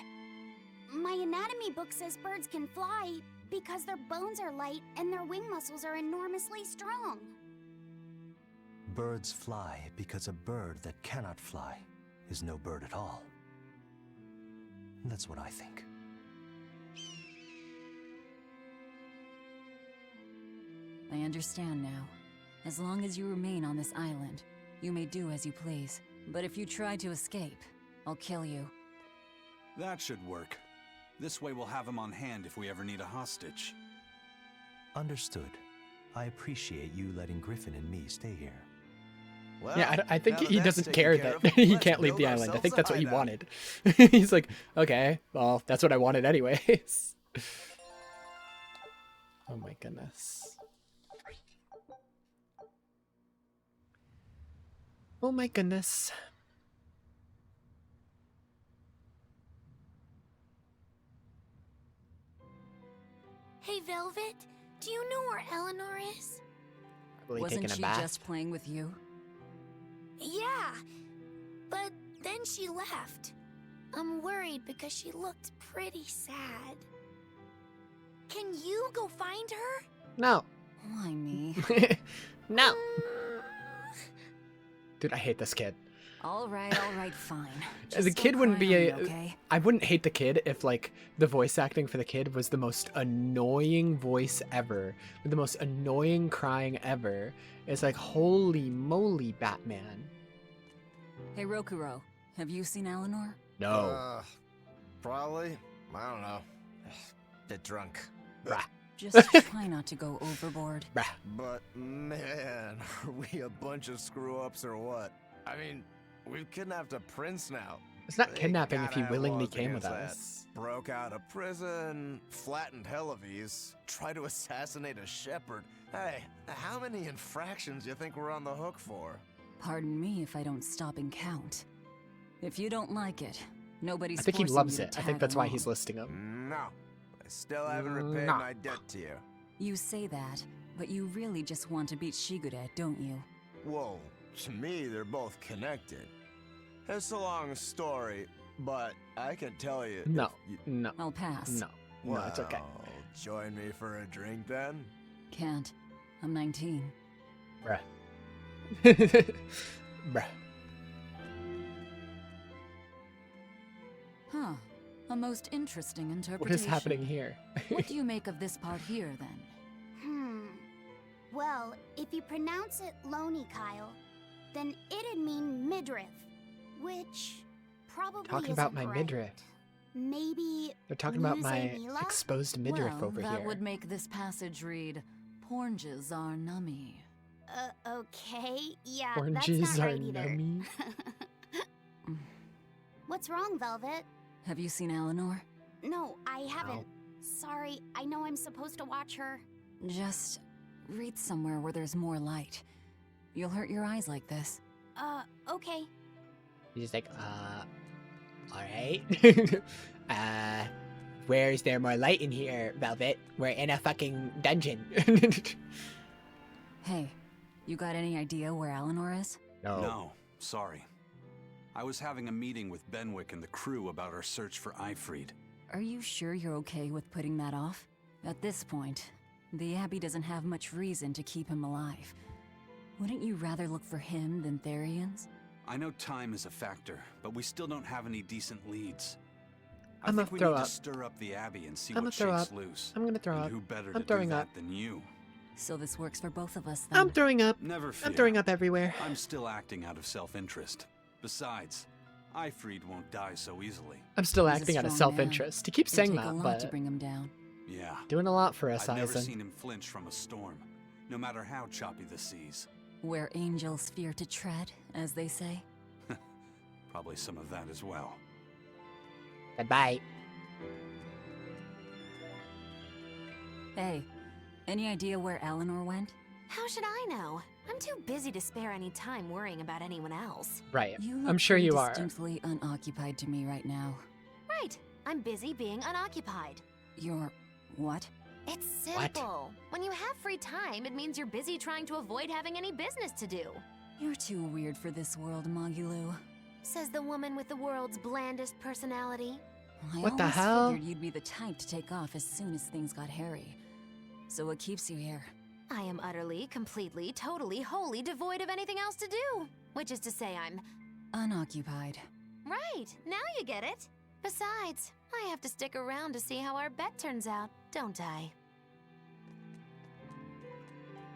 My anatomy book says birds can fly because their bones are light and their wing muscles are enormously strong. Birds fly because a bird that cannot fly is no bird at all. That's what I think. I understand now. As long as you remain on this island, you may do as you please. But if you try to escape, I'll kill you. That should work. This way we'll have him on hand if we ever need a hostage. Understood. I appreciate you letting Griffin and me stay here. Well, Yeah, I think now that he that's doesn't taken care care that of, he let's can't leave build the island. I ourselves think a that's what he hideout. wanted. He's like, okay, well, that's what I wanted anyways. Oh my goodness. Oh my goodness. Hey, Velvet, do you know where Eleanor is? Probably Wasn't taking a she bath. just playing with you? Yeah, but then she left. I'm worried because she looked pretty sad. Can you go find her? No. Why me? No. Dude, I hate this kid. All right, fine. As a Just kid don't wouldn't cry be on a me, okay? I wouldn't hate the kid if like the voice acting for the kid was the most annoying voice ever, with the most annoying crying ever. It's like, holy moly, Batman. Hey, Rokuro, have you seen Eleanor? No. Probably. I don't know. Bit drunk. Just try not to go overboard. But man, are we a bunch of screw-ups or what? I mean, we've kidnapped a prince now. It's not They kidnapping if gotta he have willingly laws came with against that. us. Broke out of prison, flattened Helives, tried to assassinate a shepherd. Hey, how many infractions you think we're on the hook for? Pardon me if I don't stop and count. If you don't like it, nobody's I think he forcing loves you to it. I think tag that's why along. he's listing them. No, I still haven't repaid No. my debt to you. You say that, but you really just want to beat Shigure, don't you? Whoa, to me they're both connected. It's a long story, but I can tell you. No, if you... no. I'll pass. No, no, it's okay. Well, join me for a drink then? Can't. I'm 19. Bruh. Bruh. Huh. A most interesting interpretation. What is happening here? What do you make of this part here, then? Well, if you pronounce it Loney, Kyle, then it'd mean midriff, which probably Talking isn't about my right. midriff. Maybe They're talking about Muse my Mila? exposed midriff Well, over that here. would make this passage read, Pornges are nummy. Okay, yeah, Oranges that's not are right either. nummy. What's wrong, Velvet? Have you seen Eleanor? No, I haven't. Sorry, I know I'm supposed to watch her. Just read somewhere where there's more light. You'll hurt your eyes like this. Okay. He's just like, alright. Where's there more light in here, Velvet? We're in a fucking dungeon. Hey, you got any idea where Eleanor is? No, sorry. I was having a meeting with Benwick and the crew about our search for Ifried. Are you sure you're okay with putting that off? At this point, the Abbey doesn't have much reason to keep him alive. Wouldn't you rather look for him than Therians? I know time is a factor, but we still don't have any decent leads. I I'ma think we throw need up. to stir up the Abbey and see I'ma what throw shakes up. loose. I'm gonna throw and up. who better I'm to throwing do that up. than you? So this works for both of us then. I'm throwing up. Never fear. I'm throwing up everywhere. I'm still acting out of self-interest. Besides, Ifried won't die so easily. I'm still He's a acting out of strong man. self-interest. He keeps It'd saying take a that, lot to but bring him down. Yeah. doing a lot for us, I've never Eisen. seen him flinch from a storm, no matter how choppy the seas. Where angels fear to tread, as they say. Probably some of that as well. Goodbye. Hey, any idea where Eleanor went? How should I know? I'm too busy to spare any time worrying about anyone else. Right. You look I'm sure pretty you are. distinctly unoccupied to me right now. Right. I'm busy being unoccupied. You're... what? It's simple. When you have free time, it means you're busy trying to avoid having any business to do. You're too weird for this world, Magilu. Says the woman with the world's blandest personality. I What the always hell? figured you'd be the type to take off as soon as things got hairy. So what keeps you here? I am utterly, completely, totally, wholly devoid of anything else to do. Which is to say I'm... Unoccupied. Right, now you get it. Besides, I have to stick around to see how our bet turns out, don't I?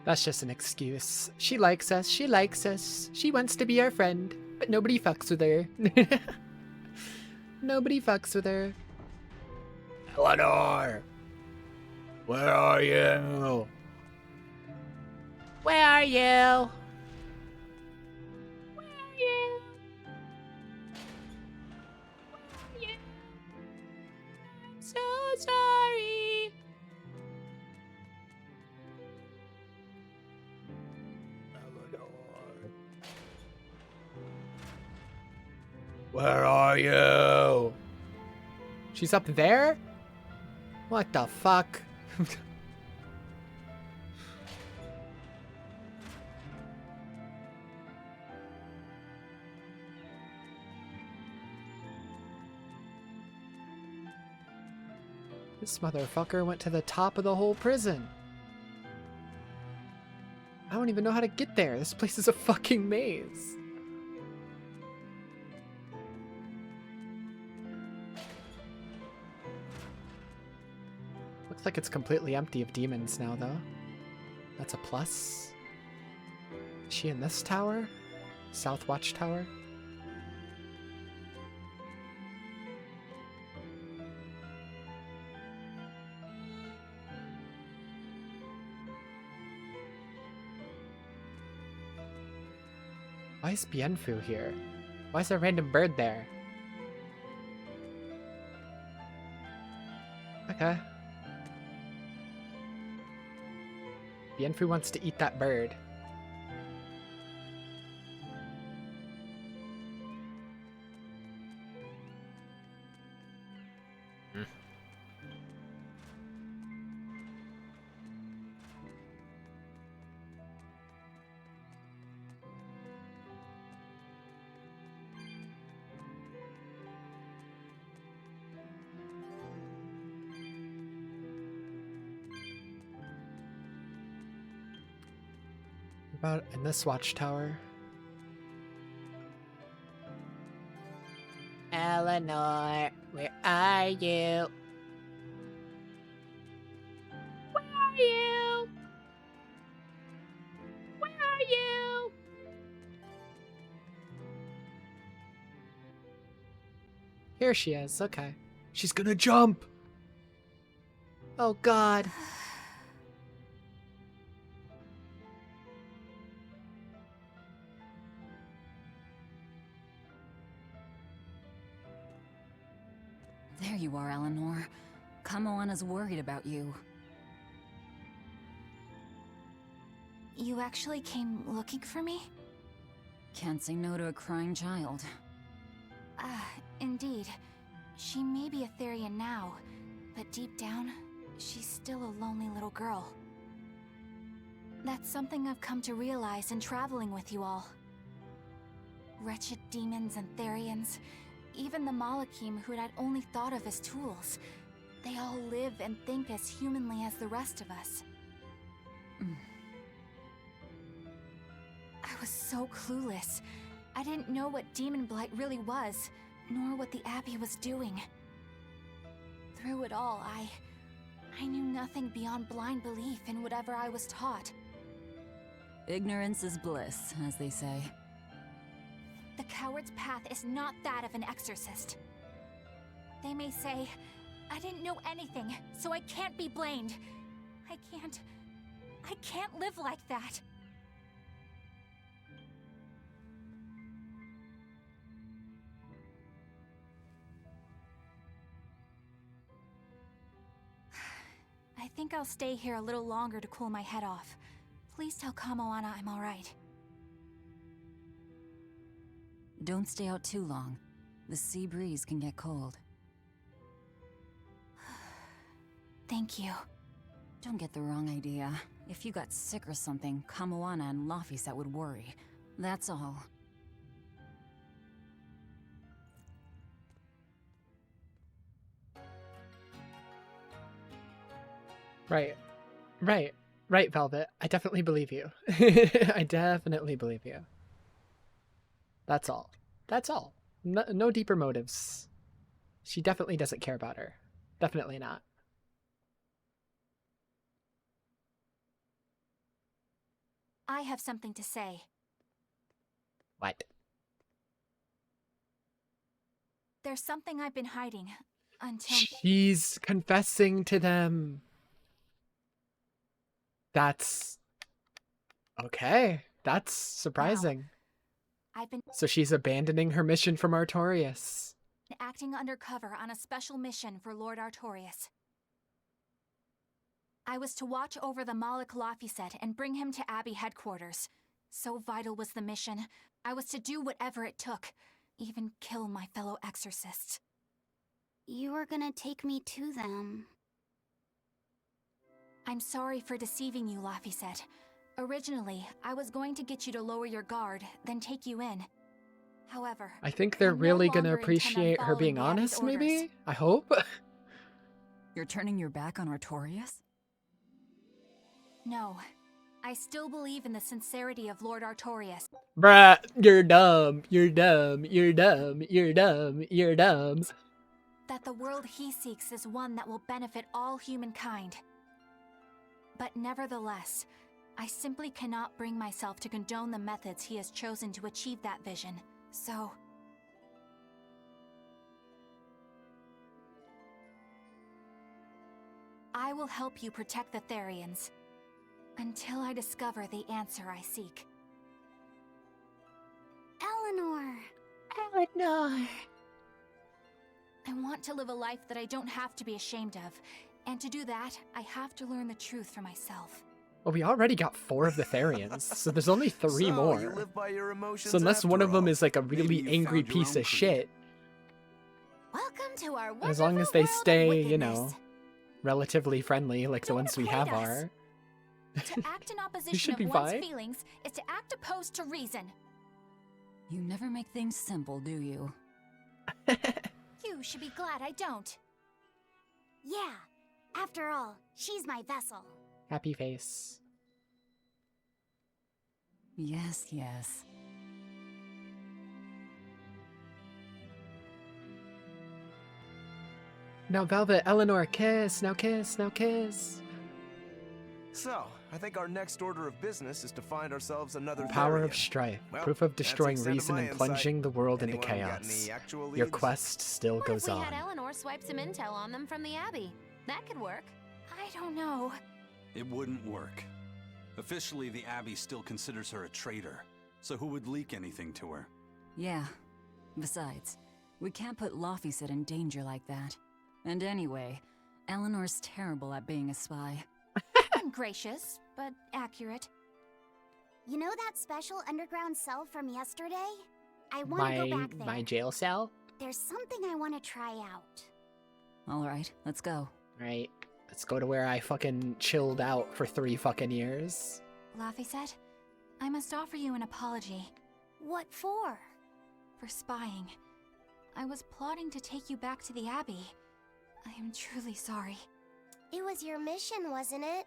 That's just an excuse. She likes us. She likes us. She wants to be our friend, but nobody fucks with her. Nobody fucks with her. Eleanor! Where are you? Where are you? Where are you? Where are you? I'm so sorry. Where are you? She's up there? What the fuck? This motherfucker went to the top of the whole prison. I don't even know how to get there. This place is a fucking maze. Looks like it's completely empty of demons now, though. That's a plus. Is she in this tower? South Watchtower? Why is Bienfu here? Why is there a random bird there? Okay. Bienfu wants to eat that bird. About in this watchtower. Eleanor, where are you? Where are you? Where are you? Here she is. Okay. She's gonna jump. Oh God. There you are, Eleanor. Kamoana's worried about you. You actually came looking for me? Can't say no to a crying child. Indeed. She may be a Therian now, but deep down, she's still a lonely little girl. That's something I've come to realize in traveling with you all. Wretched demons and Therians, even the Malakim who I'd only thought of as tools, they all live and think as humanly as the rest of us. I was so clueless. I didn't know what Demon Blight really was, nor what the Abbey was doing. Through it all, I knew nothing beyond blind belief in whatever I was taught. Ignorance is bliss, as they say. The coward's path is not that of an exorcist. They may say, I didn't know anything, so I can't be blamed. I can't live like that. I think I'll stay here a little longer to cool my head off. Please tell Kamoana I'm alright. Don't stay out too long. The sea breeze can get cold. Thank you. Don't get the wrong idea. If you got sick or something, Kamoana and Laphicet would worry. That's all. Right, Velvet. I definitely believe you. I definitely believe you. That's all. That's all. No deeper motives. She definitely doesn't care about her. Definitely not. I have something to say. What? There's something I've been hiding until... She's confessing to them. That's... okay. That's surprising. I've been... So she's abandoning her mission from Artorias. acting undercover on a special mission for Lord Artorias. I was to watch over the Malik Laphicet and bring him to Abbey headquarters. So vital was the mission, I was to do whatever it took, even kill my fellow exorcists. You were gonna take me to them. I'm sorry for deceiving you, Laphicet. Originally, I was going to get you to lower your guard, then take you in. However, I think they're really gonna appreciate her being honest, maybe? I hope? You're turning your back on Artorias? No. I still believe in the sincerity of Lord Artorias. Bruh, you're dumb. You're dumb. You're dumb. You're dumb. You're dumb. That the world he seeks is one that will benefit all humankind. But nevertheless, I simply cannot bring myself to condone the methods he has chosen to achieve that vision. So... I will help you protect the Therians. Until I discover the answer I seek. Eleanor! Eleanor! I want to live a life that I don't have to be ashamed of, And to do that, I have to learn the truth for myself. Well, we already got 4 of the Therians, so there's only 3 So, more. you live by your emotions So unless one after of them all. is like a Maybe really you angry found your piece own of creed. shit, Welcome to our as long as wonderful they world of stay, you know, wickedness. relatively friendly like the ones we have equate us. are. To act in opposition should of be one's fine. feelings is to act opposed to reason. You never make things simple, do you? You should be glad I don't. Yeah. After all, she's my vessel. Happy face. Yes, yes. Now Velvet, Eleanor, kiss, now kiss, now kiss. So, I think our next order of business is to find ourselves another Power Therian. of strife, Well, proof of that's the destroying extent of reason my and insight. plunging the world into Anyone got chaos. any actual Your leads? quest still What goes if we on. had Eleanor swipe some intel on them from the Abbey? That could work. I don't know. It wouldn't work. Officially, the Abbey still considers her a traitor, so who would leak anything to her? Yeah. Besides, we can't put Laphicet in danger like that. And anyway, Eleanor's terrible at being a spy. Gracious, but accurate. You know that special underground cell from yesterday? I want to go back there. My jail cell? There's something I want to try out. Alright, let's go. Right. Let's go to where I fucking chilled out for 3 fucking years. Laphicet, I must offer you an apology. What for? For spying. I was plotting to take you back to the Abbey. I am truly sorry. It was your mission, wasn't it?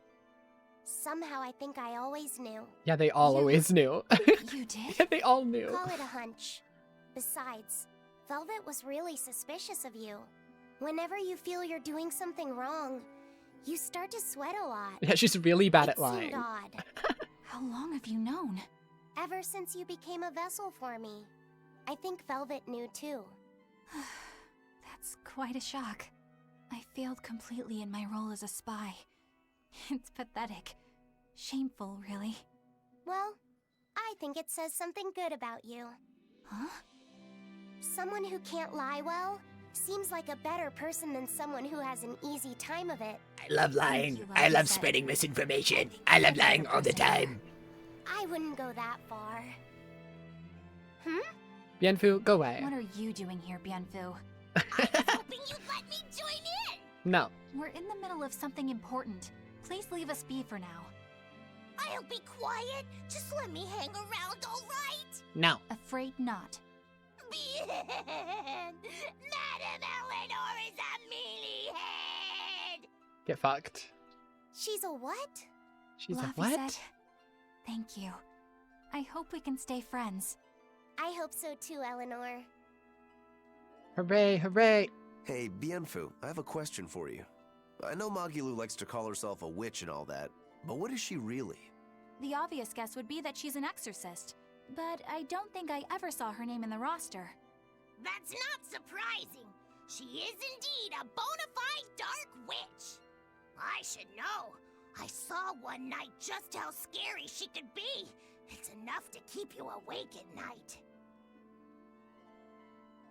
Somehow I think I always knew. Yeah, they all always knew. You did? Yeah, they all knew. Call it a hunch. Besides, Velvet was really suspicious of you. Whenever you feel you're doing something wrong, you start to sweat a lot. Yeah, she's really bad at It lying. seemed odd. How long have you known? Ever since you became a vessel for me. I think Velvet knew too. That's quite a shock. I failed completely in my role as a spy. It's pathetic. Shameful, really. Well, I think it says something good about you. Huh? Someone who can't lie well seems like a better person than someone who has an easy time of it. I love lying. I love spreading misinformation. I love lying all the time. I wouldn't go that far. Bienfu, go away. What are you doing here, Bienfu? Hoping you'd let me join in! No. We're in the middle of something important. Please leave us be for now. I'll be quiet. Just let me hang around, alright? No. Afraid not. Madam Eleanor is a mealyhead! Get fucked. She's a what? She's a Laphicet, what? Thank you. I hope we can stay friends. I hope so too, Eleanor. Hooray, hooray. Hey, Bienfu, I have a question for you. I know Magilu likes to call herself a witch and all that, but what is she really? The obvious guess would be that she's an exorcist, but I don't think I ever saw her name in the roster. That's not surprising. She is indeed a bona fide dark witch. I should know. I saw one night just how scary she could be. It's enough to keep you awake at night.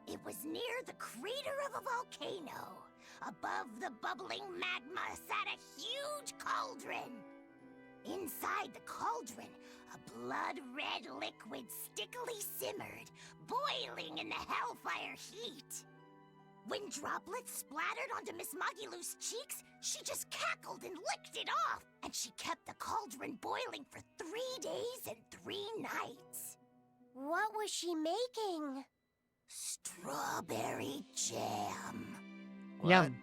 It was near the crater of a volcano. Above the bubbling magma sat a huge cauldron. Inside the cauldron, a blood-red liquid stickily simmered, boiling in the hellfire heat. When droplets splattered onto Miss Magilu's cheeks, she just cackled and licked it off, and she kept the cauldron boiling for 3 days and 3 nights. What was she making? Strawberry jam. Yum.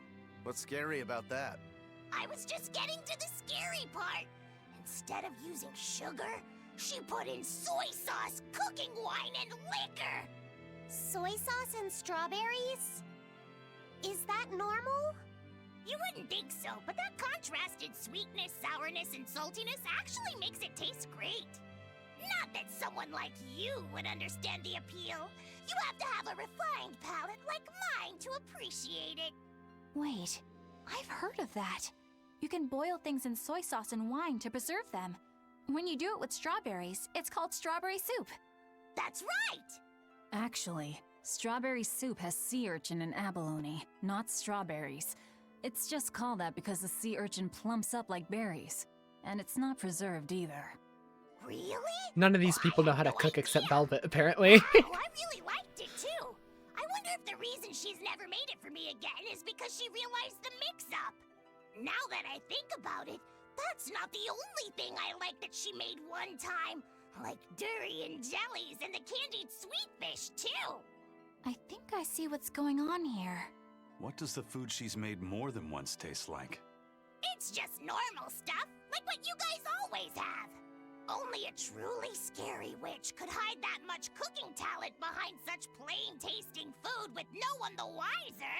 What's scary about that? I was just getting to the scary part. Instead of using sugar, she put in soy sauce, cooking wine, and liquor. Soy sauce and strawberries? Is that normal? You wouldn't think so, but that contrasted sweetness, sourness, and saltiness actually makes it taste great. Not that someone like you would understand the appeal. You have to have a refined palate like mine to appreciate it. Wait, I've heard of that. You can boil things in soy sauce and wine to preserve them. When you do it with strawberries, it's called strawberry soup. That's right! Actually, strawberry soup has sea urchin and abalone, not strawberries. It's just called that because the sea urchin plumps up like berries. And it's not preserved either. Really? None of these people know how to cook except Velvet, apparently. Oh, I really liked it too. I wonder if the reason she's never made it for me again is because she realized the mix-up. Now that I think about it, that's not the only thing I like that she made one time. Like durian jellies and the candied sweet fish too. I think I see what's going on here. What does the food she's made more than once taste like? It's just normal stuff, like what you guys always have. Only a truly scary witch could hide that much cooking talent behind such plain-tasting food with no one the wiser.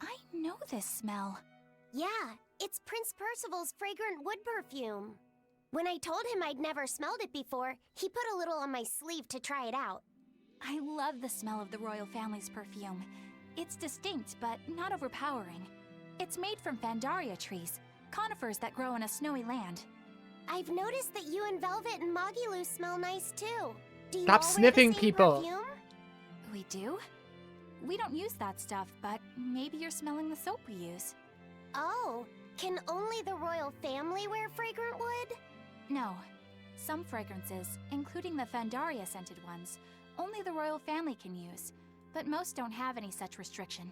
I know this smell. Yeah, it's Prince Percival's fragrant wood perfume. When I told him I'd never smelled it before, he put a little on my sleeve to try it out. I love the smell of the royal family's perfume. It's distinct, but not overpowering. It's made from Fandaria trees, conifers that grow in a snowy land. I've noticed that you and Velvet and Mogiloo smell nice too. Do you Stop all wear the sniffing same people. perfume? We do? We don't use that stuff, but maybe you're smelling the soap we use. Oh, can only the royal family wear fragrant wood? No. Some fragrances, including the Fandaria scented ones, only the royal family can use, but most don't have any such restriction.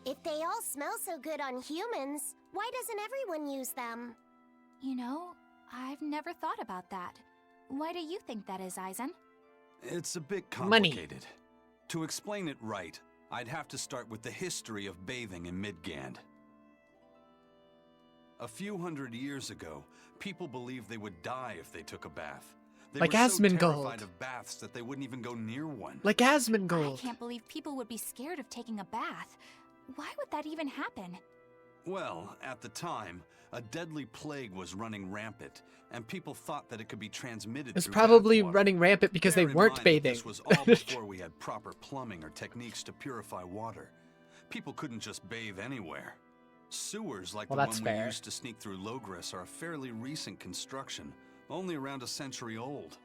If they all smell so good on humans, why doesn't everyone use them? You know, I've never thought about that. Why do you think that is, Aizen? It's a bit Money. complicated. To explain it right, I'd have to start with the history of bathing in Midgand. A few hundred years ago, people believed they would die if they took a bath. They Like were so Asmongold. terrified of baths that they wouldn't even go near one. Like I Asmongold. can't believe people would be scared of taking a bath. Why would that even happen? Well, at the time, a deadly plague was running rampant, and people thought that it could be transmitted It's through probably bathwater. running rampant because Bear they in weren't mind that bathing. This was all before we had proper plumbing or techniques to purify water. People couldn't just bathe anywhere. Sewers like Well, the that's one we fair. used to sneak through Logris are a fairly recent construction, only around a century old.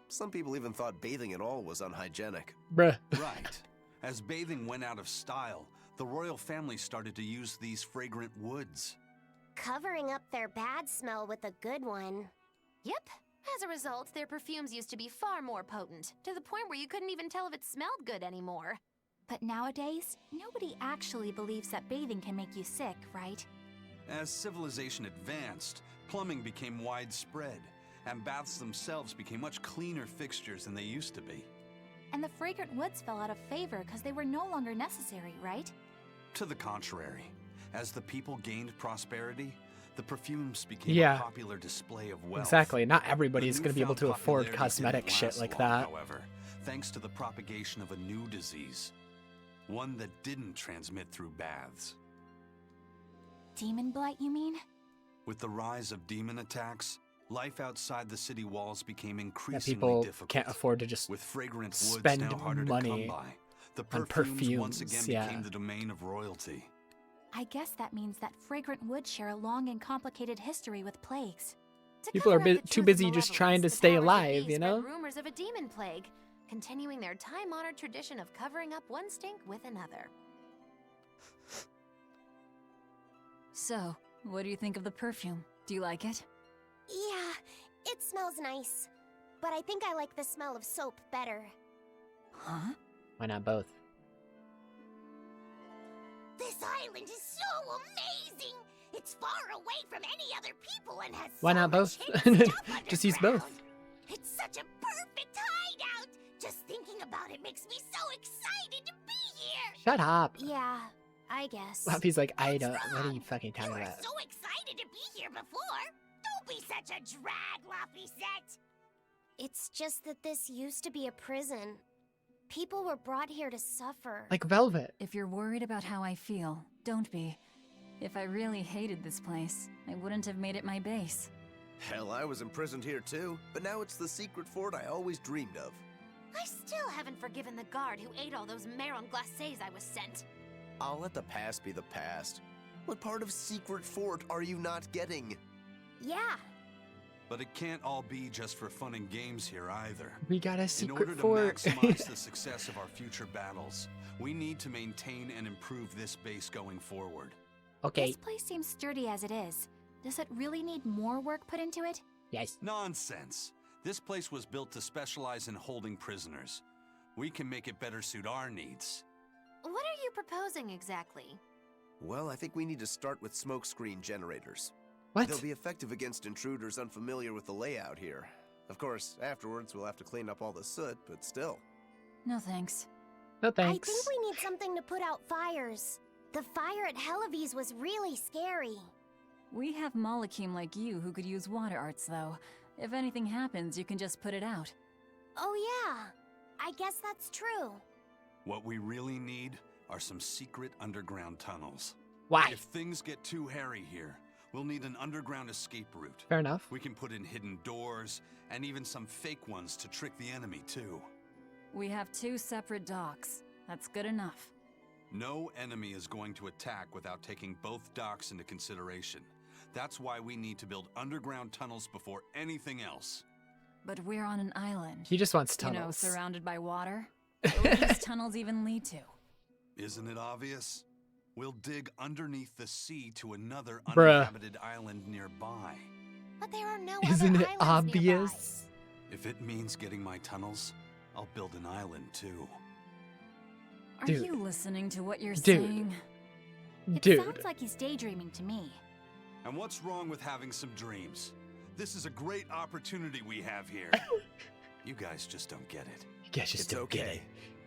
Some people even thought bathing at all was unhygienic. Bruh. Right. As bathing went out of style, the royal family started to use these fragrant woods. Covering up their bad smell with a good one. Yep. As a result, their perfumes used to be far more potent, to the point where you couldn't even tell if it smelled good anymore. But nowadays, nobody actually believes that bathing can make you sick, right? As civilization advanced, plumbing became widespread, and baths themselves became much cleaner fixtures than they used to be. And the fragrant woods fell out of favor because they were no longer necessary, right? To the contrary, as the people gained prosperity, the perfumes became Yeah. a popular display of wealth. Exactly. Not everybody's The going to be able to newfound afford popularity cosmetic didn't shit last like long, that. However, thanks to the propagation of a new disease, one that didn't transmit through baths. Demon blight, you mean? With the rise of demon attacks, life outside the city walls became Yeah, increasingly people difficult. can't afford to just With fragrant woods spend now harder to money come by, the on perfumes once perfumes, again yeah. became the domain of royalty. I guess that means that fragrant woods share a long and complicated history with plagues. To People are cover up the too truth of busy just trying to malevolence, the stay powers that alive, be you know? spread rumors of a demon plague, continuing their time-honored tradition of covering up one stink with another. So, what do you think of the perfume? Do you like it? Yeah, it smells nice. But I think I like the smell of soap better. Huh? Why not both? This island is so amazing! It's far away from any other people and has Why so not much both? hidden stuff Just use both. underground. It's such a perfect hideout! Just thinking about it makes me so excited to be here! Shut up. Yeah, I guess. Laffy's like, I don't. What are you fucking talking You were about? so excited to be here before! Don't be such a drag, Laffyset! It's just that this used to be a prison. People were brought here to suffer. Like Velvet. If you're worried about how I feel, don't be. If I really hated this place, I wouldn't have made it my base. Hell, I was imprisoned here too, but now it's the secret fort I always dreamed of. I still haven't forgiven the guard who ate all those marron glacés I was sent. I'll let the past be the past. What part of secret fort are you not getting? Yeah. But it can't all be just for fun and games here either. We got a In secret order to fort. maximize the success of our future battles, we need to maintain and improve this base going forward. Okay. This place seems sturdy as it is. Does it really need more work put into it? Yes. Nonsense. This place was built to specialize in holding prisoners. We can make it better suit our needs. What are you proposing exactly? Well, I think we need to start with smokescreen generators. What? They'll be effective against intruders unfamiliar with the layout here. Of course, afterwards we'll have to clean up all the soot, but still. No thanks. No I thanks. think we need something to put out fires. The fire at Helavi's was really scary. We have Malakim like you who could use water arts, though. If anything happens, you can just put it out. Oh yeah, I guess that's true. What we really need are some secret underground tunnels. Why? If things get too hairy here, we'll need an underground escape route. Fair enough. We can put in hidden doors, and even some fake ones to trick the enemy, too. We have 2 separate docks. That's good enough. No enemy is going to attack without taking both docks into consideration. That's why we need to build underground tunnels before anything else. But we're on an island. He just wants You know, tunnels. surrounded by water. Where would these tunnels even lead to? Isn't it obvious? We'll dig underneath the sea to another Bruh. uninhabited island nearby. But there are no Isn't other it islands nearby. obvious? If it means getting my tunnels, I'll build an island too. Are Dude. you listening to what you're Dude. saying? It Dude. sounds like he's daydreaming to me. And what's wrong with having some dreams? This is a great opportunity we have here. You guys just don't get it. You guys just It's don't get okay. it.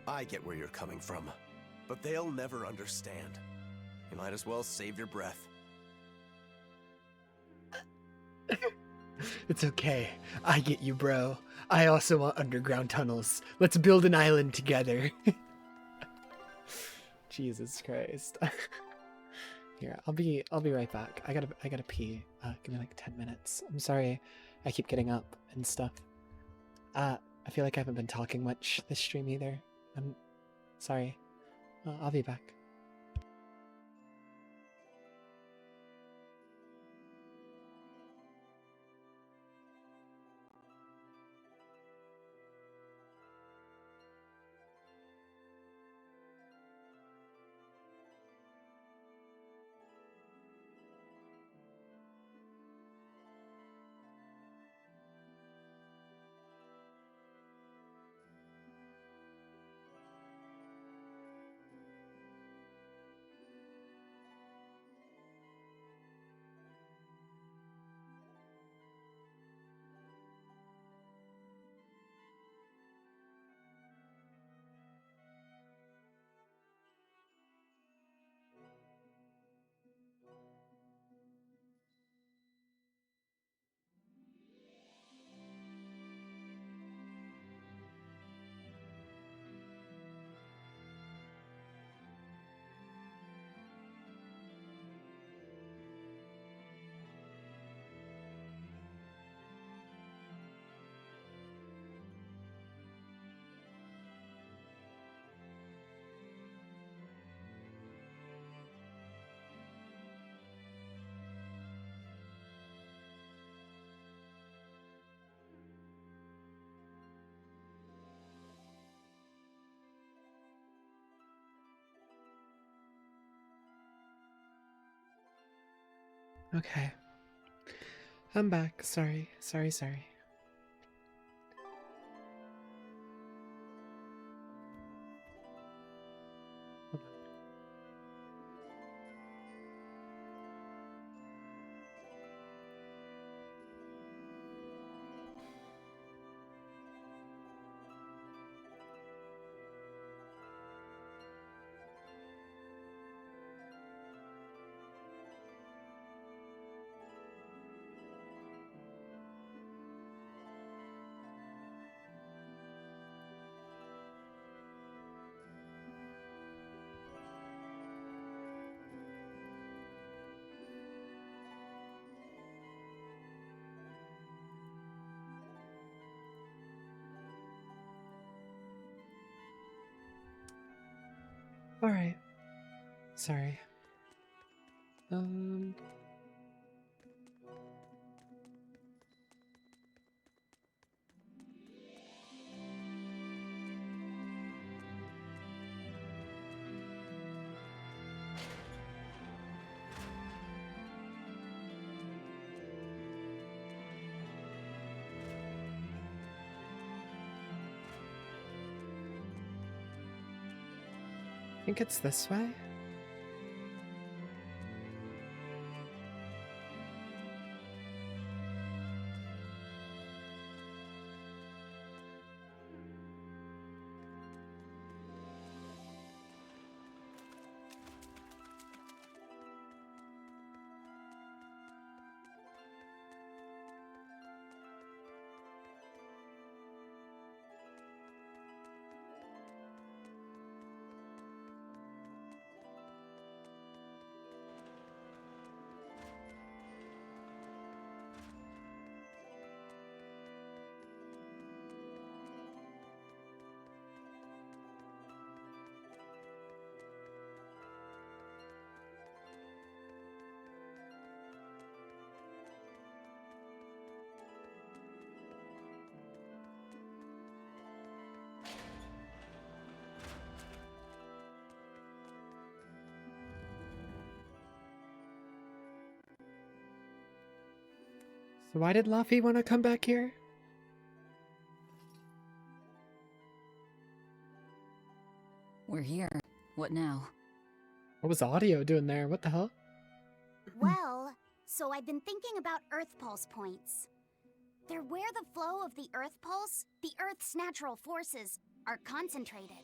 I get where you're coming from. But they'll never understand. You might as well save your breath. It's okay. I get you, bro. I also want underground tunnels. Let's build an island together. Jesus Christ. Here, I'll be right back. I gotta pee. Give me like 10 minutes. I'm sorry I keep getting up and stuff. I feel like I haven't been talking much this stream either. I'm sorry. I'll be back. Okay. I'm back. Sorry. Alright. Sorry. think it's this way. So why did Laffy want to come back here? We're here. What now? What was Audio doing there? What the hell? Well, so I've been thinking about Earth Pulse points. They're where the flow of the Earth Pulse, the Earth's natural forces, are concentrated.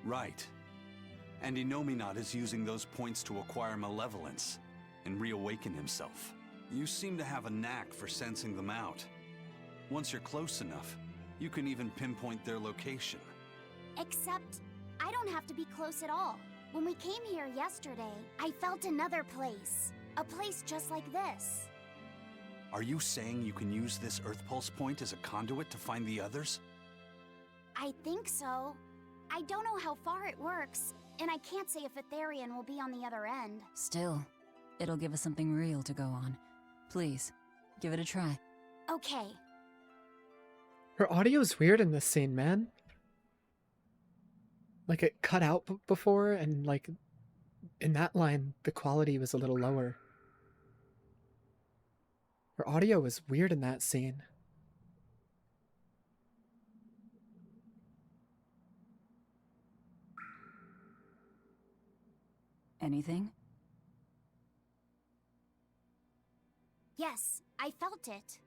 Right. And Inominat is using those points to acquire malevolence and reawaken himself. You seem to have a knack for sensing them out. Once you're close enough, you can even pinpoint their location. Except, I don't have to be close at all. When we came here yesterday, I felt another place. A place just like this. Are you saying you can use this Earth Pulse point as a conduit to find the others? I think so. I don't know how far it works, and I can't say if Etherian will be on the other end. Still, it'll give us something real to go on. Please, give it a try. Okay. Her audio's weird in this scene, man. Like, it cut out before, and like, in that line, the quality was a little lower. Her audio was weird in that scene. Anything? Yes, I felt it.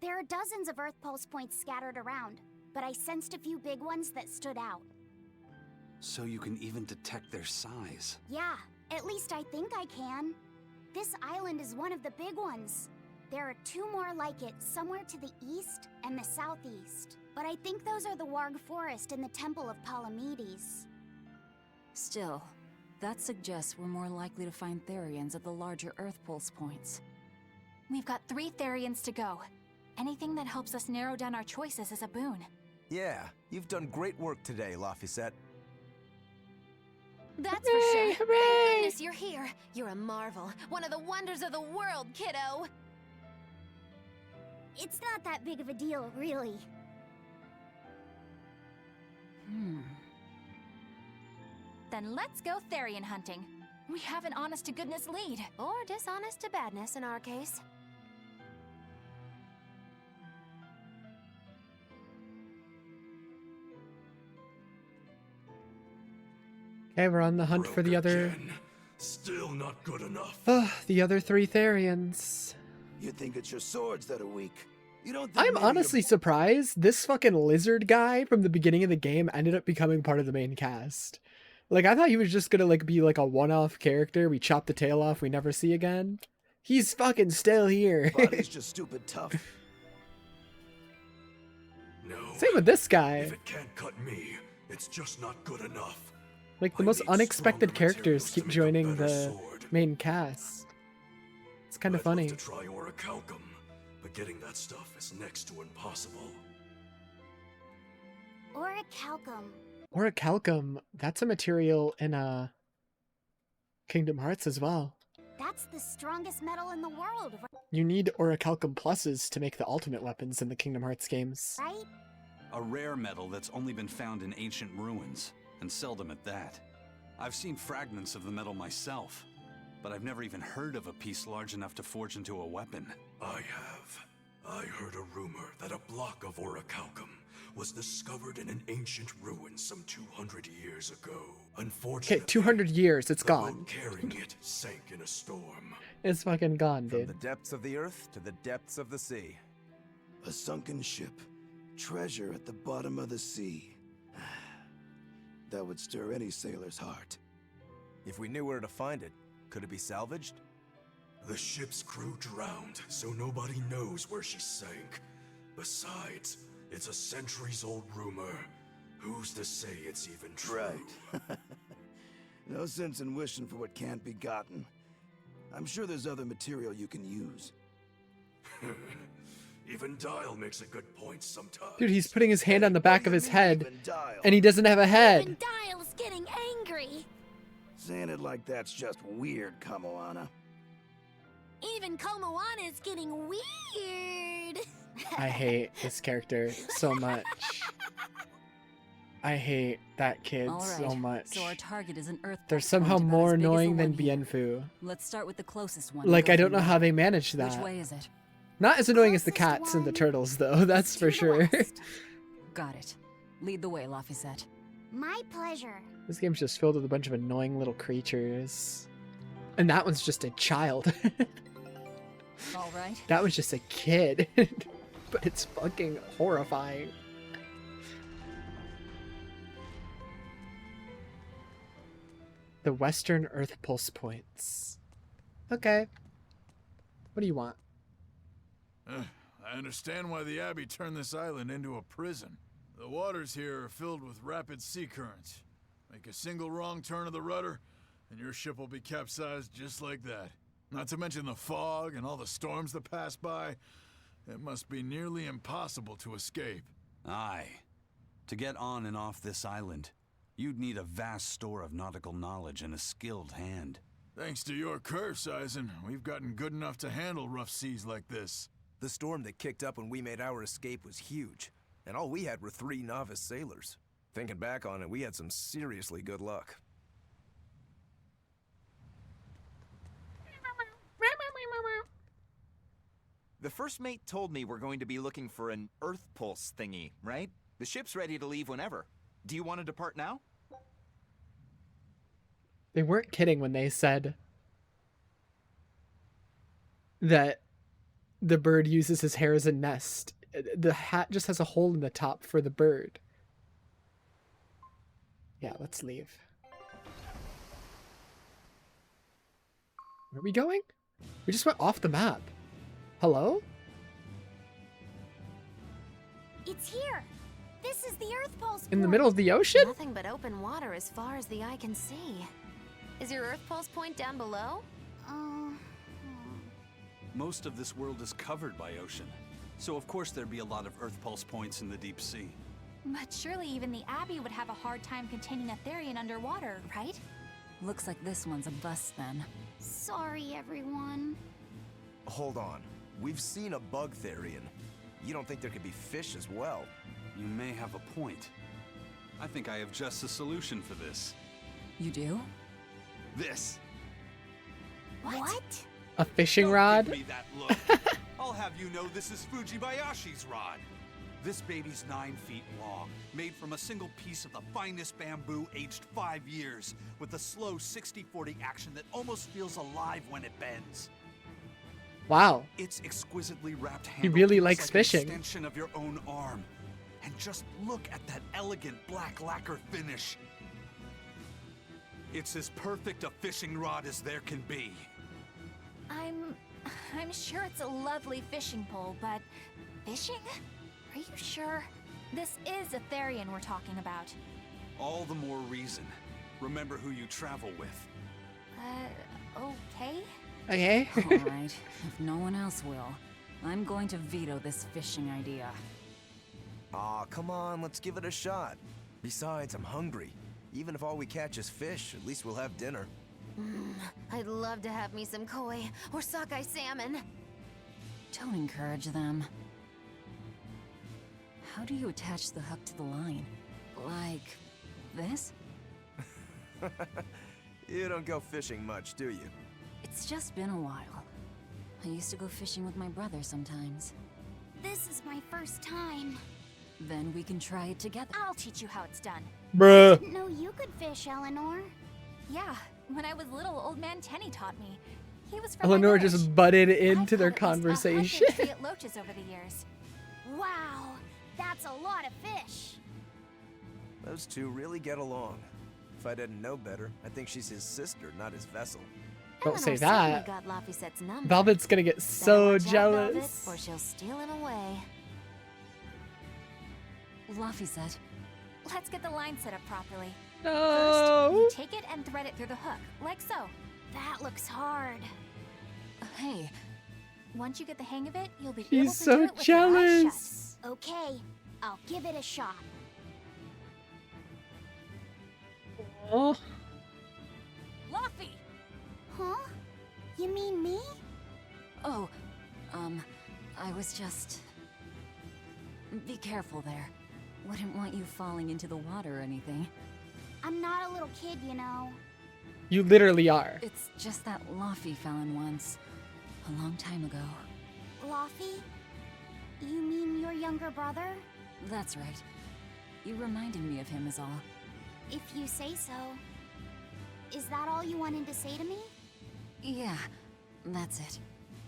There are dozens of Earth Pulse points scattered around, but I sensed a few big ones that stood out. So you can even detect their size. Yeah, at least I think I can. This island is one of the big ones. There are two more like it somewhere to the east and the southeast. But I think those are the Warg Forest and the Temple of Palamedes. Still, that suggests we're more likely to find Therians at the larger Earth Pulse points. We've got 3 Therians to go. Anything that helps us narrow down our choices is a boon. Yeah, you've done great work today, Laphicet. That's for sure. Thank goodness you're here. You're a marvel. One of the wonders of the world, kiddo. It's not that big of a deal, really. Then let's go Therian hunting. We have an honest-to-goodness lead. Or dishonest to badness in our case. Okay, we're on the hunt for the other... Still not good enough. The other 3 Therians. You think it's your swords that are weak. You don't think I'm honestly surprised this fucking lizard guy from the beginning of the game ended up becoming part of the main cast. Like, I thought he was just gonna, like, be, like, a one-off character. We chop the tail off, we never see again. He's fucking still here. Body's just stupid tough. No. Same with this guy. If it can't cut me, it's just not good enough. Like, the most unexpected characters keep joining the main cast. It's kind of funny. I'd love to try orichalcum, but getting that stuff is next to impossible. Orichalcum. Orichalcum, that's a material in Kingdom Hearts as well. That's the strongest metal in the world, You need Orichalcum pluses to make the ultimate weapons in the Kingdom Hearts games. right? A rare metal that's only been found in ancient ruins, and seldom at that. I've seen fragments of the metal myself, but I've never even heard of a piece large enough to forge into a weapon. I have. I heard a rumor that a block of orichalcum was discovered in an ancient ruin some 200 years ago. Okay, Unfortunately, 200 years, it's the gone. boat carrying it sank in a storm. It's fucking gone, From dude. the depths of the earth to the depths of the sea. A sunken ship. Treasure at the bottom of the sea. That would stir any sailor's heart. If we knew where to find it, could it be salvaged? The ship's crew drowned, so nobody knows where she sank. Besides, it's a centuries-old rumor. Who's to say it's even true? Right. No sense in wishing for what can't be gotten. I'm sure there's other material you can use. Even Dial makes a good point sometimes. Dude, he's putting his hand on the back of his head, and he doesn't have a head. Even Dial's getting angry. Saying it like that's just weird, Kamoana. Even Komoana is getting weird. I hate this character so much. I hate that kid All right, so much. so our target is an Earth. They're pulse somehow point about more as big as the annoying than one here. Bienfu. Let's start with the closest one. Like, and go I don't from know there. how they managed that. Which way is it? Not as annoying as the cats and the turtles, though, that's for sure. Got it. Lead the way, Laphicet. My pleasure. This game's just filled with a bunch of annoying little creatures. And that one's just a child. All right. That was just a kid. But it's fucking horrifying. The Western Earth Pulse Points. Okay. What do you want? I understand why the Abbey turned this island into a prison. The waters here are filled with rapid sea currents. Make a single wrong turn of the rudder, and your ship will be capsized just like that. Not to mention the fog and all the storms that pass by. It must be nearly impossible to escape. Aye. To get on and off this island, you'd need a vast store of nautical knowledge and a skilled hand. Thanks to your curse, Eisen, we've gotten good enough to handle rough seas like this. The storm that kicked up when we made our escape was huge, and all we had were 3 novice sailors. Thinking back on it, we had some seriously good luck. The first mate told me we're going to be looking for an Earth Pulse thingy, right? The ship's ready to leave whenever. Do you want to depart now? They weren't kidding when they said that the bird uses his hair as a nest. The hat just has a hole in the top for the bird. Yeah, let's leave. Where are we going? We just went off the map. Hello? It's here. This is the Earth Pulse. In the middle of the ocean? Nothing but open water as far as the eye can see. Is your Earth Pulse point down below? Most of this world is covered by ocean, so of course there'd be a lot of Earth Pulse points in the deep sea. But surely even the Abbey would have a hard time containing a Therian underwater, right? Looks like this one's a bust then. Sorry, everyone. Hold on. We've seen a bug Therian. You don't think there could be fish as well? You may have a point. I think I have just a solution for this. You do? This. What? A fishing rod? Give me that look. I'll have you know this is Fujibayashi's rod. This baby's 9 feet long, made from a single piece of the finest bamboo aged 5 years, with a slow 60-40 action that almost feels alive when it bends. Wow. Its exquisitely wrapped He handle really feels likes like fishing. an extension of your own arm. And just look at that elegant black lacquer finish. It's as perfect a fishing rod as there can be. I'm sure it's a lovely fishing pole, but fishing? Are you sure? This is a Therian we're talking about. All the more reason. Remember who you travel with. Okay? Okay. All right, if no one else will, I'm going to veto this fishing idea. Aw, come on, let's give it a shot. Besides, I'm hungry. Even if all we catch is fish, at least we'll have dinner. I'd love to have me some koi or sockeye salmon. Don't encourage them. How do you attach the hook to the line? Like this? You don't go fishing much, do you? It's just been a while. I used to go fishing with my brother sometimes. This is my first time. Then we can try it together. I'll teach you how it's done. Bruh. Didn't know you could fish, Eleanor. Yeah, when I was little, old man Tenny taught me. He was from Eleanor my village. just butted into their I've caught at least 100 conversation. giant loaches over the years. Wow, that's a lot of fish. Those two really get along. If I didn't know better, I think she's his sister, not his vessel. Don't say Eleanor certainly that. got Laphicette's number. Velvet's gonna get Better so watch out, Velvet, jealous. or she'll steal him away. Laphicet, Let's get the line set up properly. No. First, you take it and thread it through the hook, like so. That looks hard. hey, Once you get the hang of it, you'll be She's able to so do it with your eyes jealous. Okay, I'll give it a shot. Oh. Laffy! Huh? You mean me? oh, I was just... Be careful there. Wouldn't want you falling into the water or anything. I'm not a little kid, you know. You literally are. It's just that Laffy fell in once. A long time ago. Laffy? You mean your younger brother? That's right. You reminded me of him is all. If you say so. Is that all you wanted to say to me? Yeah, that's it.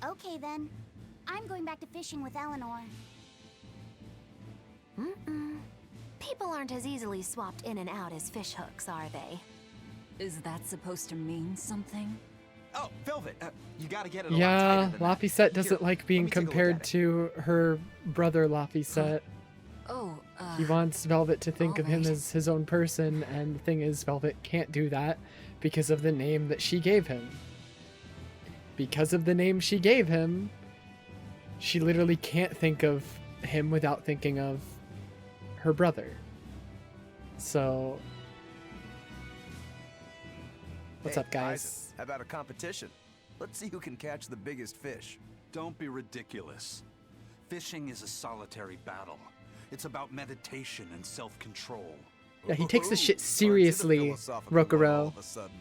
Okay then. I'm going back to fishing with Eleanor. People aren't as easily swapped in and out as fish hooks, are they? Is that supposed to mean something? Oh, Velvet, you gotta get it a lot Yeah, tighter than that. Laphicet doesn't Here, like being let me take a look compared at it. to her brother Laphicet. Oh, He wants Velvet to think of him alright. as his own person, and the thing is, Velvet can't do that because of the name that she gave him. Because of the name she gave him, she literally can't think of him without thinking of her brother. So, what's Hey, up, guys? Isaac, how about a competition? Let's see who can catch the biggest fish. Don't be ridiculous. Fishing is a solitary battle. It's about meditation and self-control. Yeah, he takes this shit Ooh, aren't you the seriously, philosophical one Rokuro. all of a sudden?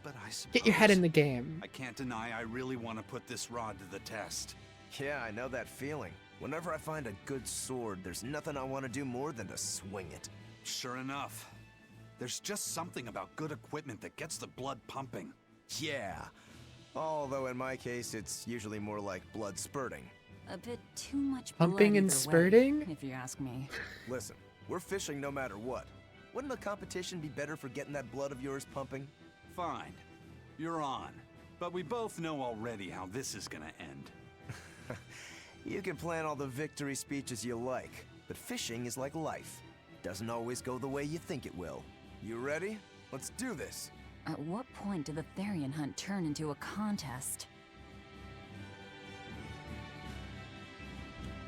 But I suppose... Get your head in the game. I can't deny I really want to put this rod to the test. Yeah, I know that feeling. Whenever I find a good sword, there's nothing I want to do more than to swing it. Sure enough. There's just something about good equipment that gets the blood pumping. Yeah. Although in my case, it's usually more like blood spurting. A bit too much Pumping blood and either way, spurting? if you ask me. Listen, we're fishing no matter what. Wouldn't a competition be better for getting that blood of yours pumping? Fine. You're on. But we both know already how this is gonna end. You can plan all the victory speeches you like, but fishing is like life. Doesn't always go the way you think it will. You ready? Let's do this. At what point did the Therian hunt turn into a contest?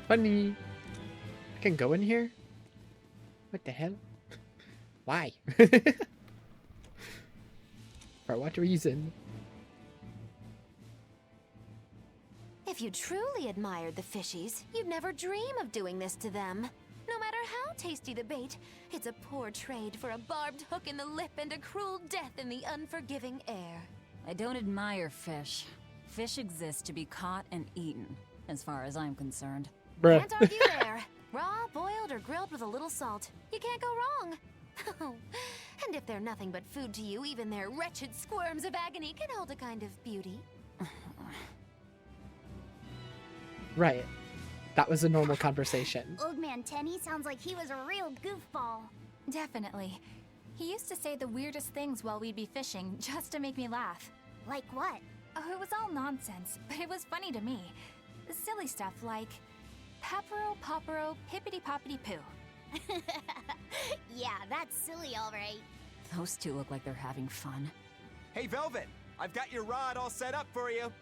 Funny. I can go in here? What the hell? Why? For what reason? If you truly admired the fishies, you'd never dream of doing this to them. No matter how tasty the bait, it's a poor trade for a barbed hook in the lip and a cruel death in the unforgiving air. I don't admire fish. Fish exist to be caught and eaten, as far as I'm concerned. Bruh. Can't argue there. Raw, boiled, or grilled with a little salt. You can't go wrong. And if they're nothing but food to you, even their wretched squirms of agony can hold a kind of beauty. Right. That was a normal conversation. Old Man Tenny sounds like he was a real goofball. Definitely. He used to say the weirdest things while we'd be fishing, just to make me laugh. Like what? Oh, it was all nonsense, but it was funny to me. Silly stuff like, Papero, Popero, Pippity-Poppity-Poo. Yeah, that's silly, all right. Those two look like they're having fun. Hey, Velvet, I've got your rod all set up for you.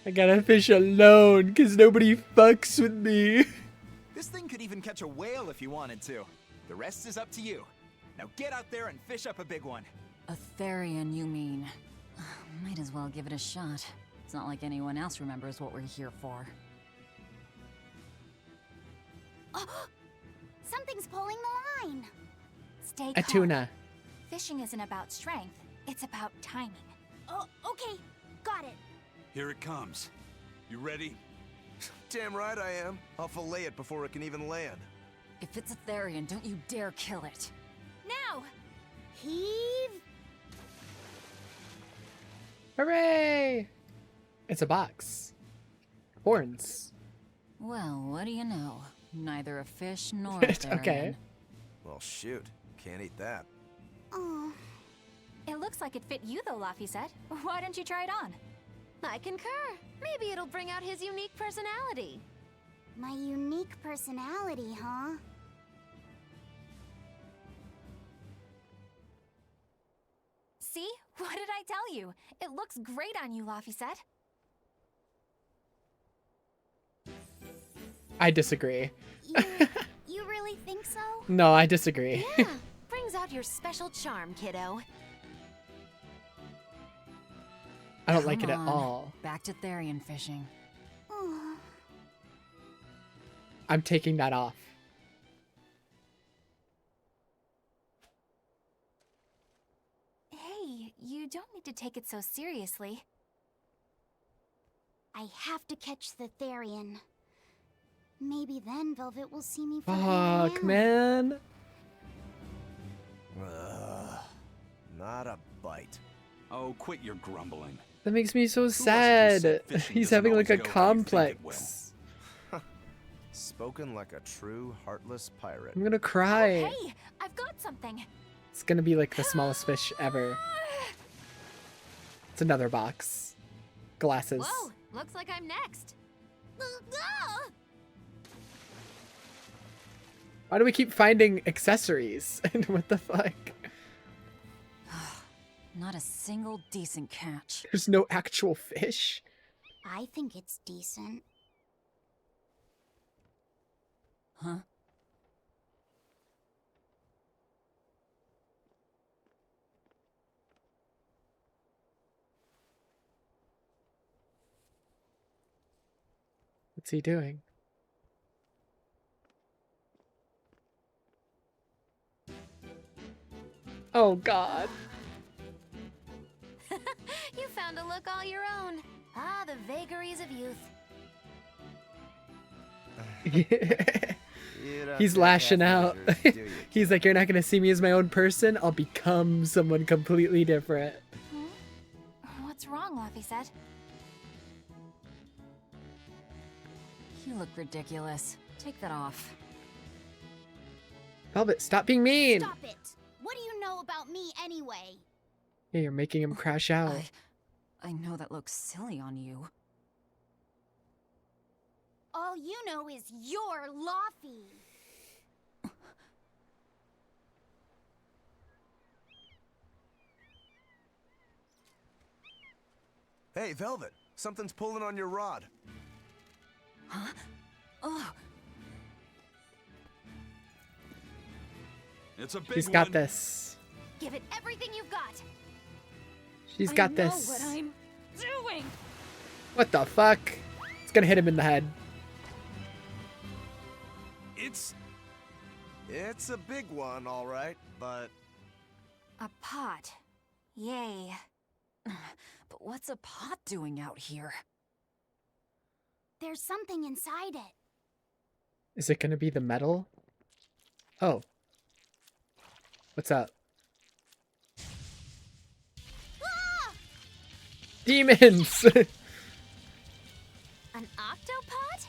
I gotta fish alone, cause nobody fucks with me. This thing could even catch a whale if you wanted to. The rest is up to you. Now get out there and fish up a big one. A Therian, you mean? Might as well give it a shot. It's not like anyone else remembers what we're here for. Something's pulling the line. Stay A calm. tuna. Fishing isn't about strength, it's about timing. Oh, okay. Got it. Here it comes. You ready? Damn right I am. I'll fillet it before it can even land. If it's a Therian, don't you dare kill it. Now! Heave! Hooray! It's a box. Horns. Well, what do you know? Neither a fish nor a Therian. Okay. Well, shoot. Can't eat that. Oh. It looks like it fit you though, Laphicet. Why don't you try it on? I concur. Maybe it'll bring out his unique personality. My unique personality, huh? See? What did I tell you? It looks great on you, Laphicet. I disagree. You really think so? No, I disagree. Yeah, brings out your special charm, kiddo. I don't like it Come at on, all. Back to Therian fishing. I'm taking that off. Hey, you don't need to take it so seriously. I have to catch the Therian. Maybe then Velvet will see me for who I Fuck, am. man. Not a bite. Oh, quit your grumbling. That makes me so said sad. fishing He's doesn't having like always a go where you think it complex. Spoken like a true heartless pirate. I'm gonna cry. Hey, I've got something. It's gonna be like the smallest fish ever. It's another box. Glasses. Whoa, looks like I'm next. Why do we keep finding accessories? And what the fuck? Not a single decent catch. There's no actual fish. I think it's decent. Huh? What's he doing? Oh god. You found a look all your own. Ah, the vagaries of youth. He's lashing out. He's like, you're not gonna see me as my own person? I'll become someone completely different. What's wrong, Laphicet? You look ridiculous. Take that off. Velvet, stop being mean! Stop it! What do you know about me anyway? Yeah, you're making him crash out. I know that looks silly on you. All you know is you're Laffy. Hey, Velvet, something's pulling on your rod. Huh? Oh. It's a big He's got one. this. Give it everything you've got. She's got I this. know what I'm doing. What the fuck? It's gonna hit him in the head. It's a big one, all right, but... A pot. Yay. But what's a pot doing out here? There's something inside it. Is it gonna be the metal? Oh. What's up? Ah! Demons! An octopod?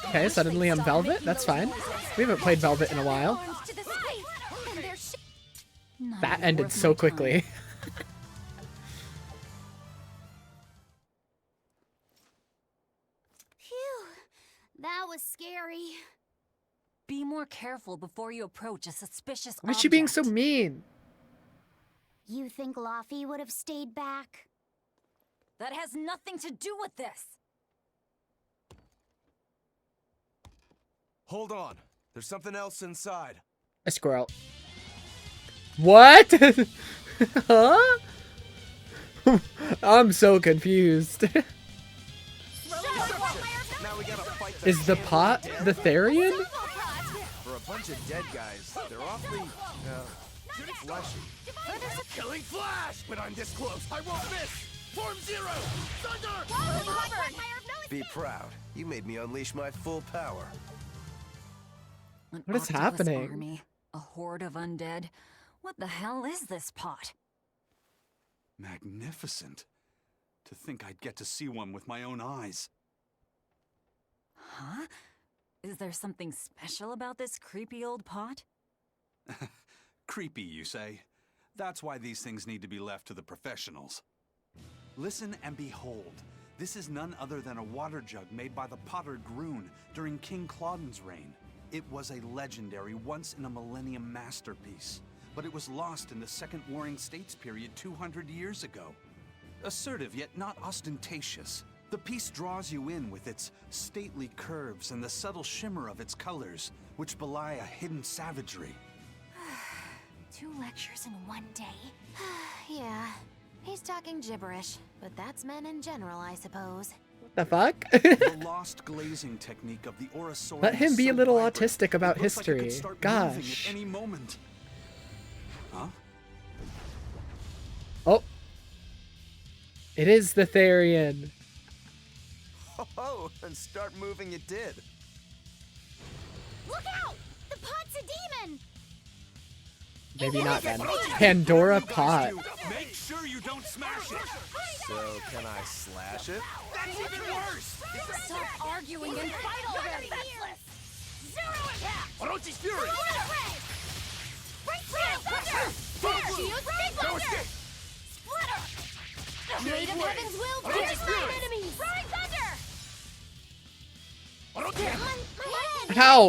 Okay, suddenly I'm Velvet. That's fine. We haven't played Velvet in a while. That ended so quickly. Phew, that was scary. Be more careful before you approach a suspicious Why is she being so object. mean? You think Laffy would have stayed back? That has nothing to do with this. Hold on. There's something else inside. A squirrel. What? Huh? I'm so confused. Is the pot the Therian? For a bunch of dead guys, they're awfully, fleshy. Killing Flash! When I'm this close, I won't miss! Form Zero! Thunder! Be proud. You made me unleash my full power. An What is octopus happening? Army, a horde of undead. What the hell is this pot? Magnificent. To think I'd get to see one with my own eyes. Huh? Is there something special about this creepy old pot? Creepy, you say? That's why these things need to be left to the professionals. Listen and behold. This is none other than a water jug made by the potter Groon during King Clauden's reign. It was a legendary, once-in-a-millennium masterpiece, but it was lost in the Second Warring States period 200 years ago. Assertive, yet not ostentatious, the piece draws you in with its stately curves and the subtle shimmer of its colors, which belie a hidden savagery. 2 lectures in one day? Yeah, he's talking gibberish, but that's men in general, I suppose. The fuck? The lost glazing technique of the Orosaurus. Let him be so a little vibrant, autistic about it looks like it could history. start moving Gosh. at any moment. Huh? Oh. It is the Therian. Oh, and start moving it did. Look out! The pot's a demon! Maybe not then. Pandora pot. Make sure you don't smash it! So, can I slash it? That's even worse! Stop arguing and fight already! Zero attack! Orochi's Fury! Right through! No escape! Splitter! Blade of Heaven's will pierce my enemies! Roaring Thunder! Orochi! How?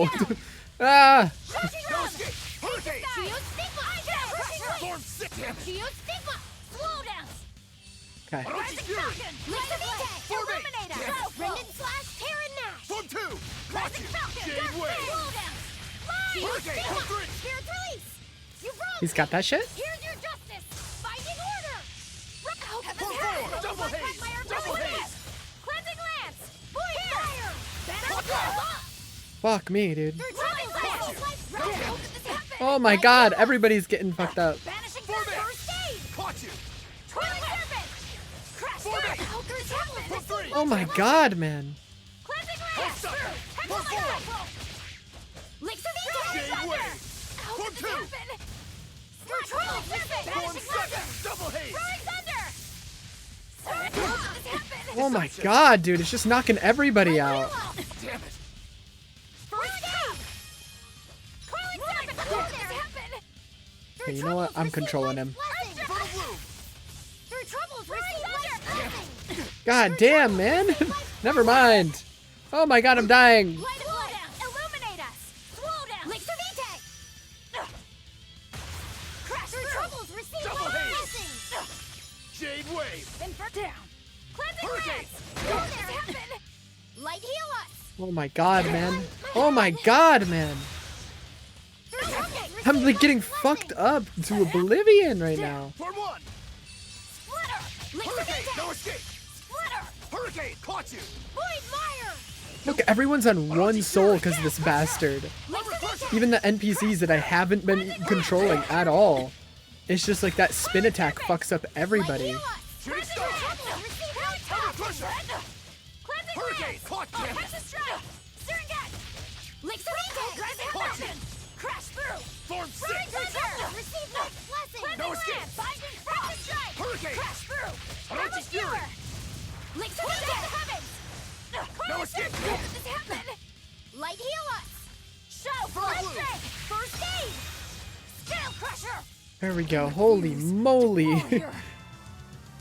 Ah! No escape! Hurricane! Storm 6! Stigma! Slow dance! Okay. Orochi's Fury! Illuminate! Rendon slash Terran Nash! Form 2! Watch it! Jade Wave! Slow dance! Hurricane! Form 3! Spirit release! You broke! He's got that shit? Here's your justice! Binding order! Form 4! Double haze! Double haze! Cleansing lance! Void fire! Fuck me, dude. Through Oh my god, everybody's getting fucked up. Banishing first aid! Caught you! Twirling serpent! Crash through! Oh my god, man. Cleansing lance! Hex Links of Jade Wave! Form 2! Twirling serpent! Form 7! Double haze! Roaring thunder! Oh my god, dude, it's just knocking everybody out. Damn it! Okay, you know what? I'm controlling him. God damn, man. Never mind. Oh my god, I'm dying. Illuminate us! Slow down! Links of Vitae! Crash through! Receive Double haze! blessing! Jade Wave! Invert down! Cleansing Hurricane! lance! Light heal us! Oh my god, man. Oh my god, man. I'm like getting fucked up to oblivion right now. Form 1! Hurricane! No escape! Hurricane! Caught you! Look, everyone's on one soul because of this bastard. Even the NPCs that I haven't been controlling at all. It's just like that spin attack fucks up everybody. Shooting star! Hurricane! Caught, damn it! Crash through! Form 6! Receive blessing! No escape! Hurricane! Crash through! Orochi's Fury! Links of heavens! No escape! This happen! Light heal us! Show blood strength! First aid! Scale crusher! There we go. Holy moly.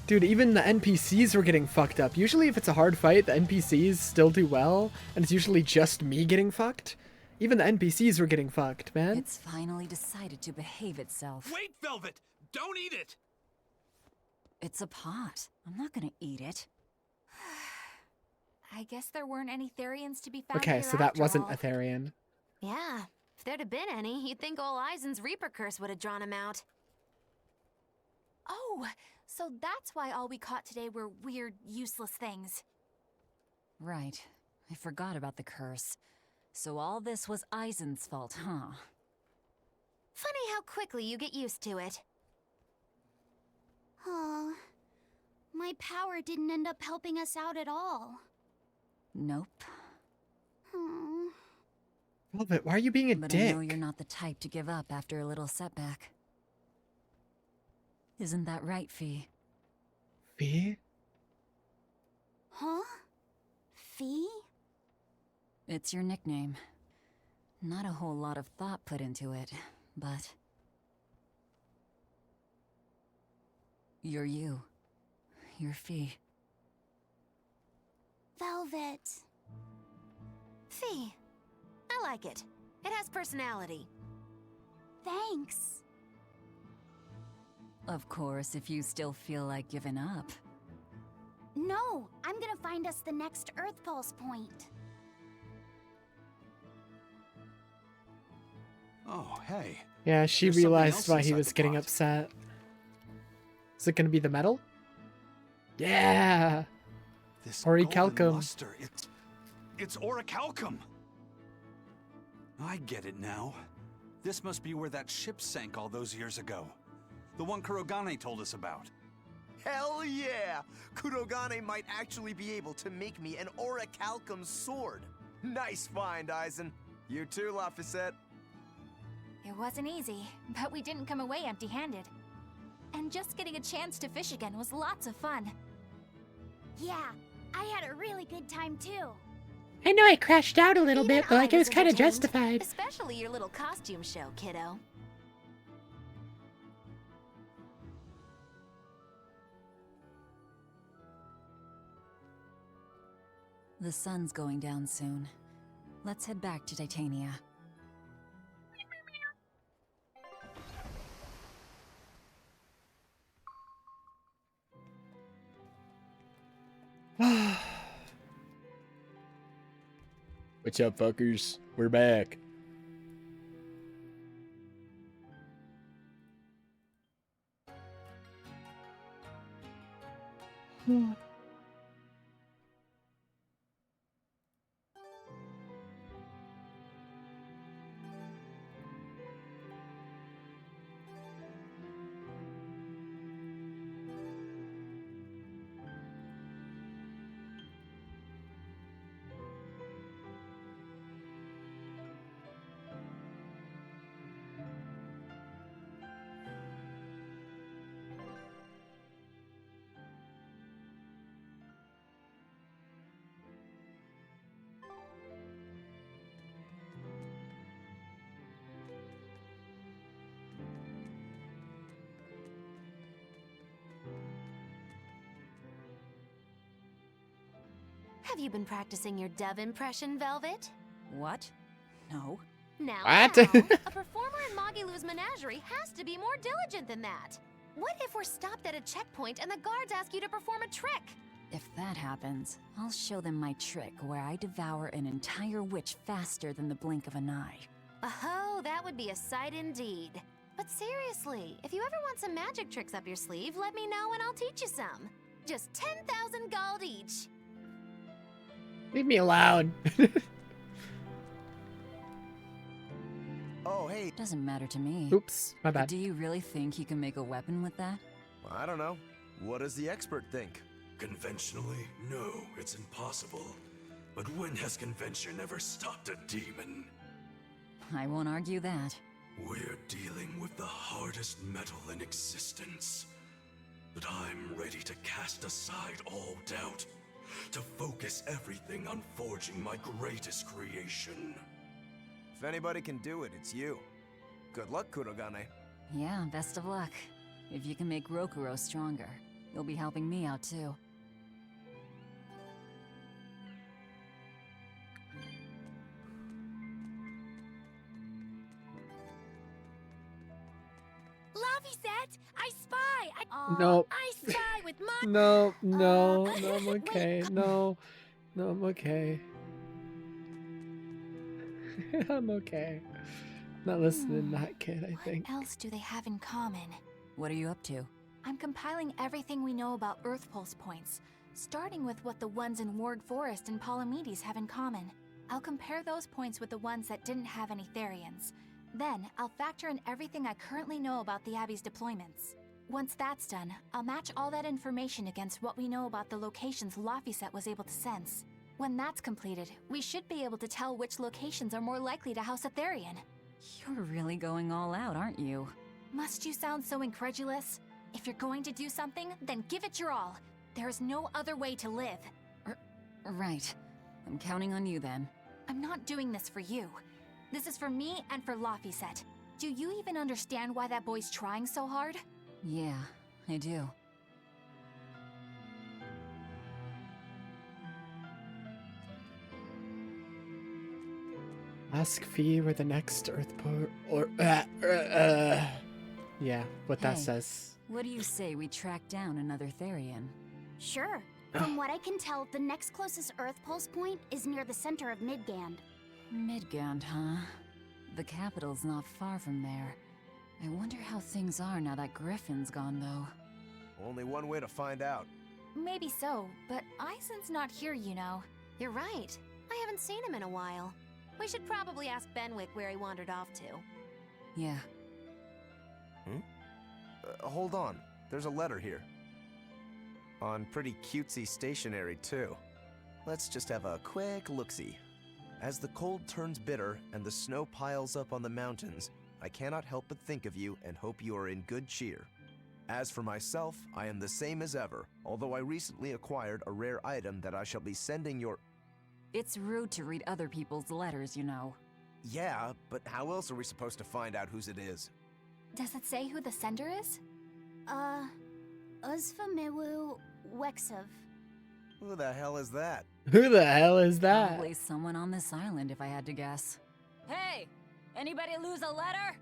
Dude, even the NPCs were getting fucked up. Usually if it's a hard fight, the NPCs still do well, and it's usually just me getting fucked. Even the NPCs were getting fucked, man. It's finally decided to behave itself. Wait, Velvet! Don't eat it! It's a pot. I'm not gonna eat it. I guess there weren't any Therians to be found Okay, here so that after wasn't all. a Therian. Yeah, if there'd have been any, you'd think old Eisen's Reaper curse would have drawn him out. Oh, so that's why all we caught today were weird, useless things. Right. I forgot about the curse. So all this was Eisen's fault, huh? Funny how quickly you get used to it. Oh, My power didn't end up helping us out at all. Nope. Hmm. Velvet, why are you being a But dick? I know you're not the type to give up after a little setback. Isn't that right, Fee? Fee? Huh? Fee? It's your nickname. Not a whole lot of thought put into it, but... You're you. You're Fee. Velvet. Fee. I like it. It has personality. Thanks. Of course, if you still feel like giving up. No, I'm gonna find us the next Earth Pulse point. Oh, hey. Yeah, she There's something realized else why he inside was the getting pot. upset. Is it gonna be the metal? Yeah! This Orichalcum. golden luster, it's orichalcum. I get it now. This must be where that ship sank all those years ago. The one Kurogane told us about. Hell yeah! Kurogane might actually be able to make me an orichalcum sword. Nice find, Aizen. You too, Laphicet. It wasn't easy, but we didn't come away empty-handed. And just getting a chance to fish again was lots of fun. Yeah, I had a really good time too. I know I crashed out a little bit, but like it was kind of entertained, justified. Especially your little costume show, kiddo. The sun's going down soon. Let's head back to Titania. What's up, fuckers? We're back. Have you been practicing your dove impression, Velvet? What? No. Now, What? now, a performer in Magilou's menagerie has to be more diligent than that. What if we're stopped at a checkpoint and the guards ask you to perform a trick? If that happens, I'll show them my trick where I devour an entire witch faster than the blink of an eye. Oh, that would be a sight indeed. But seriously, if you ever want some magic tricks up your sleeve, let me know and I'll teach you some. Just 10,000 gold each. Leave me alone. Oh, hey. Doesn't matter to me. Oops, my But bad. do you really think you can make a weapon with that? I don't know. What does the expert think? Conventionally, no, it's impossible. But when has convention ever stopped a demon? I won't argue that. We're dealing with the hardest metal in existence. But I'm ready to cast aside all doubt, to focus everything on forging my greatest creation. If anybody can do it, it's you. Good luck, Kurogane. Yeah, best of luck. If you can make Rokuro stronger, you'll be helping me out too. Laphicet, I spy! Nope. I spy with my... No, no, no, I'm okay. No, no, I'm okay. I'm okay. Not listening to that kid, I think. What else do they have in common? What are you up to? I'm compiling everything we know about Earth Pulse points, starting with what the ones in Ward Forest and Palamedes have in common. I'll compare those points with the ones that didn't have any Therians. Then, I'll factor in everything I currently know about the Abbey's deployments. Once that's done, I'll match all that information against what we know about the locations Laphicet was able to sense. When that's completed, we should be able to tell which locations are more likely to house a Therian. You're really going all out, aren't you? Must you sound so incredulous? If you're going to do something, then give it your all. There is no other way to live. Right. I'm counting on you then. I'm not doing this for you. This is for me and for Laphicet. Do you even understand why that boy's trying so hard? Yeah, I do. Ask Fee where the next Earthport or yeah, what that Hey, says. What do you say we track down another Therian? Sure. From what I can tell, the next closest Earth pulse point is near the center of Midgand. Midgand, huh? The capital's not far from there. I wonder how things are now that Griffin's gone, though. Only one way to find out. Maybe so, but Eisen's not here, you know. You're right. I haven't seen him in a while. We should probably ask Benwick where he wandered off to. Yeah. Hold on. There's a letter here. On pretty cutesy stationery, too. Let's just have a quick look-see. As the cold turns bitter and the snow piles up on the mountains, I cannot help but think of you and hope you are in good cheer. As for myself, I am the same as ever, although I recently acquired a rare item that I shall be sending your... It's rude to read other people's letters, you know. Yeah, but how else are we supposed to find out whose it is? Does it say who the sender is? Uzfamewu Wexov. Who the hell is that? Who the hell is that? Probably someone on this island, if I had to guess. Hey! Anybody lose a letter?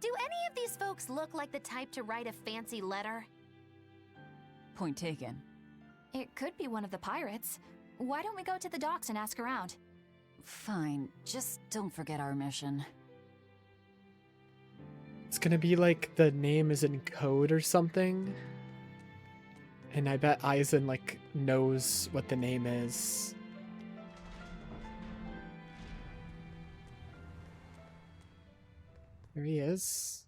Do any of these folks look like the type to write a fancy letter? Point taken. It could be one of the pirates. Why don't we go to the docks and ask around? Fine, just don't forget our mission. It's gonna be like the name is in code or something. And I bet Eisen like knows what the name is. There he is.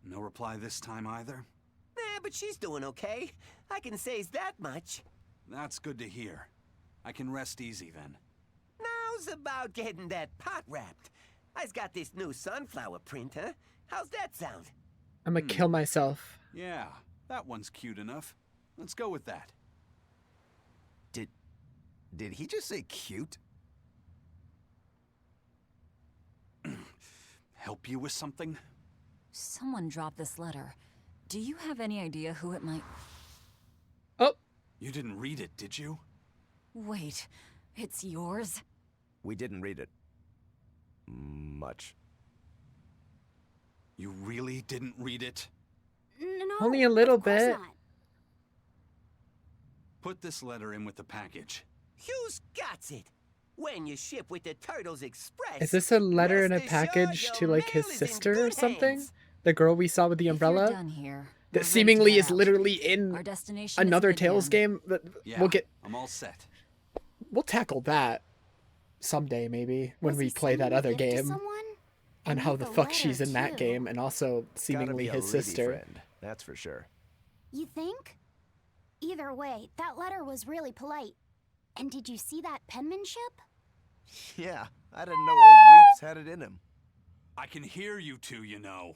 No reply this time either? But she's doing okay. I can say's that much. That's good to hear. I can rest easy then. Now's about getting that pot wrapped. I's got this new sunflower print, huh? How's that sound? I'm gonna kill myself. Yeah, that one's cute enough. Let's go with that. Did he just say cute? Help you with something? Someone dropped this letter. Do you have any idea who it might... Oh! You didn't read it, did you? Wait, it's yours? We didn't read it. Much. You really didn't read it? No, Only a little of course bit. not. Put this letter in with the package. Who's got it? When you ship with the Turtles Express. Is this a letter in a rest package assured to your like his mail is in sister or good something? hands. The girl we saw with the If you're umbrella? done here, That we're ready to seemingly head is out. literally in Our destination is another Midgand. Tales game. But Yeah, we'll get I'm all set. we'll tackle that someday maybe when Was we he play that sending a other gift to game. someone? On And how with the a fuck she's letter, in that too. game and also Gotta seemingly be a his lady sister. friend, that's for sure. You think? Either way, that letter was really polite. And did you see that penmanship? Yeah, I didn't know old Reeps had it in him. I can hear you two, you know.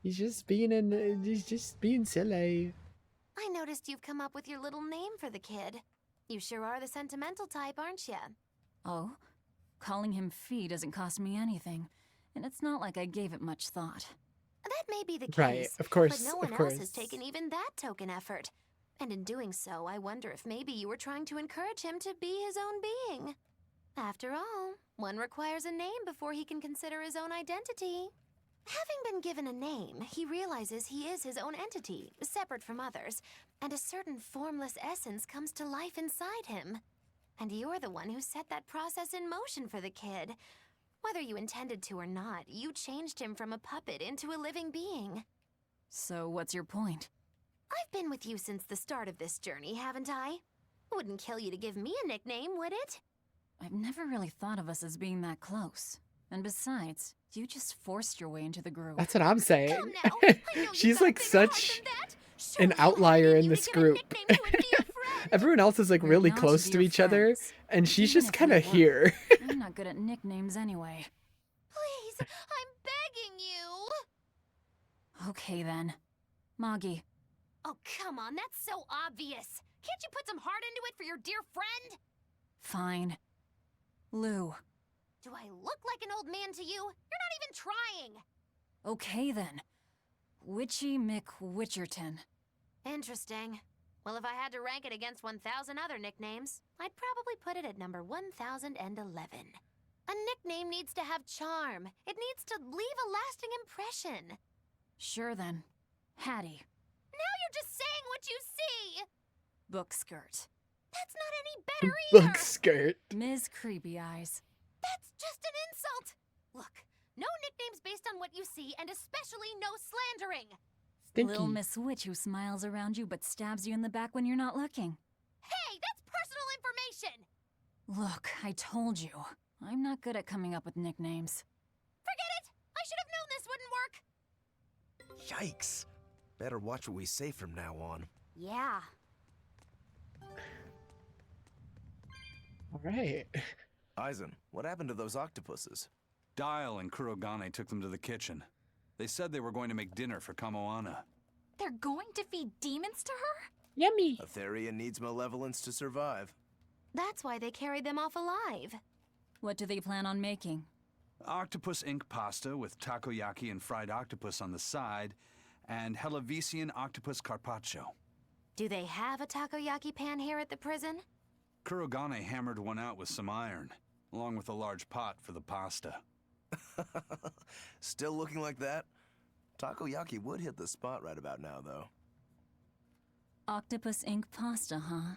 He's just being silly. I noticed you've come up with your little name for the kid. You sure are the sentimental type, aren't you? Oh? Calling him Fee doesn't cost me anything. And it's not like I gave it much thought. That may be the case. Right, of course, But no one of course. else has taken even that token effort. And in doing so, I wonder if maybe you were trying to encourage him to be his own being. After all, one requires a name before he can consider his own identity. Having been given a name, he realizes he is his own entity, separate from others, and a certain formless essence comes to life inside him. And you're the one who set that process in motion for the kid. Whether you intended to or not, you changed him from a puppet into a living being. So what's your point? I've been with you since the start of this journey, haven't I? Wouldn't kill you to give me a nickname, would it? I've never really thought of us as being that close. And besides, you just forced your way into the group. That's what I'm saying. She's like such an outlier in this group. Everyone else is like really close to each other, and she's just kind of here. I'm not good at nicknames anyway. Please, I'm begging you. Okay then. Moggy. Oh, come on, that's so obvious. Can't you put some heart into it for your dear friend? Fine. Lou. Do I look like an old man to you? You're not even trying. Okay then. Witchy McWitcherton. Interesting. Well, if I had to rank it against 1,000 other nicknames, I'd probably put it at number 1,011. A nickname needs to have charm. It needs to leave a lasting impression. Sure then. Hattie. Now you're just saying what you see! Book skirt. That's not any better either! Book skirt. Ms. Creepy Eyes. That's just an insult! Look, no nicknames based on what you see, and especially no slandering! Stinky. Little Miss Witch who smiles around you but stabs you in the back when you're not looking. Hey, that's personal information! Look, I told you. I'm not good at coming up with nicknames. Forget it! I should have known this wouldn't work! Yikes. Better watch what we say from now on. Yeah. All right. Aizen, what happened to those octopuses? Dial and Kurogane took them to the kitchen. They said they were going to make dinner for Kamoana. They're going to feed demons to her? Yummy. A Therian needs malevolence to survive. That's why they carried them off alive. What do they plan on making? Octopus ink pasta with takoyaki and fried octopus on the side, and Hellavesian octopus carpaccio. Do they have a takoyaki pan here at the prison? Kurogane hammered one out with some iron, along with a large pot for the pasta. Still looking like that? Takoyaki would hit the spot right about now, though. Octopus ink pasta, huh?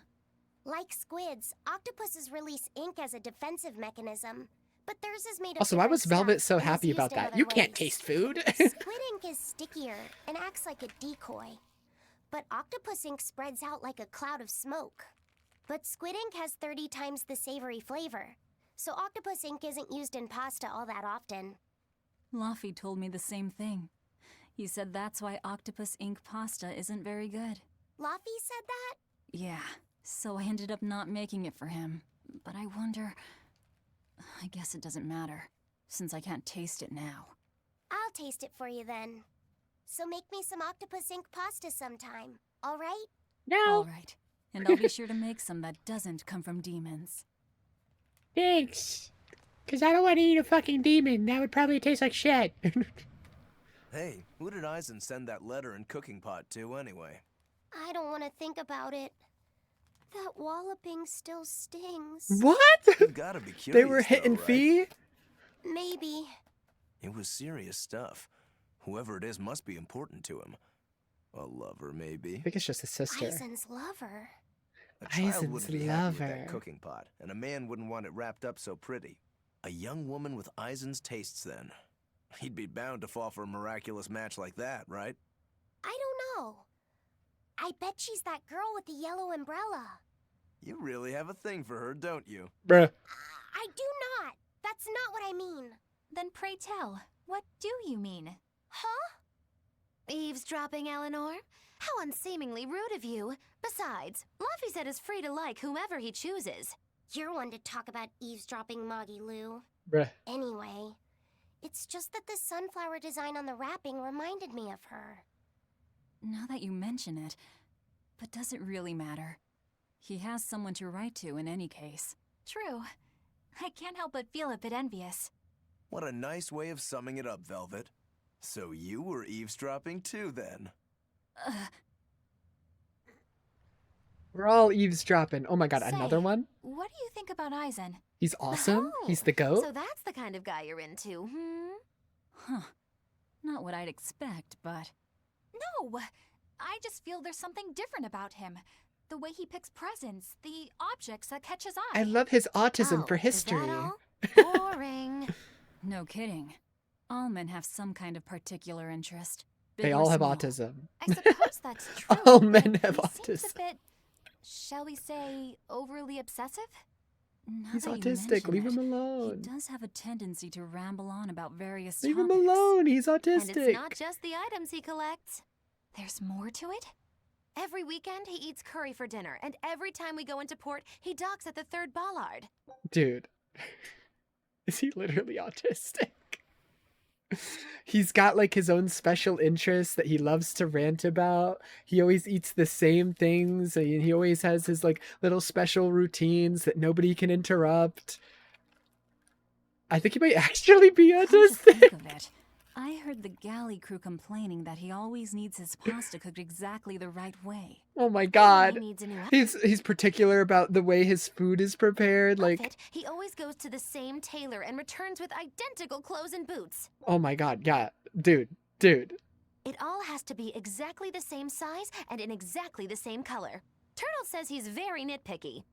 Like squids, octopuses release ink as a defensive mechanism, but theirs is made of Also, why was different Velvet stuff so and is happy used about in that? other You can't ways. taste food. Squid ink is stickier and acts like a decoy, but octopus ink spreads out like a cloud of smoke. But squid ink has 30 times the savory flavor, so octopus ink isn't used in pasta all that often. Laffy told me the same thing. He said that's why octopus ink pasta isn't very good. Laffy said that? Yeah, so I ended up not making it for him. But I wonder... I guess it doesn't matter, since I can't taste it now. I'll taste it for you then. So make me some octopus ink pasta sometime, all right? No. All right. And I'll be sure to make some that doesn't come from demons. Thanks. Because I don't want to eat a fucking demon. That would probably taste like shit. Hey, who did Aizen send that letter and cooking pot to, anyway? I don't want to think about it. That walloping still stings. What? You gotta be curious, They were hitting though, right? Fee? Maybe. It was serious stuff. Whoever it is must be important to him. A lover, maybe. I think it's just his sister. Aizen's lover. A child Aizen's wouldn't be happy with lover. that cooking pot, and a man wouldn't want it wrapped up so pretty. A young woman with Aizen's tastes, then. He'd be bound to fall for a miraculous match like that, right? I don't know. I bet she's that girl with the yellow umbrella. You really have a thing for her, don't you? Bruh. I do not. That's not what I mean. Then pray tell, what do you mean? Huh? Eavesdropping, Eleanor? How unseemingly rude of you. Besides, Luffy said is free to like whomever he chooses. You're one to talk about eavesdropping, Moggy Lou. Bruh. Anyway, it's just that the sunflower design on the wrapping reminded me of her. Now that you mention it, but does it really matter? He has someone to write to in any case. True. I can't help but feel a bit envious. What a nice way of summing it up, Velvet. So you were eavesdropping too, then? We're all eavesdropping. Oh my god, Say, another one? What do you think about Aizen? He's awesome? Oh, He's the goat? So that's the kind of guy you're into, hmm? Huh. Not what I'd expect, but... No! I just feel there's something different about him. The way he picks presents, the objects that catch his eye. I love his autism for Is history. that all? Boring. No kidding. All men have some kind of particular interest. They big or all have small. autism. I suppose that's true. All men have He seems autism. a bit, shall we say, overly obsessive? Now He's that you autistic. mention Leave it, him alone. He does have a tendency to ramble on about various Leave him topics. alone. He's autistic. And it's not just the items he collects. There's more to it? Every weekend, he eats curry for dinner, and every time we go into port, he docks at the 3rd bollard. Dude. Is he literally autistic? He's got like his own special interests that he loves to rant about. He always eats the same things. And he always has his like little special routines that nobody can interrupt. I think he might actually be Come to autistic. think of it, I heard the galley crew complaining that he always needs his pasta cooked exactly the right way. Oh my god. He needs a new He's particular about the way his food is prepared. Like, outfit. He always goes to the same tailor and returns with identical clothes and boots. oh my god, yeah. Dude. It all has to be exactly the same size and in exactly the same color. Turtle says he's very nitpicky.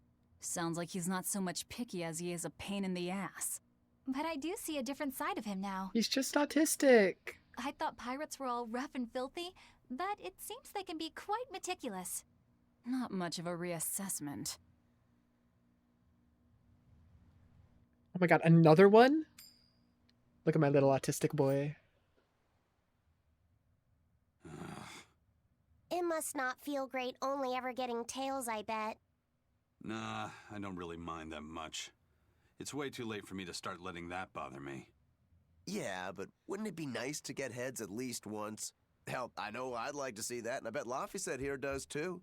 Sounds like he's not so much picky as he is a pain in the ass. But I do see a different side of him now. He's just autistic. I thought pirates were all rough and filthy, but it seems they can be quite meticulous. Not much of a reassessment. Oh my god, another one? Look at my little autistic boy. It must not feel great only ever getting tails, I bet. Nah, I don't really mind that much. It's way too late for me to start letting that bother me. Yeah, but wouldn't it be nice to get heads at least once? Hell, I know I'd like to see that, and I bet Laphicet here does too.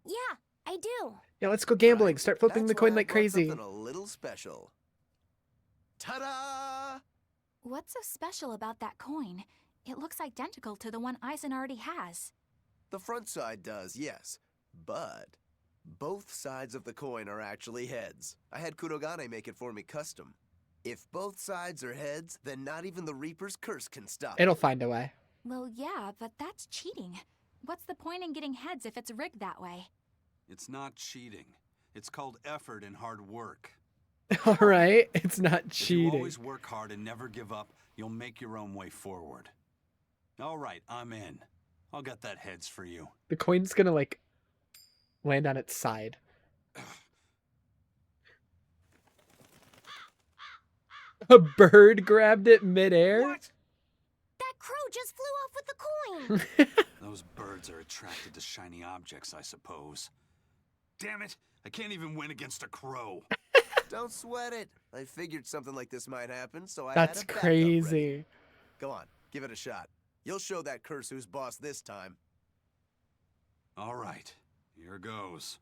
Yeah, I do. Yeah, let's go gambling. Start flipping That's the coin why I like brought crazy. something a little special. Ta-da! What's so special about that coin? It looks identical to the one Aizen already has. The front side does, yes. But both sides of the coin are actually heads. I had Kurogane make it for me custom. If both sides are heads, then not even the Reaper's curse can stop It'll it. find a way. Well, yeah, but that's cheating. What's the point in getting heads if it's rigged that way? It's not cheating. It's called effort and hard work. Alright, it's not If you cheating. always work hard and never give up, you'll make your own way forward. Alright, I'm in. I'll get that heads for you. The coin's gonna like land on its side. A bird grabbed it midair? That crow just flew off with the coin. Those birds are attracted to shiny objects, I suppose. Damn it! I can't even win against a crow. Don't sweat it. I figured something like this might happen, so I That's had a backup crazy. ready. Go on, give it a shot. You'll show that curse who's boss this time. Alright, here goes.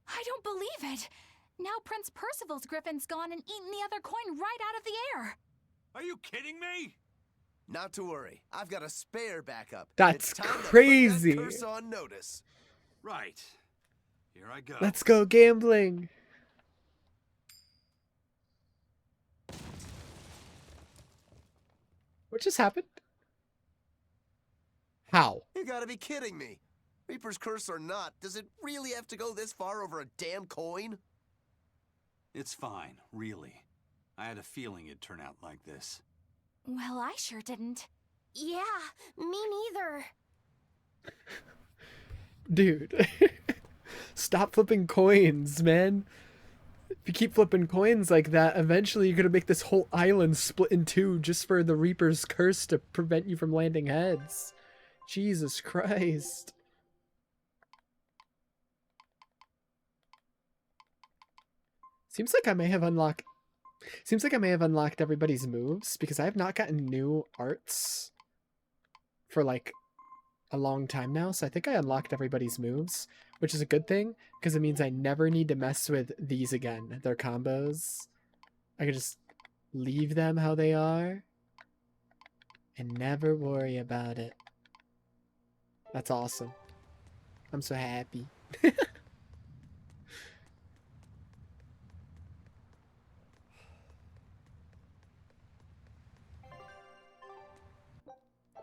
I don't believe it! Now Prince Percival's griffin's gone and eaten the other coin right out of the air! Are you kidding me? Not to worry. I've got a spare backup. That's It's time to put that crazy. curse on notice. Right. Here I go. Let's go gambling. What just happened? How? You gotta be kidding me. Reaper's curse or not, does it really have to go this far over a damn coin? It's fine, really. I had a feeling it'd turn out like this. Well, I sure didn't. Yeah, me neither. Dude. Stop flipping coins, man. If you keep flipping coins like that, eventually you're gonna make this whole island split in two just for the Reaper's curse to prevent you from landing heads. Jesus Christ. Seems like I may have unlocked everybody's moves because I have not gotten new arts for like a long time now. So I think I unlocked everybody's moves, which is a good thing because it means I never need to mess with these again. Their combos. I can just leave them how they are and never worry about it. That's awesome. I'm so happy.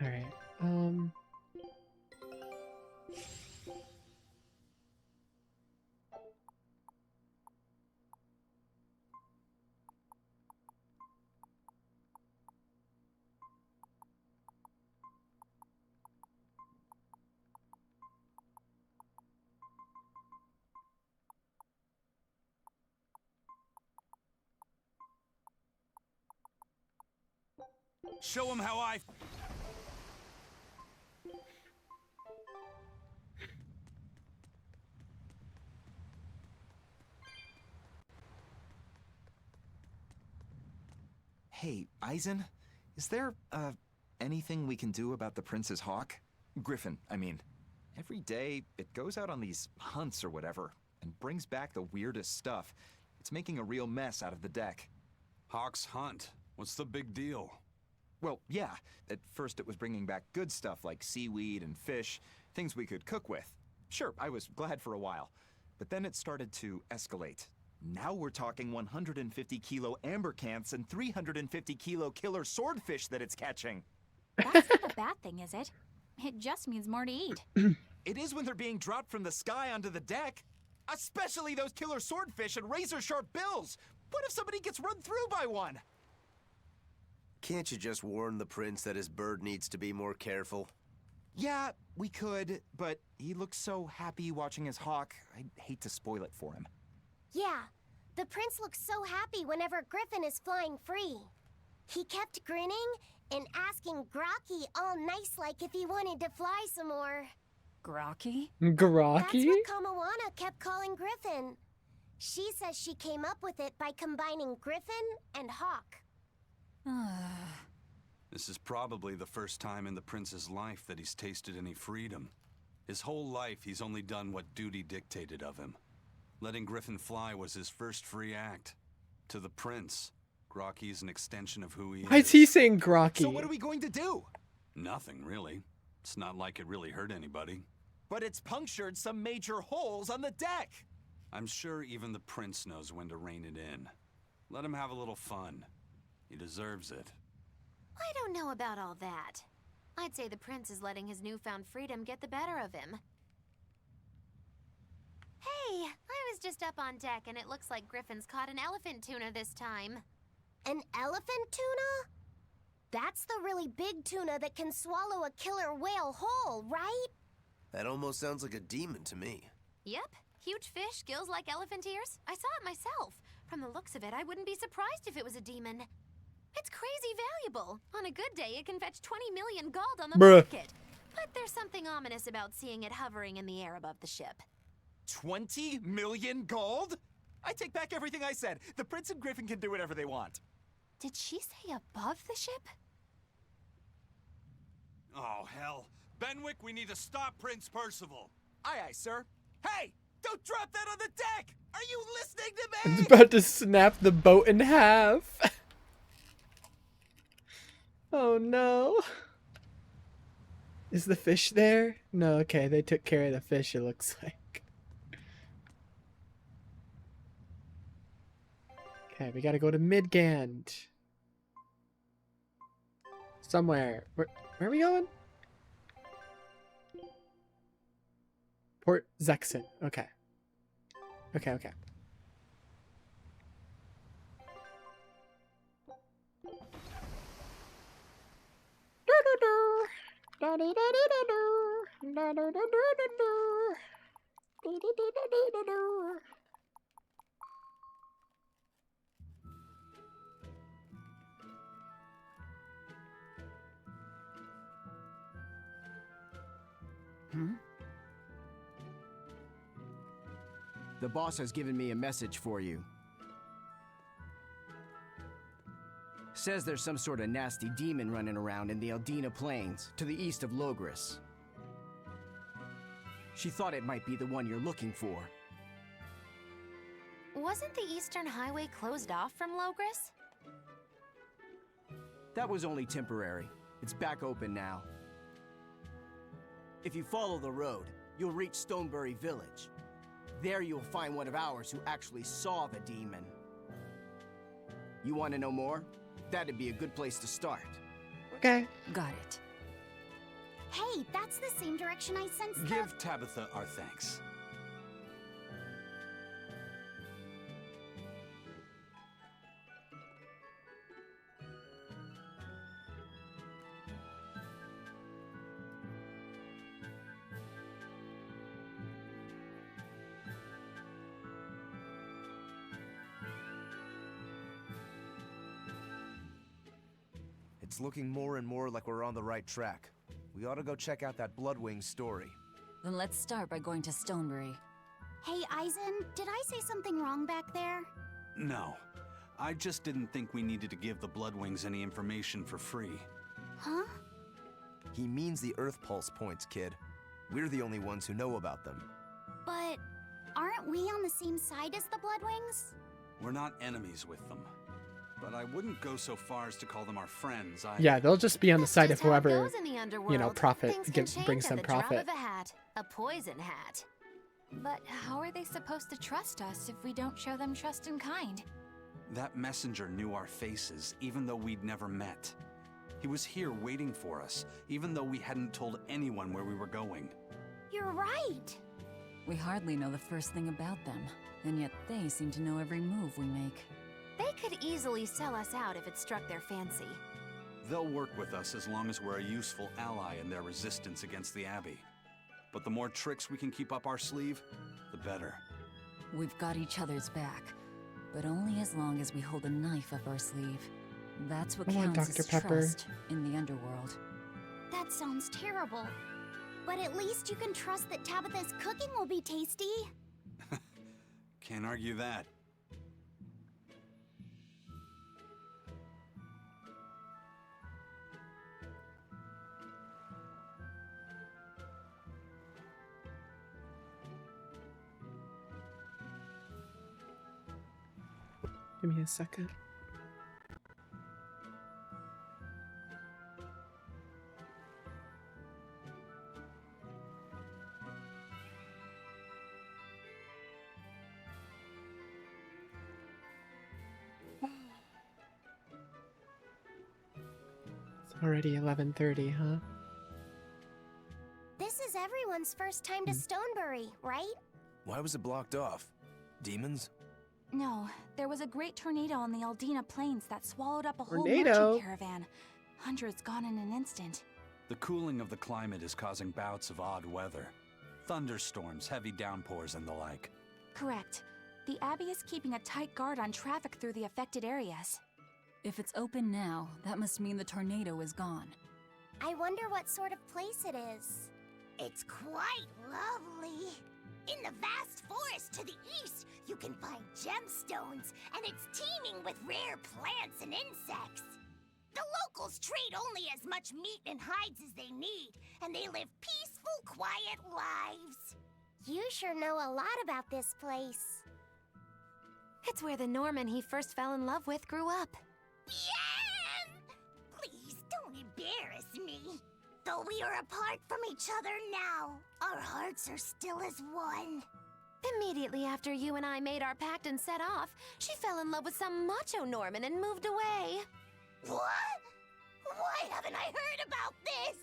Alright, Show him how I... Hey, Eisen, is there, anything we can do about the Prince's hawk? Griffin, I mean. Every day, it goes out on these hunts or whatever, and brings back the weirdest stuff. It's making a real mess out of the deck. Hawk's hunt? What's the big deal? Well, yeah. At first it was bringing back good stuff like seaweed and fish, things we could cook with. Sure, I was glad for a while. But then it started to escalate. Now we're talking 150-kilo ambercants and 350-kilo killer swordfish that it's catching. That's not a bad thing, is it? It just means more to eat. It is when they're being dropped from the sky onto the deck. Especially those killer swordfish and razor-sharp bills. What if somebody gets run through by one? Can't you just warn the prince that his bird needs to be more careful? Yeah, we could, but he looks so happy watching his hawk. I'd hate to spoil it for him. Yeah, the prince looks so happy whenever Griffin is flying free. He kept grinning and asking Grocky all nice-like if he wanted to fly some more. Grocky? Grocky? That's what Kamawana kept calling Griffin. She says she came up with it by combining Griffin and Hawk. This is probably the first time in the prince's life that he's tasted any freedom. His whole life, he's only done what duty dictated of him. Letting Griffin fly was his first free act. To the prince, Grocky's an extension of who he is. Why is he saying Grocky? So what are we going to do? Nothing, really. It's not like it really hurt anybody. But it's punctured some major holes on the deck. I'm sure even the prince knows when to rein it in. Let him have a little fun. He deserves it. I don't know about all that. I'd say the prince is letting his newfound freedom get the better of him. Hey, I was just up on deck and it looks like Griffin's caught an elephant tuna this time. An elephant tuna? That's the really big tuna that can swallow a killer whale whole, right? That almost sounds like a demon to me. Yep, huge fish, gills like elephant ears. I saw it myself. From the looks of it, I wouldn't be surprised if it was a demon. It's crazy valuable. On a good day, it can fetch 20 million gold on the market. But there's something ominous about seeing it hovering in the air above the ship. 20 million gold? I take back everything I said. The prince and Griffin can do whatever they want. Did she say above the ship? Oh, hell. Benwick, we need to stop Prince Percival. Aye, aye, sir. Hey, don't drop that on the deck! Are you listening to me? It's about to snap the boat in half. Oh no. Is the fish there? No, okay, they took care of the fish, it looks like. Okay, we gotta go to Midgand. Somewhere. Where are we going? Port Zexon. Okay. Okay. The boss has given me a message for you. Says there's some sort of nasty demon running around in the Eldina Plains, to the east of Logris. She thought it might be the one you're looking for. Wasn't the Eastern Highway closed off from Logris? That was only temporary. It's back open now. If you follow the road, you'll reach Stonebury Village. There you'll find one of ours who actually saw the demon. You want to know more? That'd be a good place to start. Okay. Got it. Hey, that's the same direction I sensed. Give Tabitha our thanks. It's looking more and more like we're on the right track. We ought to go check out that Bloodwing story. Then let's start by going to Stonebury. Hey, Eisen, did I say something wrong back there? No. I just didn't think we needed to give the Bloodwings any information for free. Huh? He means the Earth Pulse points, kid. We're the only ones who know about them. But aren't we on the same side as the Bloodwings? We're not enemies with them. But I wouldn't go so far as to call them our friends. Yeah, they'll just be on the side of whoever, goes in the underworld. you know, Things can change brings at them the drop profit. of a hat. A poison hat. But how are they supposed to trust us if we don't show them trust in kind? That messenger knew our faces, even though we'd never met. He was here waiting for us, even though we hadn't told anyone where we were going. You're right. We hardly know the first thing about them, and yet they seem to know every move we make. They could easily sell us out if it struck their fancy. They'll work with us as long as we're a useful ally in their resistance against the Abbey. But the more tricks we can keep up our sleeve, the better. We've got each other's back, but only as long as we hold a knife up our sleeve. That's what Come on, counts Dr. as Pepper. trust in the underworld. That sounds terrible. But at least you can trust that Tabitha's cooking will be tasty. Can't argue that. Give me a second. It's already 11:30, huh? This is everyone's first time to Stonebury, right? Why was it blocked off? Demons? No, there was a great tornado on the Aldina Plains that swallowed up a whole Tornado? merchant caravan. Hundreds gone in an instant. The cooling of the climate is causing bouts of odd weather. Thunderstorms, heavy downpours, and the like. Correct. The Abbey is keeping a tight guard on traffic through the affected areas. If it's open now, that must mean the tornado is gone. I wonder what sort of place it is. It's quite lovely. In the vast forest to the east, you can find gemstones, and it's teeming with rare plants and insects. The locals trade only as much meat and hides as they need, and they live peaceful, quiet lives. You sure know a lot about this place. It's where the Norman he first fell in love with grew up. Yan! Please don't embarrass me. Though we are apart from each other now, our hearts are still as one. Immediately after you and I made our pact and set off, she fell in love with some macho Norman and moved away. What? Why haven't I heard about this?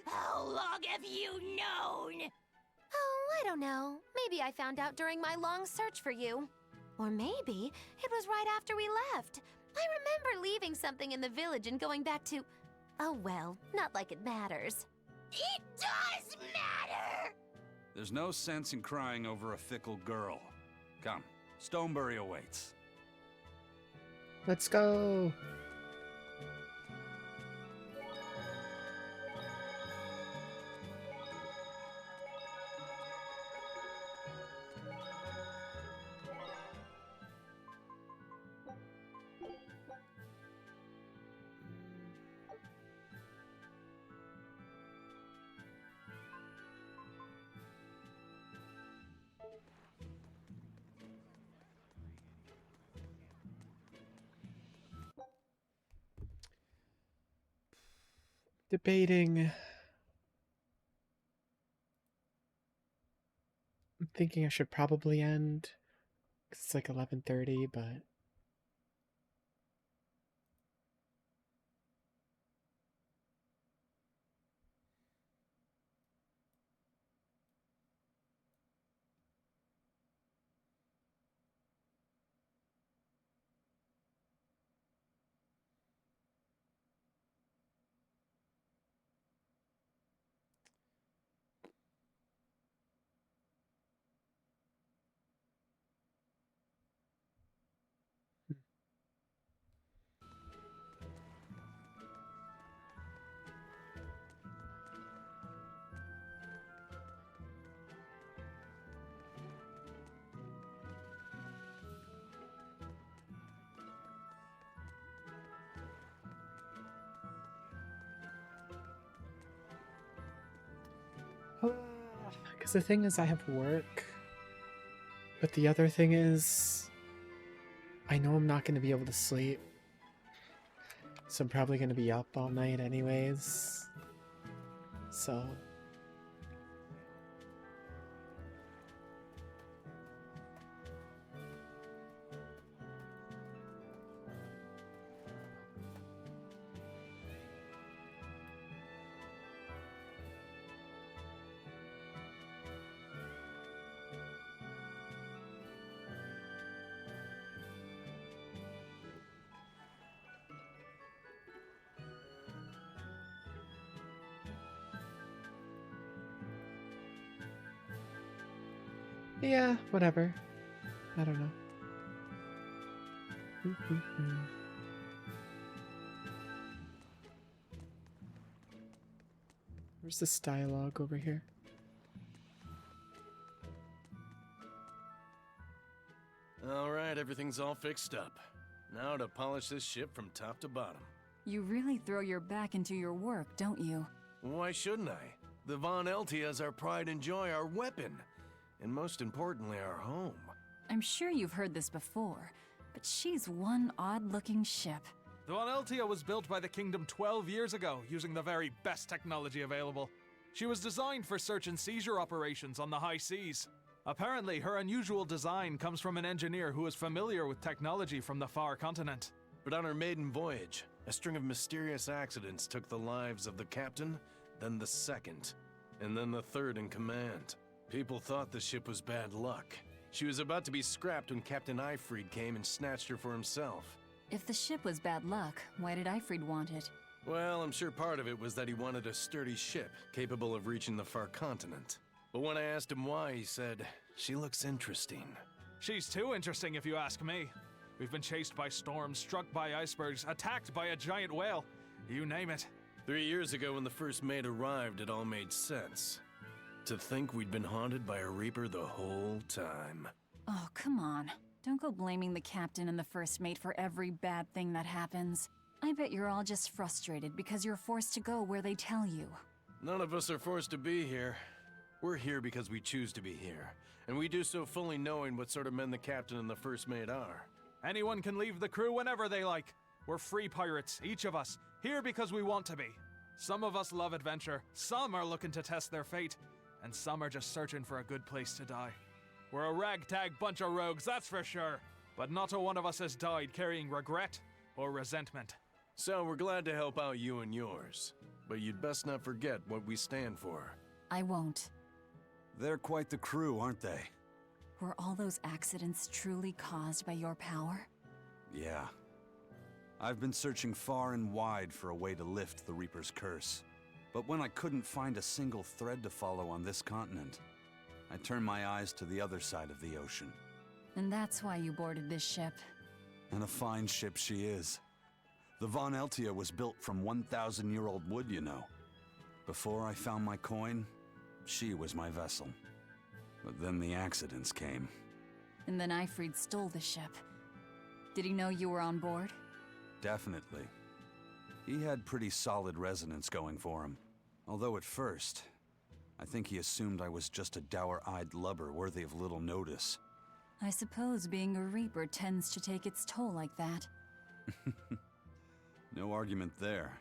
How long have you known? Oh, I don't know. Maybe I found out during my long search for you. Or maybe it was right after we left. I remember leaving something in the village and going back to... Oh well, not like it matters. It does matter! There's no sense in crying over a fickle girl. Come, Stonebury awaits. Let's go. Debating. I'm thinking I should probably end. 'Cause it's like 11:30, but Because the thing is, I have work. But the other thing is, I know I'm not going to be able to sleep. So I'm probably going to be up all night anyways. So... yeah, whatever. I don't know. Where's this dialogue over here? Alright, everything's all fixed up. Now to polish this ship from top to bottom. You really throw your back into your work, don't you? Why shouldn't I? The Von Eltia is our pride and joy, our weapon. And most importantly, our home. I'm sure you've heard this before, but she's one odd-looking ship. The Von Eltia was built by the Kingdom 12 years ago, using the very best technology available. She was designed for search and seizure operations on the high seas. Apparently, her unusual design comes from an engineer who is familiar with technology from the far continent. But on her maiden voyage, a string of mysterious accidents took the lives of the captain, then the second, and then the third in command. People thought the ship was bad luck. She was about to be scrapped when Captain Eifried came and snatched her for himself. If the ship was bad luck, why did Eifried want it? Well, I'm sure part of it was that he wanted a sturdy ship, capable of reaching the far continent. But when I asked him why, he said, "She looks interesting." She's too interesting if you ask me. We've been chased by storms, struck by icebergs, attacked by a giant whale. You name it. 3 years ago when the first mate arrived, it all made sense. To think we'd been haunted by a Reaper the whole time. Oh, come on. Don't go blaming the captain and the first mate for every bad thing that happens. I bet you're all just frustrated because you're forced to go where they tell you. None of us are forced to be here. We're here because we choose to be here, and we do so fully knowing what sort of men the captain and the first mate are. Anyone can leave the crew whenever they like. We're free pirates, each of us, here because we want to be. Some of us love adventure, some are looking to test their fate, and some are just searching for a good place to die. We're a ragtag bunch of rogues, that's for sure, but not a one of us has died carrying regret or resentment. So we're glad to help out you and yours, but you'd best not forget what we stand for. I won't. They're quite the crew, aren't they? Were all those accidents truly caused by your power? Yeah. I've been searching far and wide for a way to lift the Reaper's curse. But when I couldn't find a single thread to follow on this continent, I turned my eyes to the other side of the ocean. And that's why you boarded this ship. And a fine ship she is. The Von Eltia was built from 1,000-year-old wood, you know. Before I found my coin, she was my vessel. But then the accidents came. And then Eifried stole the ship. Did he know you were on board? Definitely. He had pretty solid resonance going for him. Although at first, I think he assumed I was just a dour-eyed lubber worthy of little notice. I suppose being a Reaper tends to take its toll like that. No argument there.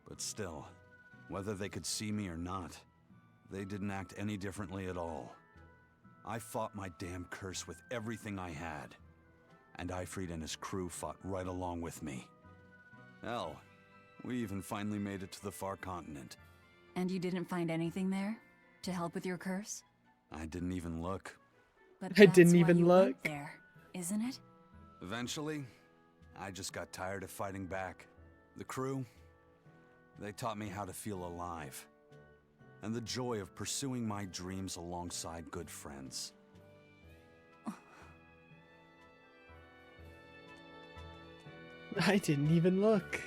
But still, whether they could see me or not, they didn't act any differently at all. I fought my damn curse with everything I had. And Eifried and his crew fought right along with me. Hell, we even finally made it to the far continent. And you didn't find anything there? To help with your curse? I didn't even look. But I that's didn't why even you look. went there, isn't it? Eventually, I just got tired of fighting back. The crew, they taught me how to feel alive. And the joy of pursuing my dreams alongside good friends. I didn't even look.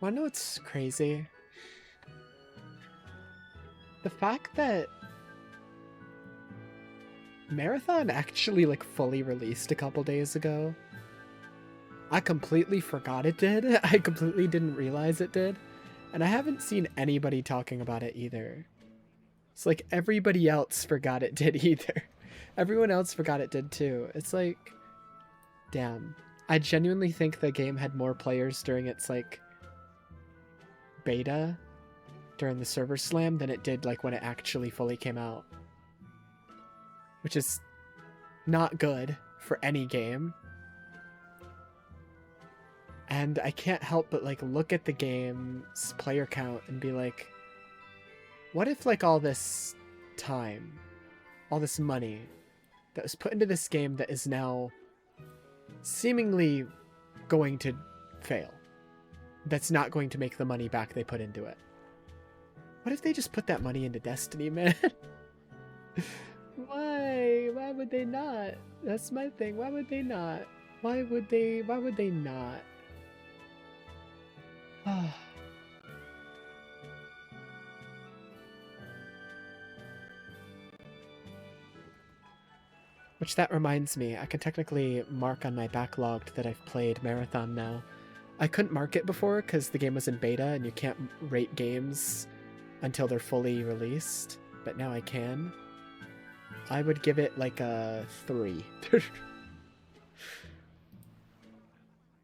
Wanna know what's crazy? The fact that Marathon actually like fully released a couple days ago. I completely forgot it did. I completely didn't realize it did. And I haven't seen anybody talking about it either. It's like everybody else forgot it did either. Everyone else forgot it did too. It's like, damn. I genuinely think the game had more players during its like beta, during the server slam, than it did like when it actually fully came out. Which is not good for any game. And I can't help but like look at the game's player count and be like, what if like all this time, all this money that was put into this game that is now seemingly going to fail, that's not going to make the money back they put into it. What if they just put that money into Destiny, man? Why? Why would they not? That's my thing. Why would they not? Why would they not? Which that reminds me, I can technically mark on my backlog that I've played Marathon now. I couldn't mark it before because the game was in beta and you can't rate games until they're fully released, but now I can. I would give it like a 3.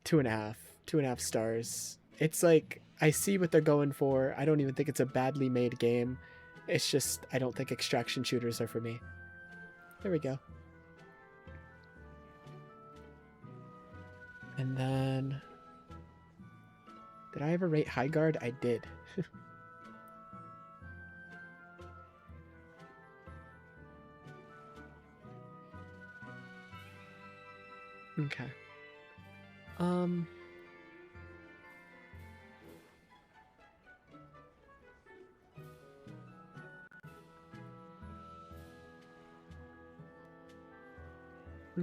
2.5. 2.5 stars. It's like, I see what they're going for. I don't even think it's a badly made game. It's just, I don't think extraction shooters are for me. There we go. And then... did I ever rate High Guard? I did. Okay.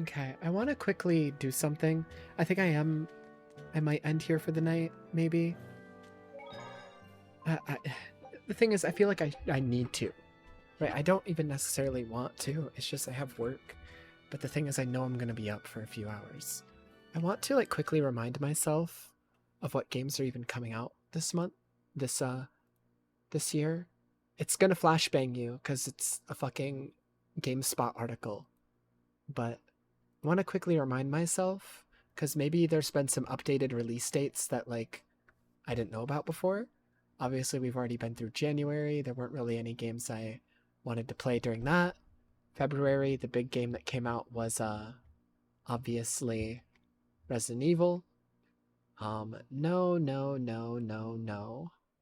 Okay, I want to quickly do something. I think I might end here for the night, maybe. The thing is, I feel like I need to. Right, I don't even necessarily want to. It's just I have work. But the thing is, I know I'm going to be up for a few hours. I want to like quickly remind myself of what games are even coming out this month, this year. It's going to flashbang you because it's a fucking GameSpot article. But I want to quickly remind myself because maybe there's been some updated release dates that like I didn't know about before. Obviously, we've already been through January. There weren't really any games I wanted to play during that. February, the big game that came out was obviously Resident Evil. No.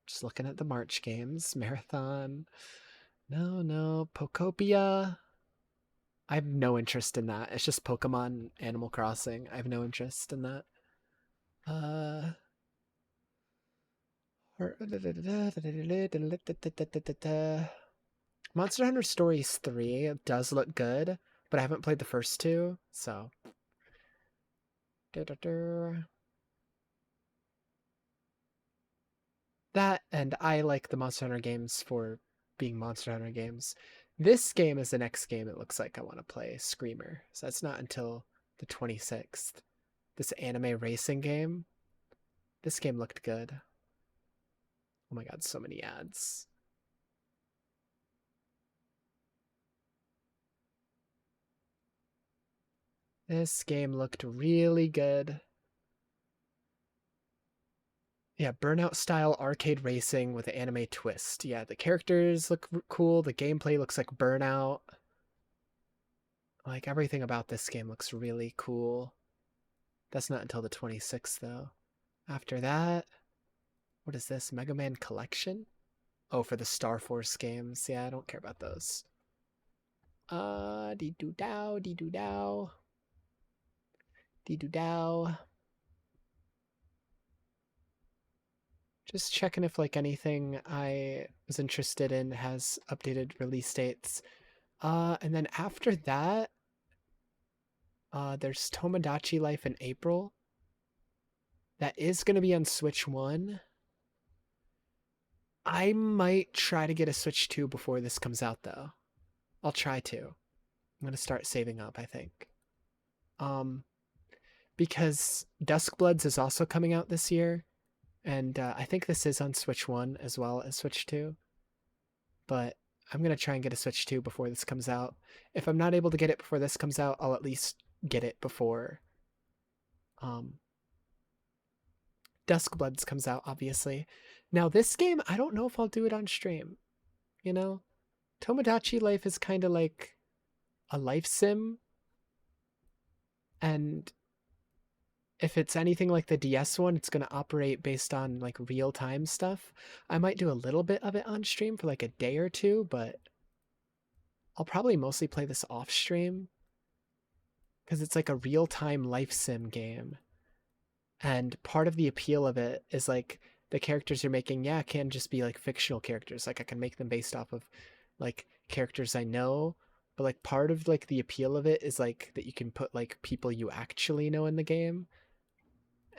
Just looking at the March games. Marathon. No. Pokopia. I have no interest in that. It's just Pokemon Animal Crossing. I have no interest in that. Monster Hunter Stories 3 does look good, but I haven't played the first two, so... That, and I like the Monster Hunter games for being Monster Hunter games. This game is the next game it looks like I want to play, Screamer. So that's not until the 26th. This anime racing game. This game looked good. Oh my god, so many ads. This game looked really good. Yeah, Burnout-style arcade racing with an anime twist. Yeah, the characters look cool. The gameplay looks like Burnout. Like, everything about this game looks really cool. That's not until the 26th, though. After that... what is this? Mega Man Collection? Oh, for the Star Force games. Yeah, I don't care about those. Dee-doo-dow, dee-doo-dow. Dee-doo-dow. Just checking if like anything I was interested in has updated release dates. And then after that, there's Tomodachi Life in April. That is going to be on Switch 1. I might try to get a Switch 2 before this comes out, though. I'll try to. I'm going to start saving up, I think. because Duskbloods is also coming out this year, and I think this is on Switch 1 as well as Switch 2. But I'm going to try and get a Switch 2 before this comes out. If I'm not able to get it before this comes out, I'll at least get it before Duskbloods comes out, obviously. Now, this game, I don't know if I'll do it on stream. You know? Tomodachi Life is kind of like a life sim. And if it's anything like the DS one, it's going to operate based on like real-time stuff. I might do a little bit of it on stream for like a day or two, but I'll probably mostly play this off stream because it's like a real-time life sim game. And part of the appeal of it is like the characters you're making, yeah, can just be like fictional characters. Like I can make them based off of like characters I know, but like part of like the appeal of it is like that you can put like people you actually know in the game.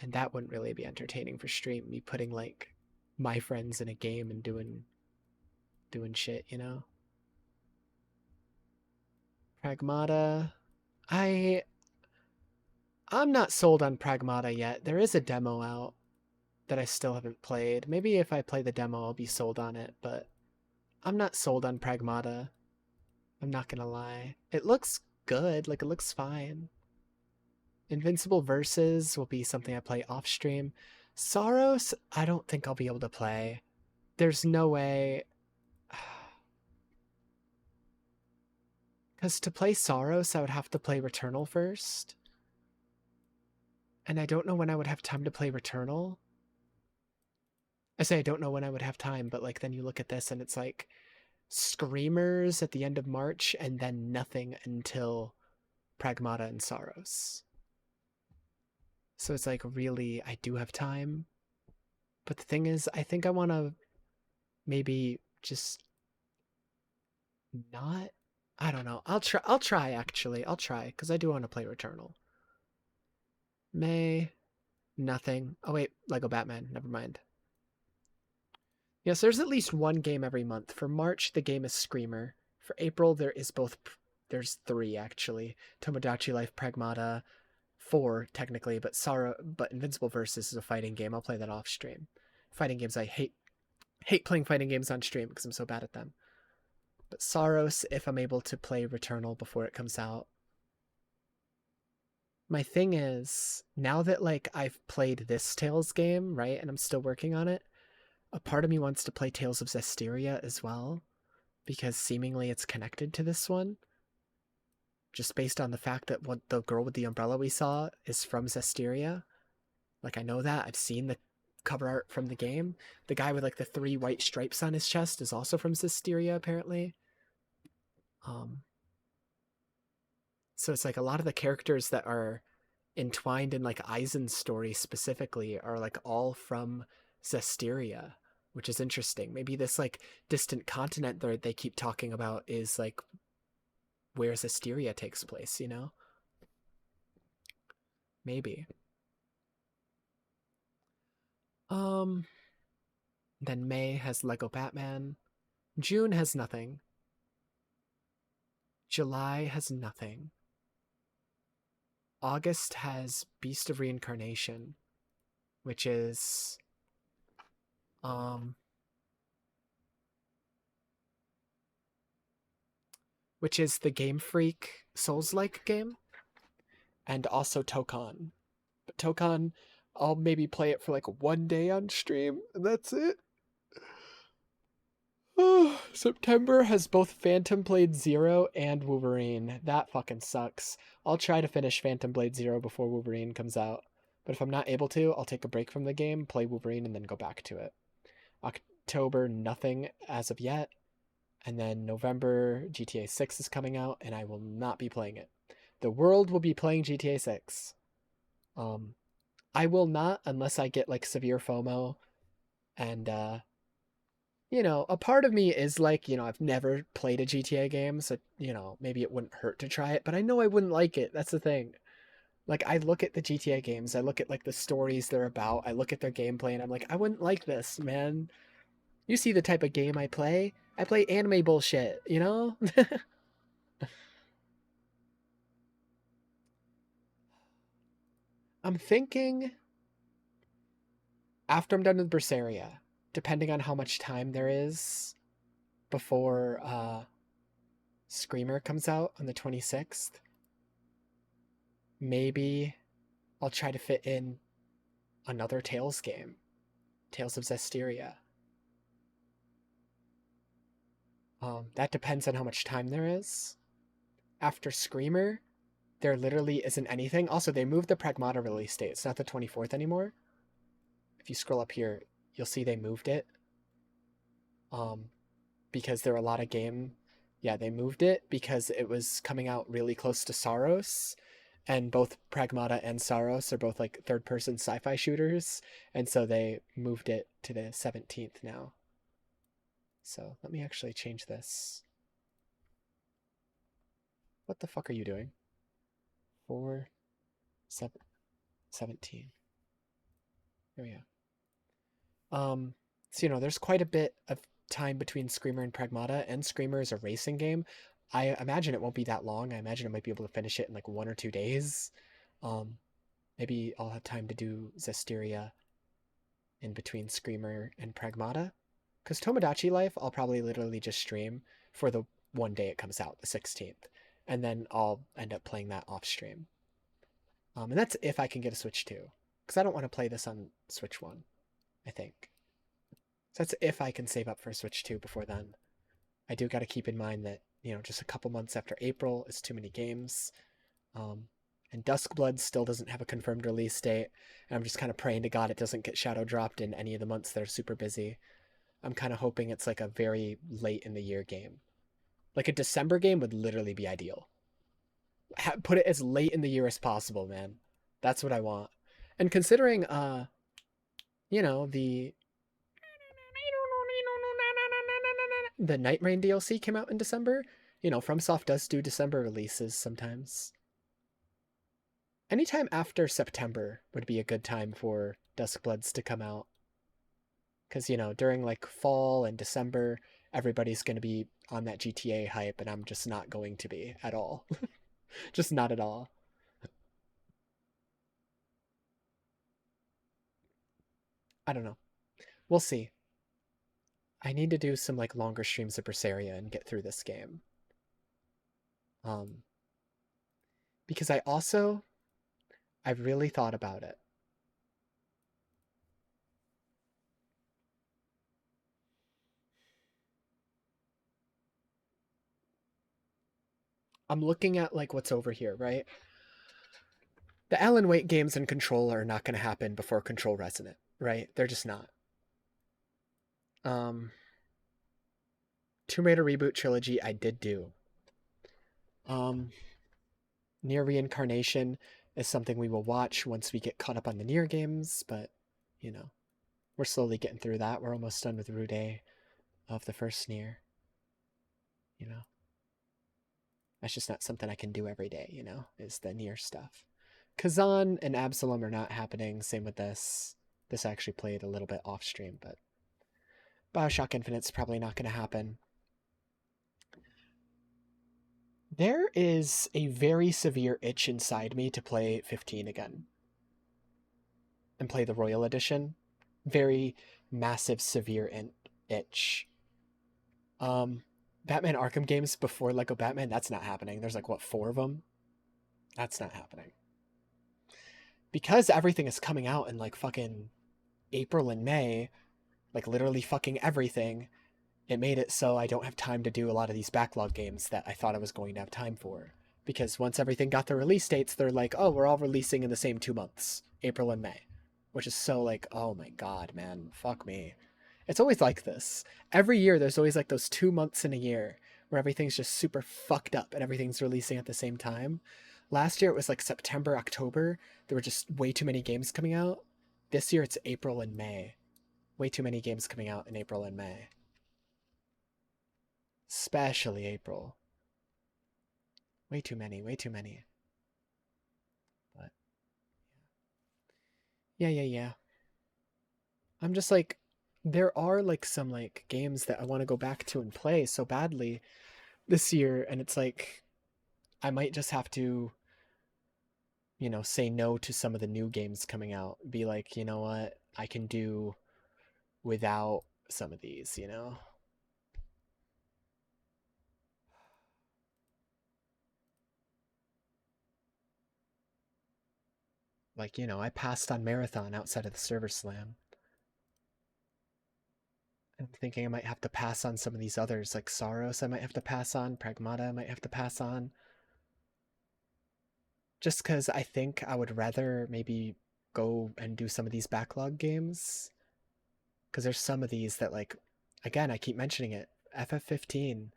And that wouldn't really be entertaining for stream, me putting like my friends in a game and doing shit, you know? Pragmata. I'm not sold on Pragmata yet. There is a demo out that I still haven't played. Maybe if I play the demo, I'll be sold on it, but I'm not sold on Pragmata. I'm not gonna lie. It looks good, like it looks fine. Invincible Verses will be something I play off stream. Saros, I don't think I'll be able to play. There's no way. Because to play Saros, I would have to play Returnal first. And I don't know when I would have time to play Returnal. I say I don't know when I would have time, but like then you look at this and it's like Screamers at the end of March and then nothing until Pragmata and Saros. So it's like really I do have time. But the thing is, I think I want to maybe just not. I don't know. I'll try actually. I'll try because I do want to play Returnal. May, nothing. Oh wait, Lego Batman. Never mind. Yes, there's at least one game every month. For March, the game is Screamer. For April, there's 3 actually. Tomodachi Life, Pragmata, 4 technically, but Invincible Versus is a fighting game. I'll play that off stream. Fighting games, I hate playing fighting games on stream because I'm so bad at them. But Saros, if I'm able to play Returnal before it comes out. My thing is, now that like I've played this Tales game, right, and I'm still working on it, a part of me wants to play Tales of Zestiria as well, because seemingly it's connected to this one. Just based on the fact that what the girl with the umbrella we saw is from Zestiria. Like I know that, I've seen the cover art from the game. The guy with like the 3 white stripes on his chest is also from Zestiria apparently. So it's like a lot of the characters that are entwined in like Aizen's story specifically are like all from Zestiria, which is interesting. Maybe this like distant continent that they keep talking about is like where Zestiria takes place, you know? Maybe. Then May has Lego Batman. June has nothing. July has nothing. August has Beast of Reincarnation, which is the Game Freak Souls-like game, and also Tokon. But Tokon, I'll maybe play it for like 1 day on stream, and that's it. September has both Phantom Blade Zero and Wolverine. That fucking sucks. I'll try to finish Phantom Blade Zero before Wolverine comes out. But if I'm not able to, I'll take a break from the game, play Wolverine, and then go back to it. October, nothing as of yet. And then November, GTA 6 is coming out, and I will not be playing it. The world will be playing GTA 6. I will not unless I get like severe FOMO. And you know, a part of me is like, you know, I've never played a GTA game, so, you know, maybe it wouldn't hurt to try it, but I know I wouldn't like it. That's the thing. Like, I look at the GTA games, I look at, like, the stories they're about, I look at their gameplay, and I'm like, I wouldn't like this, man. You see the type of game I play? I play anime bullshit, you know? I'm thinking after I'm done with Berseria, depending on how much time there is before Screamer comes out on the 26th, maybe I'll try to fit in another Tales game, Tales of Zestiria. That depends on how much time there is. After Screamer, there literally isn't anything. Also, they moved the Pragmata release date. It's not the 24th anymore. If you scroll up here, you'll see they moved it. Because there are a lot of Yeah, they moved it because it was coming out really close to Saros. And both Pragmata and Saros are both like third-person sci-fi shooters. And so they moved it to the 17th now. So let me actually change this. What the fuck are you doing? 4, 7, 17. There we go. So, there's quite a bit of time between Screamer and Pragmata, and Screamer is a racing game. I imagine it won't be that long. I imagine I might be able to finish it in like 1 or 2 days. Maybe I'll have time to do Zestiria in between Screamer and Pragmata. Because Tomodachi Life, I'll probably literally just stream for the one day it comes out, the 16th. And then I'll end up playing that off stream. And that's if I can get a Switch 2. Because I don't want to play this on Switch 1, I think. So that's if I can save up for a Switch 2 before then. I do got to keep in mind that, just a couple months after April is too many games. And Duskblood still doesn't have a confirmed release date. And I'm just kind of praying to God it doesn't get shadow dropped in any of the months that are super busy. I'm kind of hoping it's like a very late in the year game. Like a December game would literally be ideal. Put it as late in the year as possible, man. That's what I want. And considering, the Night Rain DLC came out in December, FromSoft does do December releases sometimes. Anytime after September would be a good time for Duskbloods to come out. Because, during like fall and December, everybody's going to be on that GTA hype, and I'm just not going to be at all. Just not at all. I don't know. We'll see. I need to do some like longer streams of Berseria and get through this game. Because I've really thought about it. I'm looking at like what's over here, right? The Alan Wake games and Control are not going to happen before Control Resonant, right? They're just not. Tomb Raider Reboot Trilogy I did do. Nier Reincarnation is something we will watch once we get caught up on the Nier games, but, we're slowly getting through that. We're almost done with Rude of the first Nier. That's just not something I can do every day, is the Nier stuff. Kazan and Absalom are not happening. Same with this. This I actually played a little bit off stream, but Bioshock Infinite's probably not going to happen. There is a very severe itch inside me to play 15 again. And play the Royal Edition. Very massive, severe itch. Batman Arkham games before Lego Batman, that's not happening. There's like, 4 of them? That's not happening. Because everything is coming out in like fucking April and May, like literally fucking everything, it made it so I don't have time to do a lot of these backlog games that I thought I was going to have time for. Because once everything got the release dates, they're like, oh, we're all releasing in the same 2 months, April and May. Which is so like, oh my god, man, fuck me. It's always like this. Every year, there's always like those 2 months in a year where everything's just super fucked up and everything's releasing at the same time. Last year, it was like September, October. There were just way too many games coming out. This year, it's April and May. Way too many games coming out in April and May. Especially April. Way too many, way too many. But, yeah. I'm just like, there are like some like games that I want to go back to and play so badly this year, and it's like I might just have to you know, say no to some of the new games coming out. Be like, you know what, I can do without some of these, you know? Like, you know, I passed on Marathon outside of the server slam. I'm thinking I might have to pass on some of these others, like Saros I might have to pass on, Pragmata I might have to pass on. Just because I think I would rather maybe go and do some of these backlog games. Because there's some of these that, like, again, I keep mentioning it. FF15,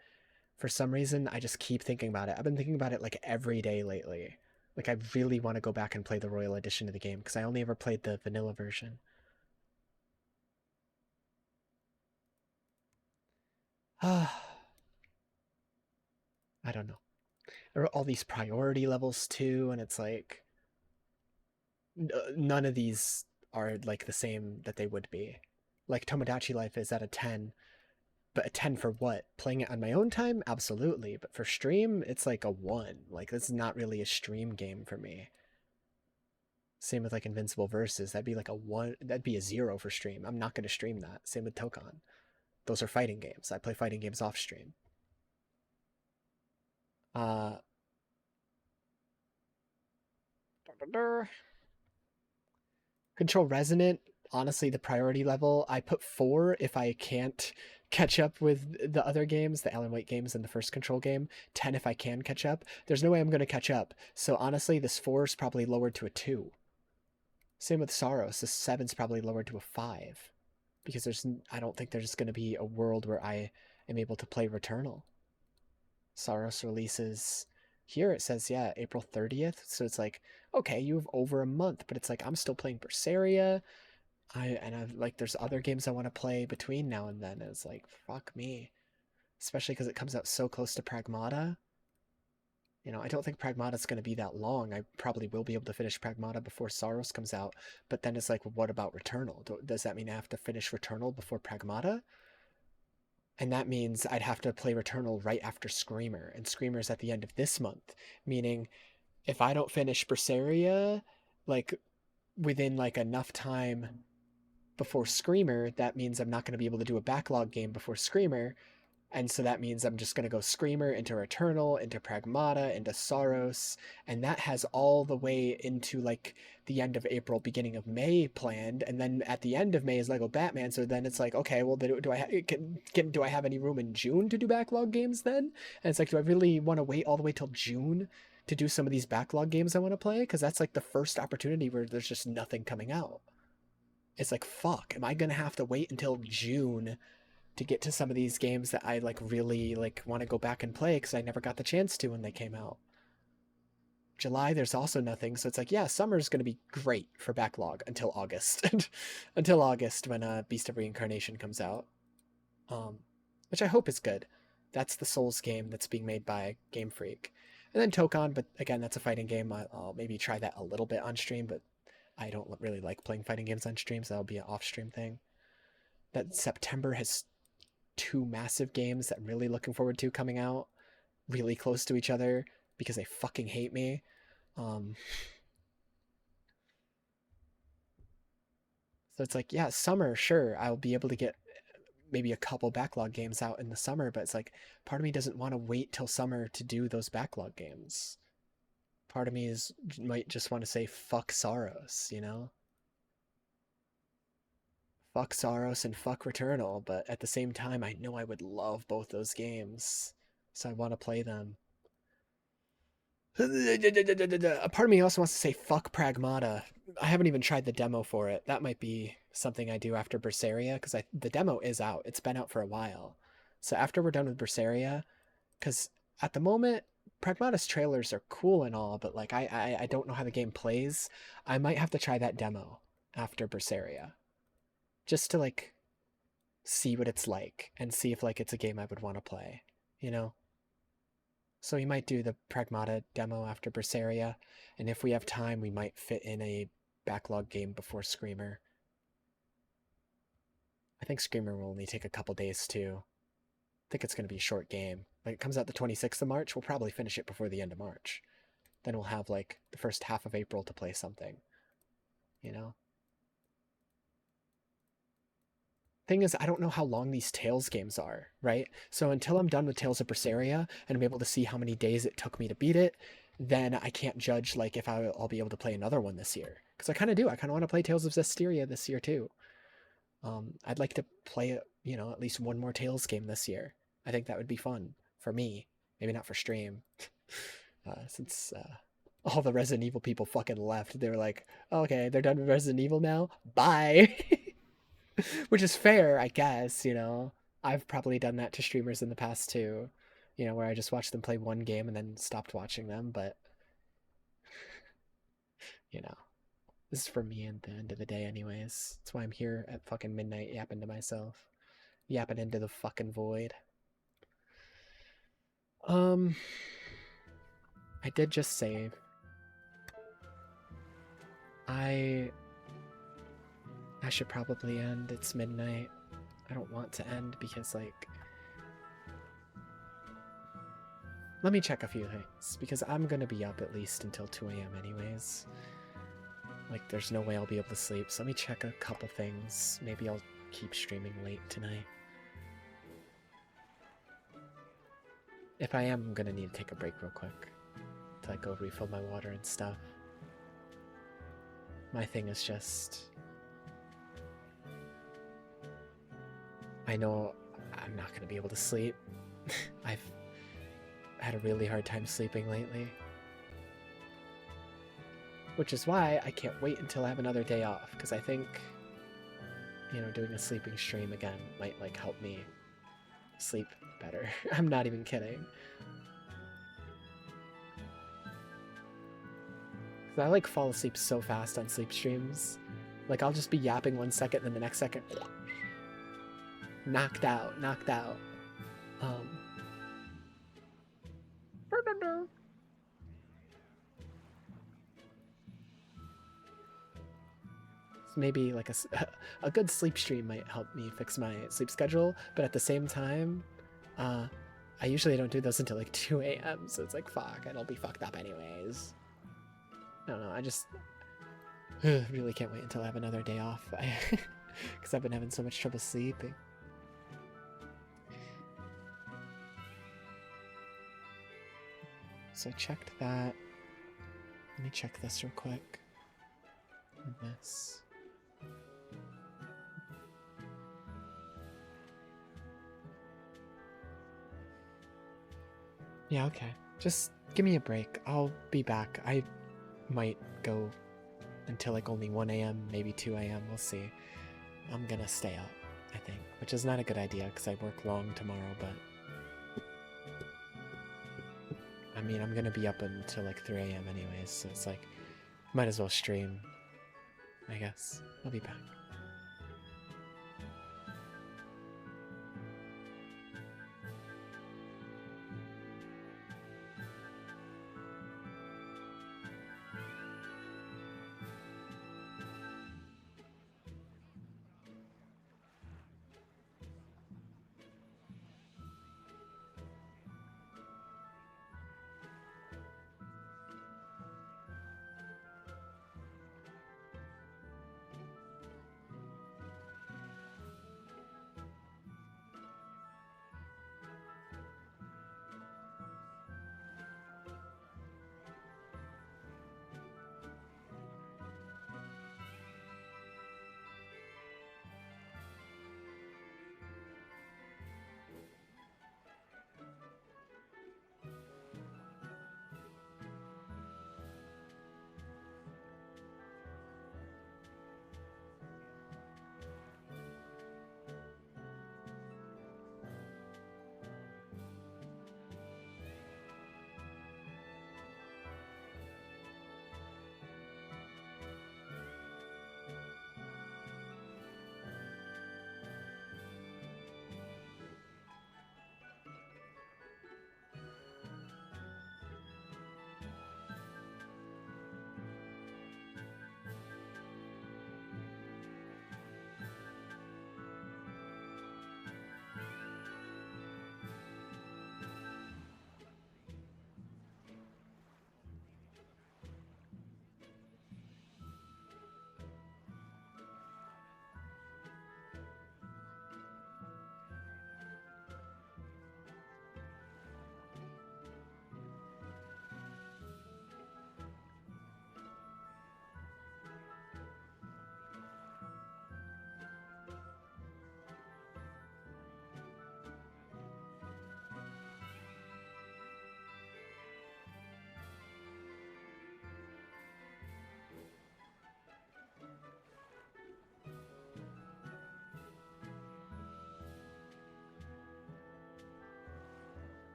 for some reason, I just keep thinking about it. I've been thinking about it like every day lately. Like, I really want to go back and play the Royal Edition of the game because I only ever played the vanilla version. I don't know. There are all these priority levels too, and it's like none of these are like the same that they would be. Like Tomodachi Life is at a 10, but a 10 for what? Playing it on my own time? Absolutely. But for stream, it's like a 1. Like, this is not really a stream game for me. Same with like Invincible Versus. That'd be like a 1. That'd be a 0 for stream. I'm not going to stream that. Same with Tokon. Those are fighting games. I play fighting games off stream. Control Resonant, honestly, the priority level, I put 4 if I can't catch up with the other games, the Alan Wake games and the first Control game. 10 if I can catch up. There's no way I'm going to catch up. So honestly, this 4 is probably lowered to a 2. Same with Saros. This 7's probably lowered to a 5. Because I don't think there's going to be a world where I am able to play Returnal. Saros releases... Here it says, yeah, April 30th. So it's like, okay, you have over a month, but it's like I'm still playing Berseria. I've like there's other games I want to play between now and then. And it's like, fuck me. Especially because it comes out so close to Pragmata. You know, I don't think Pragmata's going to be that long. I probably will be able to finish Pragmata before Saros comes out. But then it's like, well, what about Returnal? Does that mean I have to finish Returnal before Pragmata? And that means I'd have to play Returnal right after Screamer, and Screamer's at the end of this month, meaning if I don't finish Berseria, like, within, like, enough time before Screamer, that means I'm not going to be able to do a backlog game before Screamer, and so that means I'm just going to go Screamer into Returnal, into Pragmata, into Saros, and that has all the way into, like, the end of April, beginning of May planned, and then at the end of May is Lego Batman, so then it's like, okay, well, do I have any room in June to do backlog games then? And it's like, do I really want to wait all the way till June to do some of these backlog games I want to play? Because that's, like, the first opportunity where there's just nothing coming out. It's like, fuck, am I going to have to wait until June to get to some of these games that I like really like want to go back and play because I never got the chance to when they came out. July, there's also nothing, so it's like, yeah, summer's going to be great for backlog until August. Until August when Beast of Reincarnation comes out. Which I hope is good. That's the Souls game that's being made by Game Freak. And then Tokon, but again, that's a fighting game. I'll maybe try that a little bit on stream, but I don't really like playing fighting games on stream, so that'll be an off-stream thing. That September has 2 massive games that I'm really looking forward to coming out really close to each other because they fucking hate me. So it's like, yeah, summer, sure, I'll be able to get maybe a couple backlog games out in the summer, but it's like, part of me doesn't want to wait till summer to do those backlog games. Part of me might just want to say, fuck Saros, you know? Fuck Saros and fuck Returnal, but at the same time, I know I would love both those games, so I want to play them. A part of me also wants to say fuck Pragmata. I haven't even tried the demo for it. That might be something I do after Berseria, because the demo is out. It's been out for a while. So after we're done with Berseria, because at the moment, Pragmata's trailers are cool and all, but like I don't know how the game plays. I might have to try that demo after Berseria. Just to, like, see what it's like, and see if, like, it's a game I would want to play, you know? So we might do the Pragmata demo after Berseria, and if we have time, we might fit in a backlog game before Screamer. I think Screamer will only take a couple days, too. I think it's going to be a short game. Like, it comes out the 26th of March, we'll probably finish it before the end of March. then we'll have like the first half of April to play something, you know? Thing is, I don't know how long these Tales games are, right? So until I'm done with Tales of Berseria and I'm able to see how many days it took me to beat it, then I can't judge like if I'll be able to play another one this year. Because I kind of do. I kind of want to play Tales of Zestiria this year too. I'd like to play, you know, at least one more Tales game this year. I think that would be fun for me. Maybe not for stream. Since all the Resident Evil people fucking left. They were like, okay, they're done with Resident Evil now? Bye! Which is fair, I guess, you know. I've probably done that to streamers in the past too. You know, where I just watched them play one game and then stopped watching them, but you know. This is for me at the end of the day anyways. That's why I'm here at fucking midnight yapping to myself. Yapping into the fucking void. I did just save. I should probably end. It's midnight. I don't want to end because, like... Let me check a few things, because I'm gonna be up at least until 2 a.m. anyways. Like, there's no way I'll be able to sleep, so let me check a couple things. Maybe I'll keep streaming late tonight. If I am, I'm gonna need to take a break real quick. To, like, go refill my water and stuff. My thing is just... I know I'm not gonna be able to sleep. I've had a really hard time sleeping lately. Which is why I can't wait until I have another day off, because I think, you know, doing a sleeping stream again might, like, help me sleep better. I'm not even kidding. I, like, fall asleep so fast on sleep streams. Like, I'll just be yapping 1 second, then the next second... knocked out. So maybe like a good sleep stream might help me fix my sleep schedule, but at the same time, I usually don't do those until like 2 a.m. So it's like, fuck, and I'll be fucked up anyways. I don't know, I just really can't wait until I have another day off, because I've been having so much trouble sleeping. So I checked that. Let me check this real quick. And this. Yeah, okay. Just give me a break. I'll be back. I might go until like only 1 a.m., maybe 2 a.m. We'll see. I'm gonna stay up, I think, which is not a good idea because I work long tomorrow, but I mean, I'm gonna be up until like 3 a.m. anyways, so it's like, might as well stream, I guess. I'll be back.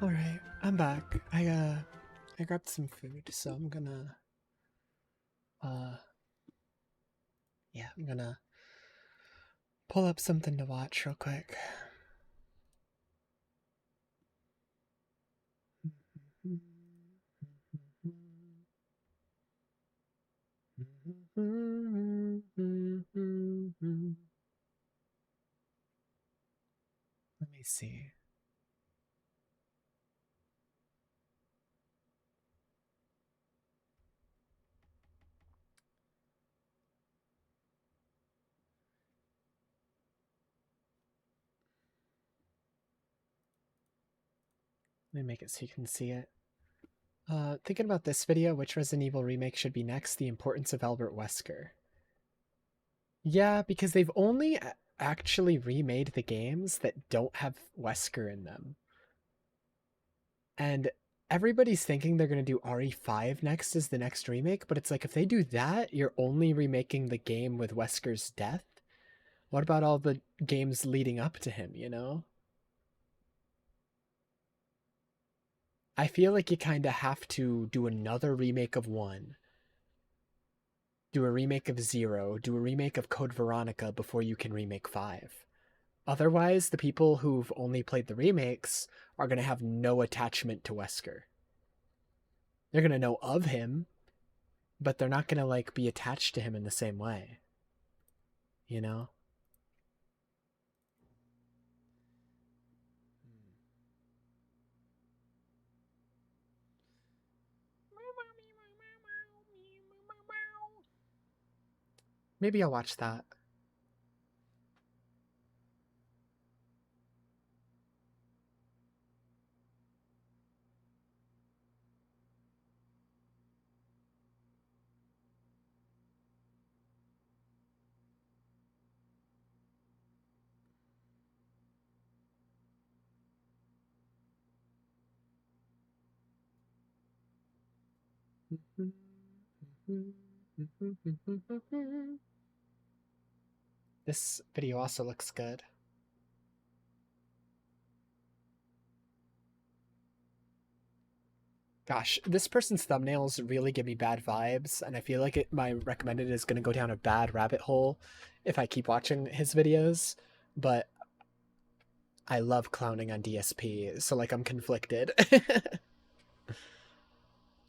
Alright, I'm back. I grabbed some food, so I'm gonna yeah, I'm gonna pull up something to watch real quick. Let me see. Let me make it so you can see it. Thinking about this video, which Resident Evil remake should be next? The importance of Albert Wesker. Yeah, because they've only actually remade the games that don't have Wesker in them. And everybody's thinking they're going to do RE5 next as the next remake, but it's like if they do that, you're only remaking the game with Wesker's death. What about all the games leading up to him, you know? I feel like you kind of have to do another remake of 1, do a remake of 0, do a remake of Code Veronica before you can remake 5. Otherwise, the people who've only played the remakes are going to have no attachment to Wesker. They're going to know of him, but they're not going to like be attached to him in the same way. You know? Maybe I'll watch that. This video also looks good. Gosh, this person's thumbnails really give me bad vibes, and I feel like my recommended is going to go down a bad rabbit hole if I keep watching his videos, but I love clowning on DSP, so like I'm conflicted.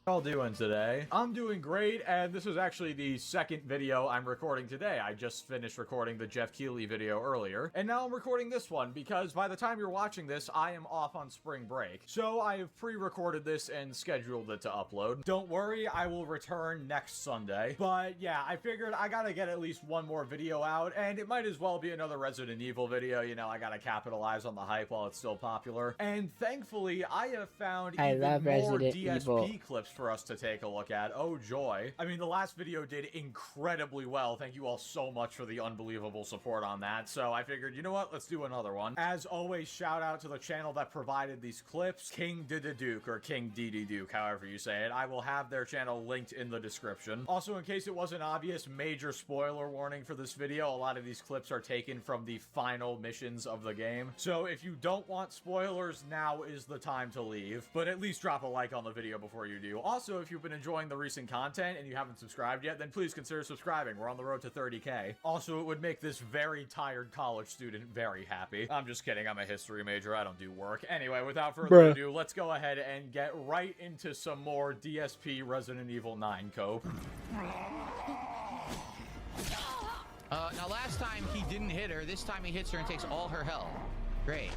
Y'all doing today? I'm doing great, and this is actually the second video I'm recording today. I just finished recording the Jeff Keighley video earlier, and now I'm recording this one because by the time you're watching this, I am off on spring break. So I have pre-recorded this and scheduled it to upload. Don't worry, I will return next Sunday. But yeah, I figured I gotta get at least one more video out, and it might as well be another Resident Evil video. You know, I gotta capitalize on the hype while it's still popular. And thankfully, I have found even more DSP clips for us to take a look at. Oh joy. I mean, the last video did incredibly well. Thank you all so much for the unbelievable support on that. So I figured, you know what? Let's do another one. As always, shout out to the channel that provided these clips, King Duke, or King Duke, however you say it. I will have their channel linked in the description. Also, in case it wasn't obvious, major spoiler warning for this video. A lot of these clips are taken from the final missions of the game. So if you don't want spoilers, now is the time to leave. But at least drop a like on the video before you do. Also, if you've been enjoying the recent content and you haven't subscribed yet, then please consider subscribing. We're on the road to 30K. Also, it would make this very tired college student very happy. I'm just kidding. I'm a history major. I don't do work. Anyway, without further ado, let's go ahead and get right into some more DSP Resident Evil 9 cope. Now last time he didn't hit her. This time he hits her and takes all her health. Great.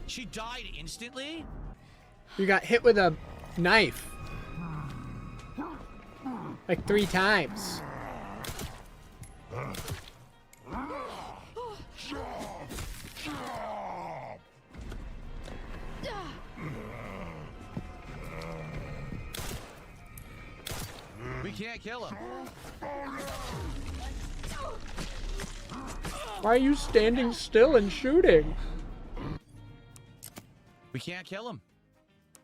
She died instantly? You got hit with a knife. Like 3 times. We can't kill him. Why are you standing still and shooting? We can't kill him.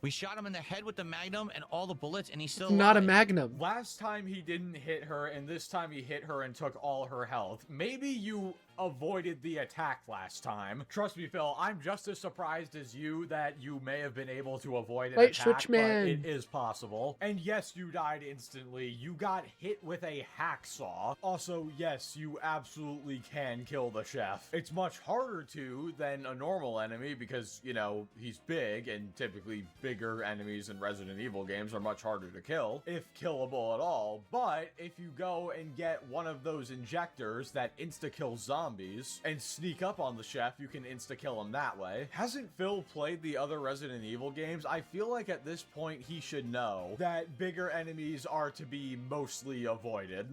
We shot him in the head with the Magnum and all the bullets, and he's still not alive. a Magnum. Last time he didn't hit her, and this time he hit her and took all her health. Maybe you avoided the attack last time. Trust me, Phil, I'm just as surprised as you that you may have been able to avoid an Light attack, switch but man. it is possible. And yes, you died instantly. You got hit with a hacksaw. Also, yes, you absolutely can kill the chef. It's much harder to than a normal enemy because, you know, he's big, and typically bigger enemies in Resident Evil games are much harder to kill, if killable at all. But if you go and get one of those injectors that insta-kill zombies and sneak up on the chef, you can insta-kill him that way. Hasn't Phil played the other Resident Evil games? I feel like at this point he should know that bigger enemies are to be mostly avoided.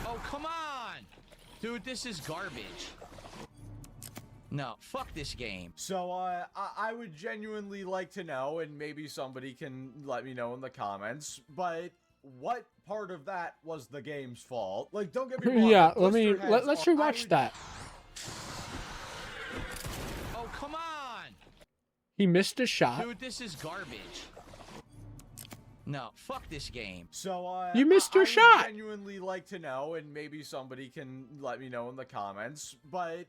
Oh, come on! Dude, this is garbage. No, fuck this game. So, I would genuinely like to know, and maybe somebody can let me know in the comments, but what part of that was the game's fault? Like, don't get me wrong. Yeah, Blister let's heads are- rewatch that. Oh, come on! He missed a shot. Dude, this is garbage. No, fuck this game. So, You missed your I shot. would genuinely like to know, and maybe somebody can let me know in the comments, but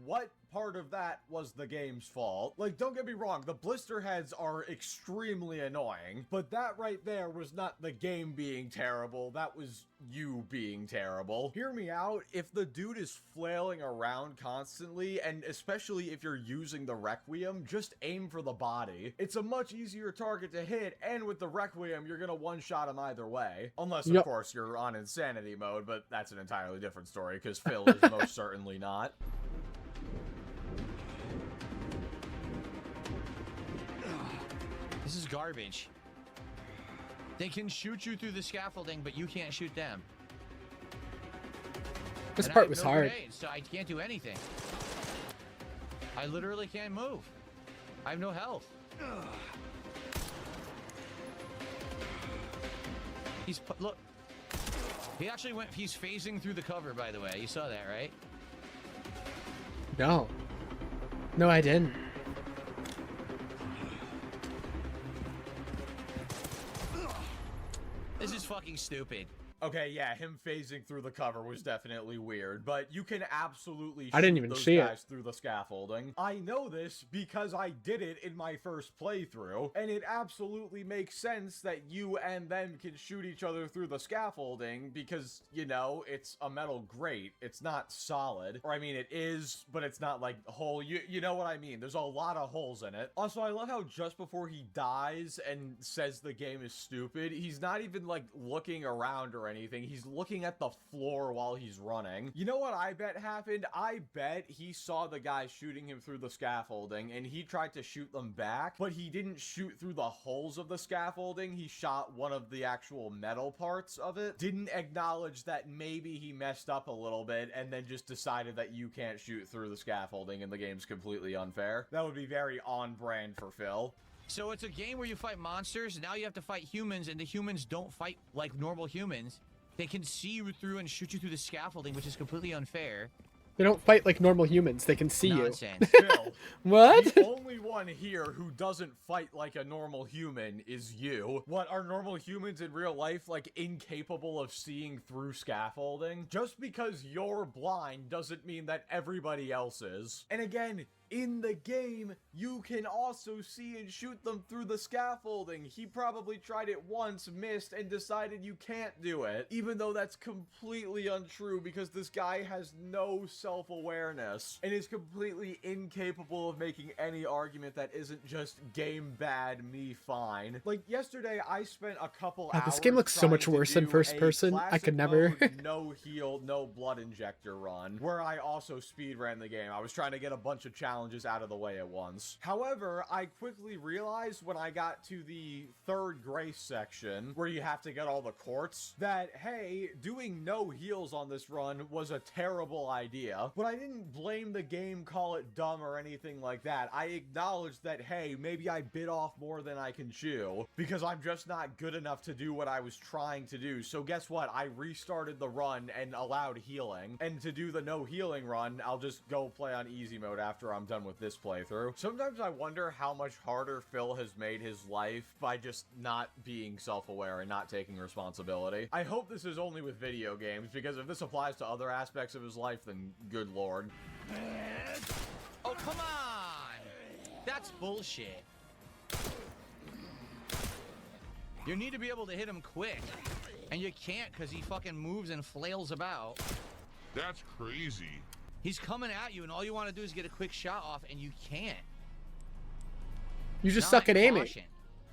what part of that was the game's fault? Like, don't get me wrong, the blister heads are extremely annoying, but that right there was not the game being terrible, that was you being terrible. Hear me out, if the dude is flailing around constantly, and especially if you're using the Requiem, just aim for the body. It's a much easier target to hit, and with the Requiem, you're gonna one-shot him either way. Unless, of course, you're on insanity mode, but that's an entirely different story, because Phil is most certainly not. This is garbage. They can shoot you through the scaffolding, but you can't shoot them. This And part I have was no hard. grenades, so I can't do anything. I literally can't move. I have no health. Look. He actually went, he's phasing through the cover, by the way. You saw that, right? No. No, I didn't. This is fucking stupid. Okay, yeah, him phasing through the cover was definitely weird, but you can absolutely I didn't shoot even those see it. guys through the scaffolding. I know this because I did it in my first playthrough, and it absolutely makes sense that you and them can shoot each other through the scaffolding because, you know, it's a metal grate. It's not solid. Or, I mean, it is, but it's not like whole. You know what I mean? There's a lot of holes in it. Also, I love how just before he dies and says the game is stupid, he's not even, like, looking around or anything. He's looking at the floor while he's running. You know what I bet happened? I bet he saw the guy shooting him through the scaffolding and he tried to shoot them back, but he didn't shoot through the holes of the scaffolding. He shot one of the actual metal parts of it. Didn't acknowledge that maybe he messed up a little bit and then just decided that you can't shoot through the scaffolding and the game's completely unfair. That would be very on brand for Phil. So it's a game where you fight monsters, now you have to fight humans, and the humans don't fight like normal humans. They can see you through and shoot you through the scaffolding, which is completely unfair. They don't fight like normal humans. They can see Nonsense. you. Phil, What? The only one here who doesn't fight like a normal human is you. What, are normal humans in real life, like, incapable of seeing through scaffolding? Just because you're blind doesn't mean that everybody else is. And again, in the game, you can also see and shoot them through the scaffolding. He probably tried it once, missed, and decided you can't do it. Even though that's completely untrue because this guy has no self-awareness and is completely incapable of making any argument that isn't just game bad, me fine. Like, yesterday, I spent a couple hours This game looks so much trying to worse in do first a person. I could classic never. mode, no heal, no blood injector run, where I also speed ran the game. I was trying to get a bunch of challenges out of the way at once. However, I quickly realized when I got to the third grace section, where you have to get all the quartz, that, hey, doing no heals on this run was a terrible idea. But I didn't blame the game, call it dumb or anything like that. I acknowledged that, hey, maybe I bit off more than I can chew, because I'm just not good enough to do what I was trying to do. So guess what? I restarted the run and allowed healing. And to do the no healing run, I'll just go play on easy mode after I'm I'm done with this playthrough. Sometimes I wonder how much harder Phil has made his life by just not being self-aware and not taking responsibility. I hope this is only with video games, because if this applies to other aspects of his life, then good lord. Oh, come on! That's bullshit. You need to be able to hit him quick. And you can't because he fucking moves and flails about. That's crazy. He's coming at you and all you want to do is get a quick shot off and you can't. You just suck at aiming.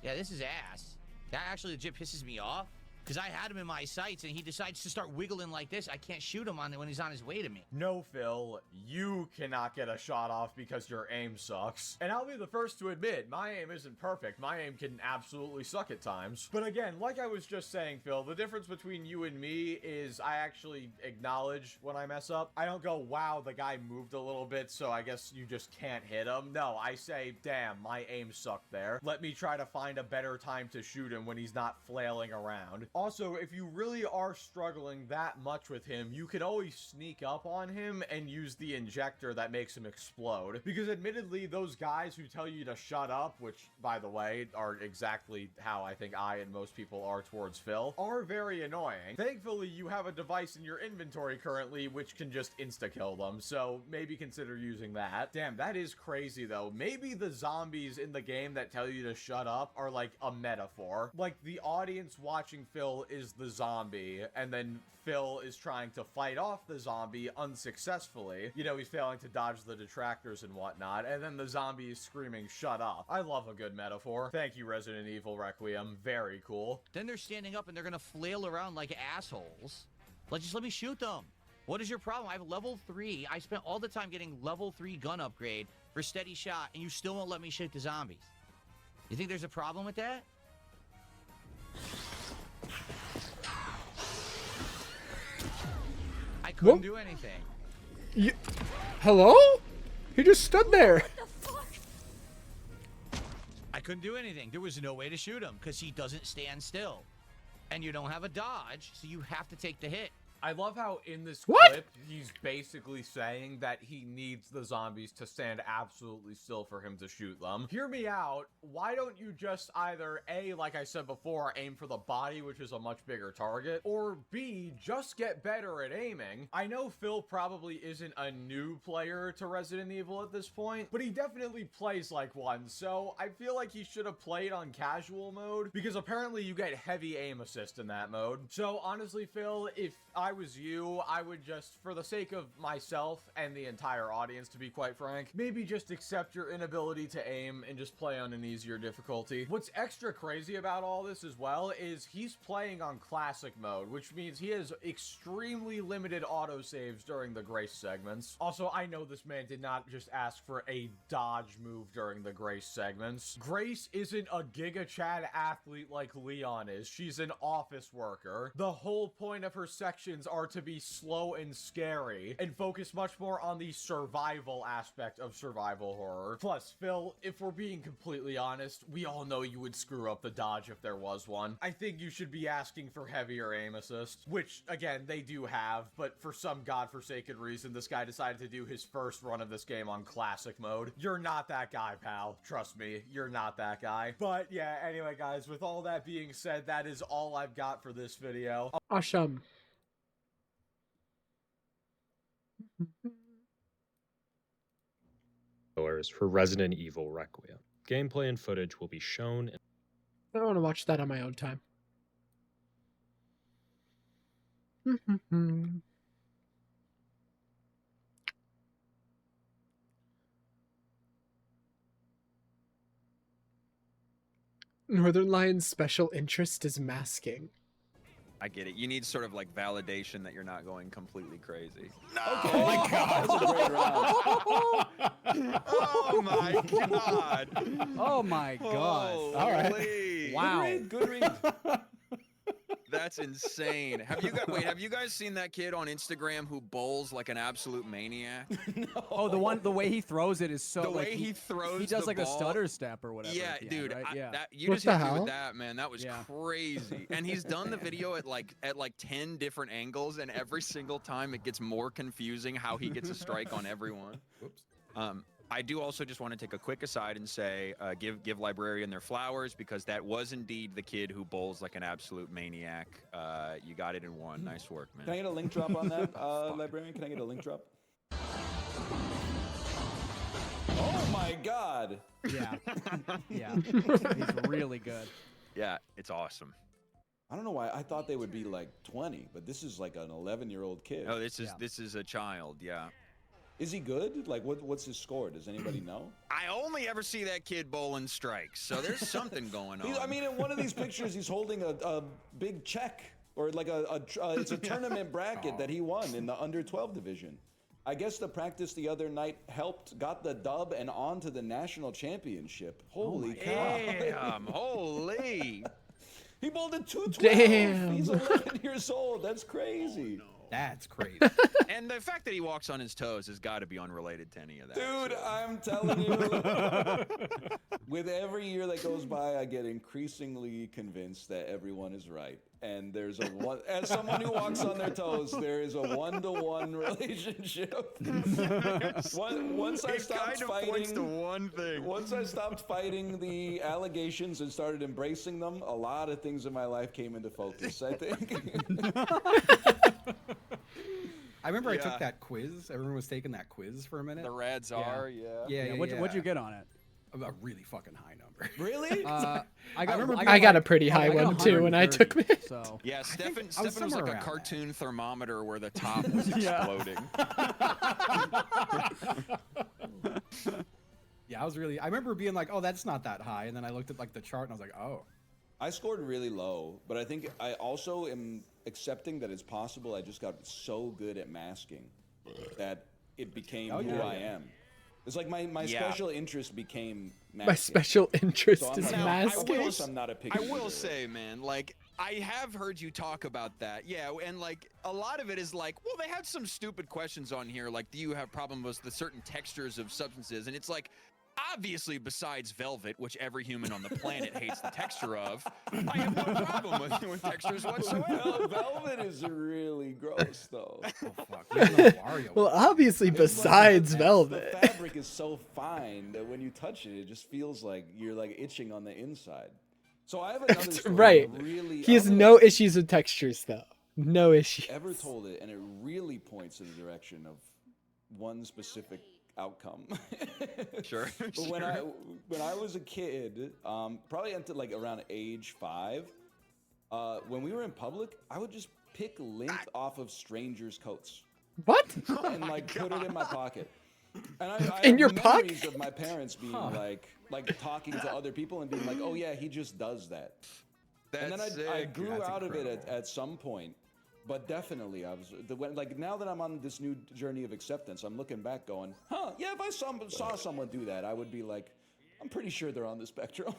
Yeah, this is ass. That actually legit pisses me off. Because I had him in my sights and he decides to start wiggling like this. I can't shoot him on when he's on his way to me. No, Phil, you cannot get a shot off because your aim sucks. And I'll be the first to admit, my aim isn't perfect. My aim can absolutely suck at times. But again, like I was just saying, Phil, the difference between you and me is I actually acknowledge when I mess up. I don't go, wow, the guy moved a little bit, so I guess you just can't hit him. No, I say, damn, my aim sucked there. Let me try to find a better time to shoot him when he's not flailing around. Also, if you really are struggling that much with him, you can always sneak up on him and use the injector that makes him explode. Because admittedly, those guys who tell you to shut up, which, by the way, are exactly how I think I and most people are towards Phil, are very annoying. Thankfully, you have a device in your inventory currently which can just insta-kill them, so maybe consider using that. Damn, that is crazy, though. Maybe the zombies in the game that tell you to shut up are like a metaphor. Like, the audience watching Phil is the zombie, and then Phil is trying to fight off the zombie unsuccessfully. You know, he's failing to dodge the detractors and whatnot, and then the zombie is screaming, shut up. I love a good metaphor. Thank you, Resident Evil Requiem. Very cool. Then they're standing up and they're gonna flail around like assholes. Just let me shoot them. What is your problem? I have level 3. I spent all the time getting level 3 gun upgrade for steady shot, and you still won't let me shoot the zombies. You think there's a problem with that? I couldn't do anything. Hello? He just stood there. I couldn't do anything. There was no way to shoot him because he doesn't stand still. And you don't have a dodge, so you have to take the hit. I love how in this clip, he's basically saying that he needs the zombies to stand absolutely still for him to shoot them. Hear me out. Why don't you just either A, like I said before, aim for the body, which is a much bigger target, or B, just get better at aiming? I know Phil probably isn't a new player to Resident Evil at this point, but he definitely plays like one, so I feel like he should have played on casual mode, because apparently you get heavy aim assist in that mode. So honestly, Phil, if I was you, I would just, for the sake of myself and the entire audience, to be quite frank, maybe just accept your inability to aim and just play on an easier difficulty. What's extra crazy about all this as well is he's playing on classic mode, which means he has extremely limited autosaves during the Grace segments. Also, I know this man did not just ask for a dodge move during the Grace segments. Grace isn't a Giga Chad athlete like Leon is. She's an office worker. The whole point of her sections are to be slow and scary and focus much more on the survival aspect of survival horror. Plus, Phil, if we're being completely honest, we all know you would screw up the dodge if there was one. I think you should be asking for heavier aim assist, which, again, they do have, but for some godforsaken reason, this guy decided to do his first run of this game on classic mode. You're not that guy, pal. Trust me, you're not that guy. But yeah, anyway, guys, with all that being said, that is all I've got for this video. Awesome. For Resident Evil Requiem. Gameplay and footage will be shown. I want to watch that on my own time. Northern Lion's special interest is masking. I get it. You need sort of like validation that you're not going completely crazy. No! Okay. Oh my god. That's a great round. Oh my god. Oh my god. All right. Wow. Good read. That's insane. Have you guys seen that kid on Instagram who bowls like an absolute maniac? No. Oh, the way he throws it is so. The way he throws. He does the like ball. A stutter step or whatever. Yeah, dude. Right? Yeah. You just hit me with that, man. That was crazy. And he's done the video at like 10 different angles, and every single time it gets more confusing how he gets a strike on everyone. Whoops. I do also just want to take a quick aside and say, give Librarian their flowers, because that was indeed the kid who bowls like an absolute maniac. You got it in one. Nice work, man. Can I get a link drop on that, Librarian? Can I get a link drop? Oh my god! Yeah. Yeah. He's really good. Yeah, it's awesome. I don't know why. I thought they would be like 20, but this is like an 11-year-old kid. Oh, this is a child, yeah. Is he good? Like, what's his score? Does anybody know? I only ever see that kid bowling strikes, so there's something going on. I mean, in one of these pictures, he's holding a big check, or like it's a tournament bracket that he won in the under-12 division. I guess the practice the other night got the dub and on to the national championship. Holy cow! Damn, holy! He bowled a 212. Damn. He's 11 years old. That's crazy. Oh, no. That's crazy. And the fact that he walks on his toes has got to be unrelated to any of that. Dude, I'm telling you, with every year that goes by, I get increasingly convinced that everyone is right. And there's as someone who walks on their toes, there is a one-to-one relationship. Once I stopped fighting, points to one thing. Once I stopped fighting the allegations and started embracing them, a lot of things in my life came into focus, I think. I remember I took that quiz. Everyone was taking that quiz for a minute. The Reds are, Yeah. What'd you get on it? A really fucking high number. Really? I got a pretty high one too when I took me. So. Yeah, Stefan was like a cartoon thermometer where the top was exploding. Yeah, I remember being like, oh, that's not that high. And then I looked at like the chart and I was like, oh. I scored really low, but I think I also am accepting that it's possible I just got so good at masking that it became who I am. It's like my special interest became masking. My special interest is like, masking. I'm not a picky I will eater. say, man, like, I have heard you talk about that. Yeah, and like, a lot of it is like, well, they had some stupid questions on here, like, do you have problems with the certain textures of substances? And it's like, obviously, besides velvet, which every human on the planet hates the texture of, I have no problem with textures whatsoever. Velvet is really gross, though. Well, obviously, besides velvet. The fabric is so fine that when you touch it, it just feels like you're like itching on the inside. So I have another story. Right. Really, he has no issues with textures, though. No issues. Ever told it, and it really points in the direction of one specific outcome. Sure. But when I was a kid, probably until like around age 5, when we were in public, I would just pick lint off of strangers' coats. What? And like put it in my pocket. And I In have your memories pocket? of my parents being like talking to other people and being like, "Oh yeah, he just does that." And then I grew out of it at some point. But definitely, like now that I'm on this new journey of acceptance, I'm looking back, going, "Huh? Yeah, if I saw someone do that, I would be like, I'm pretty sure they're on the spectrum."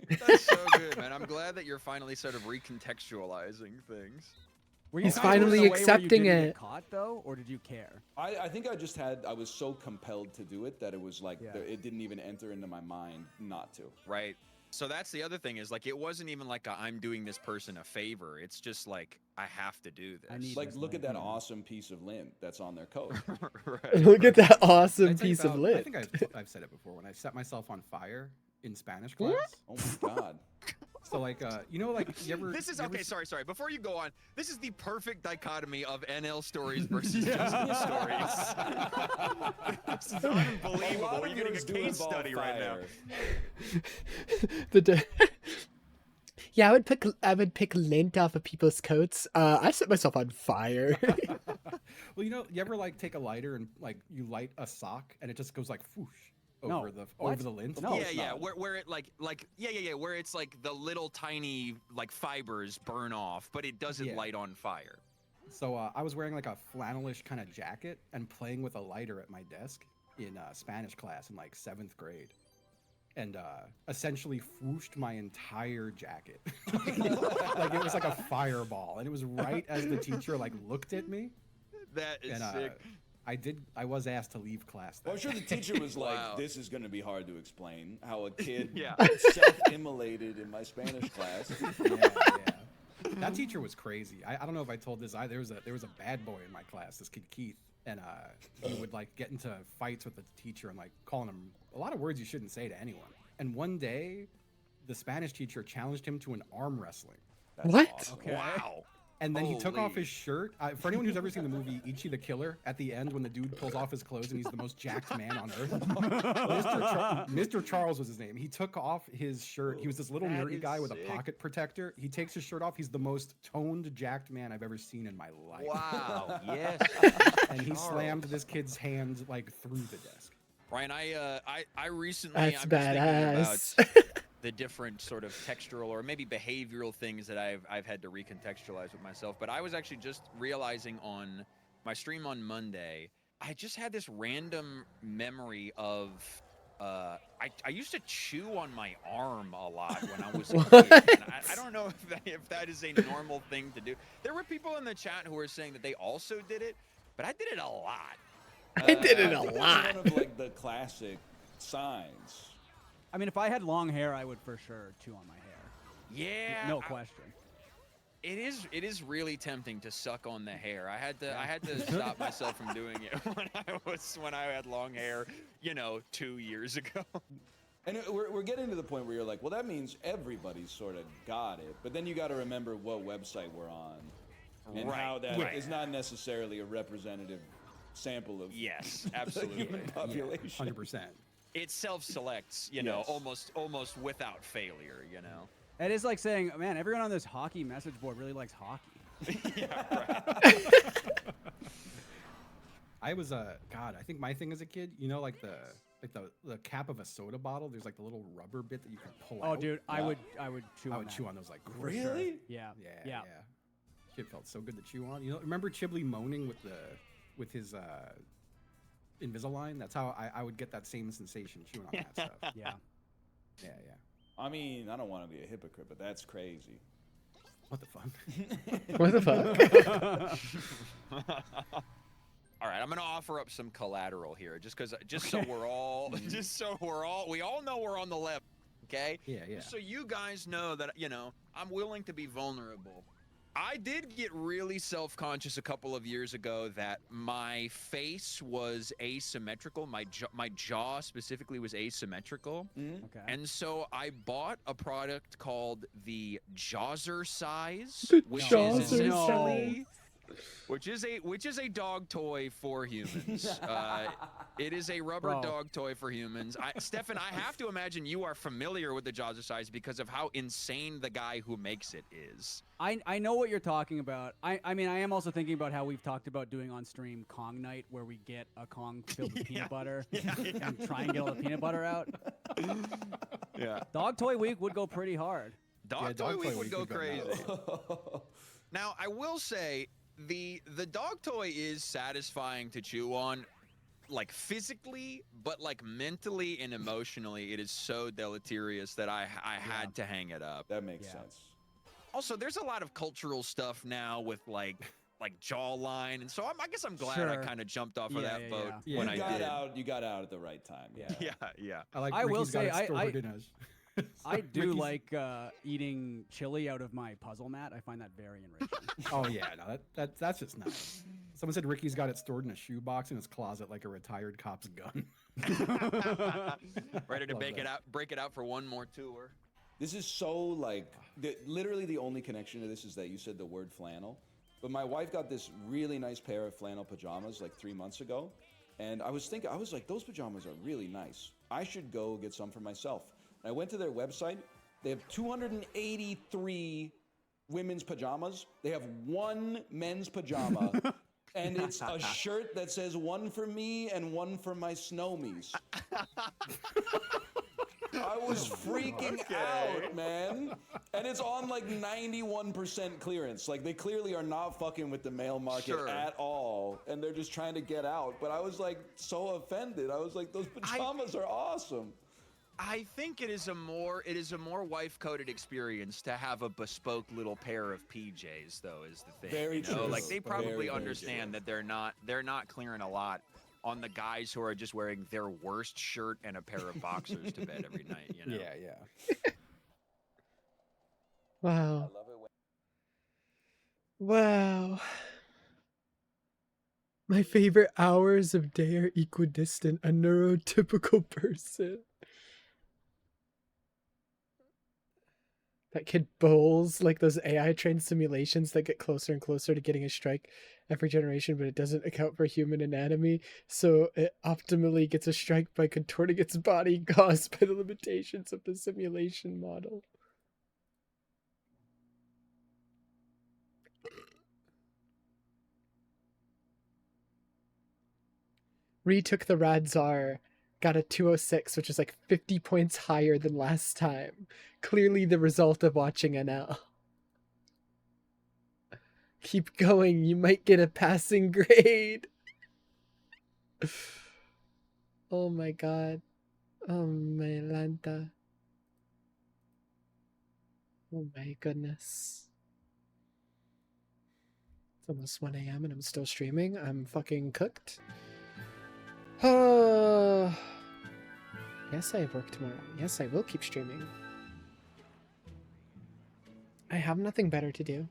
That's so good, man. I'm glad that you're finally sort of recontextualizing things. He's finally accepting it. Get caught though, or did you care? I think I was so compelled to do it that it was like it didn't even enter into my mind not to. Right. So that's the other thing is like it wasn't even like I'm doing this person a favor. It's just like I have to do this. Like look at that awesome piece of lint that's on their coat. Right. Look at that awesome piece of lint. I think I've said it before when I set myself on fire in Spanish class. Oh my god. So like you know like you ever This is you ever okay, sorry. Before you go on, this is the perfect dichotomy of NL stories versus Justin stories. This is unbelievable. You're getting a case study right now. Yeah, I would pick lint off of people's coats. I set myself on fire. Well, you know, you ever like take a lighter and like you light a sock and it just goes like whoosh over the lint? No, yeah, where it like where it's like the little tiny like fibers burn off, but it doesn't light on fire. So I was wearing like a flannelish kind of jacket and playing with a lighter at my desk in Spanish class in like 7th grade. And essentially whooshed my entire jacket. Like it was like a fireball. And it was right as the teacher like looked at me. That is sick. I was asked to leave class. Well, I'm sure the teacher was like, "This is going to be hard to explain." How a kid Yeah. self-immolated in my Spanish class. Yeah. That teacher was crazy. I don't know if I told this. There was a bad boy in my class. This kid Keith. and he would like get into fights with the teacher and like calling him a lot of words you shouldn't say to anyone. And one day, the Spanish teacher challenged him to an arm wrestling. What? Awesome. Okay. Wow. And then he took off Holy. his shirt. For anyone who's ever seen the movie Ichi the Killer, at the end when the dude pulls off his clothes and he's the most jacked man on earth, Mr. Charles was his name. He took off his shirt. He was this little That nerdy is guy with sick. a pocket protector. He takes his shirt off. He's the most toned, jacked man I've ever seen in my life. Wow. Yes. And he Charles. slammed this kid's hand like through the desk. Ryan, I recently That's I'm just thinking badass. about the different sort of textural or maybe behavioral things that I've had to recontextualize with myself. But I was actually just realizing on my stream on Monday, I just had this random memory of I used to chew on my arm a lot when I was a kid. And I don't know if that is a normal thing to do. There were people in the chat who were saying that they also did it, but I did it a lot. I did it a I think lot. That's one of like the classic signs. I mean, if I had long hair, I would for sure chew on my hair. Yeah, No question. It is really tempting to suck on the hair. I had to stop myself from doing it when I had long hair, 2 years ago. And we're getting to the point where you're like, well, that means everybody's sort of got it. But then you got to remember what website we're on and how that is not necessarily a representative sample of Yes, the absolutely. human population. 100%. It self-selects, Yes. almost without failure, It is like saying, man, everyone on this hockey message board really likes hockey. Yeah, right. I was God, I think my thing as a kid, like the cap of a soda bottle, there's like the little rubber bit that you can pull out. Oh, dude, I would chew on I would that. chew on those like for Really? sure. Yeah. Yeah. Shit felt so good to chew on. Remember Chiblee moaning with his Invisalign? That's how I would get that same sensation chewing on that stuff. Yeah. Yeah. I mean, I don't want to be a hypocrite, but that's crazy. What the fuck? What the fuck? All right, I'm gonna offer up some collateral here, so we're all, we all know we're on the left, okay? Yeah. Just so you guys know that I'm willing to be vulnerable. I did get really self-conscious a couple of years ago that my face was asymmetrical. My jaw specifically was asymmetrical. Okay. And so I bought a product called the Jawzrsize, which is a dog toy for humans. It is a rubber dog toy for humans. Stefan, I have to imagine you are familiar with the Jawzrsize because of how insane the guy who makes it is. I know what you're talking about. I mean, I am also thinking about how we've talked about doing on stream Kong night, where we get a Kong filled with peanut butter and try and get all the peanut butter out. Yeah. Dog toy week would go pretty hard. Dog toy week would go crazy. Now, I will say the dog toy is satisfying to chew on, like physically, but like mentally and emotionally, it is so deleterious that I had to hang it up. That makes sense. Also, there's a lot of cultural stuff now with like jawline, and so I guess I'm glad I kind of jumped off of that boat when I did. You got out at the right time. Yeah. Yeah. I will say, I do Ricky's- like eating chili out of my puzzle mat. I find that very enriching. Oh yeah, no, that's just nice. Someone said Ricky's got it stored in a shoebox in his closet like a retired cop's gun. Ready to Love break it out for one more tour. This is so like literally the only connection to this is that you said the word flannel. But my wife got this really nice pair of flannel pajamas like 3 months ago. And I was like, those pajamas are really nice. I should go get some for myself. And I went to their website. They have 283 women's pajamas. They have one men's pajama. And it's a shirt that says one for me and one for my snowmies. I was freaking out, man. And it's on like 91% clearance. Like they clearly are not fucking with the male market at all. And they're just trying to get out. But I was like so offended. I was like, those pajamas are awesome. I think it is a more wife-coded experience to have a bespoke little pair of PJs, though, is the thing. Very true. Like they probably Very understand that they're not clearing a lot on the guys who are just wearing their worst shirt and a pair of boxers to bed every night. Yeah. Wow. Wow. My favorite hours of day are equidistant, a neurotypical person. That kid bowls like those AI trained simulations that get closer and closer to getting a strike every generation, but it doesn't account for human anatomy, so it optimally gets a strike by contorting its body caused by the limitations of the simulation model. Retook the Radzar, got a 206, which is like 50 points higher than last time. Clearly the result of watching NL. Keep going, you might get a passing grade. Oh my god. Oh my Lanta. Oh my goodness. It's almost 1 a.m. and I'm still streaming. I'm fucking cooked. Oh. Yes, I have work tomorrow. Yes, I will keep streaming. I have nothing better to do.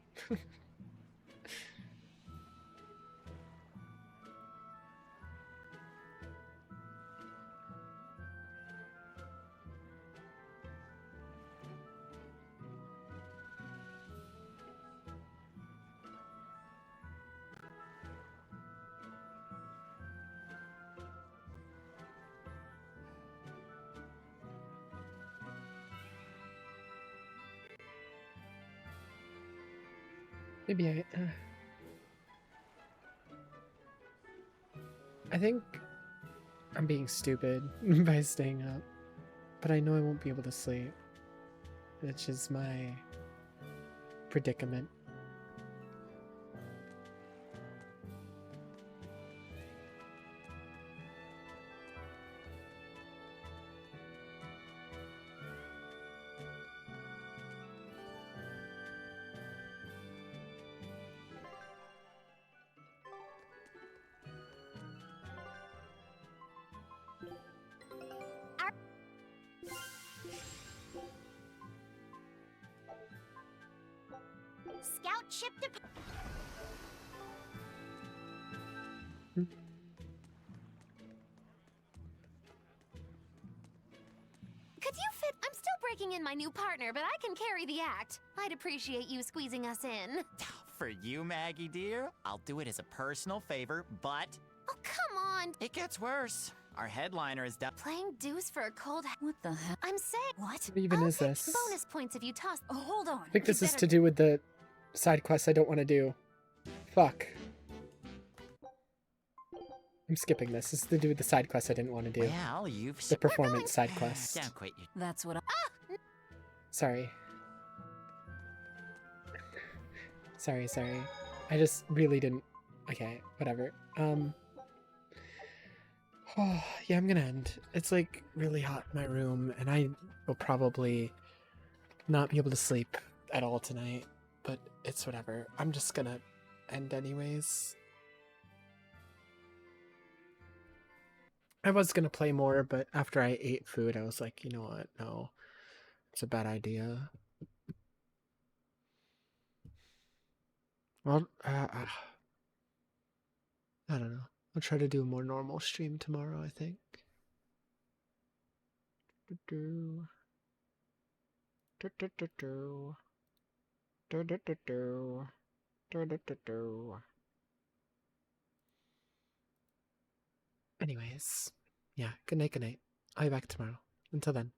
Maybe I think I'm being stupid by staying up, but I know I won't be able to sleep, which is my predicament. Scout ship to... Could you fit? I'm still breaking in my new partner, but I can carry the act. I'd appreciate you squeezing us in. For you, Maggie dear, I'll do it as a personal favor, but... Oh, come on! It gets worse. Our headliner is down. Playing deuce for a cold... What the heck? I'm saying... What? What even is this? Bonus points if you toss... Oh, hold on. I think this is to do with the side quests I don't want to do. Fuck. I'm skipping this. This is to do with the side quests I didn't want to do. Well, you've... The performance side quest. Don't quit you. That's what I... Sorry. Sorry. I just really didn't... Okay, whatever. Oh, yeah, I'm gonna end. It's like really hot in my room, and I will probably not be able to sleep at all tonight, but it's whatever. I'm just gonna end anyways. I was gonna play more, but after I ate food, I was like, you know what? No, it's a bad idea. Well, I don't know. I'll try to do a more normal stream tomorrow, I think. Anyways, yeah, good night. I'll be back tomorrow. Until then.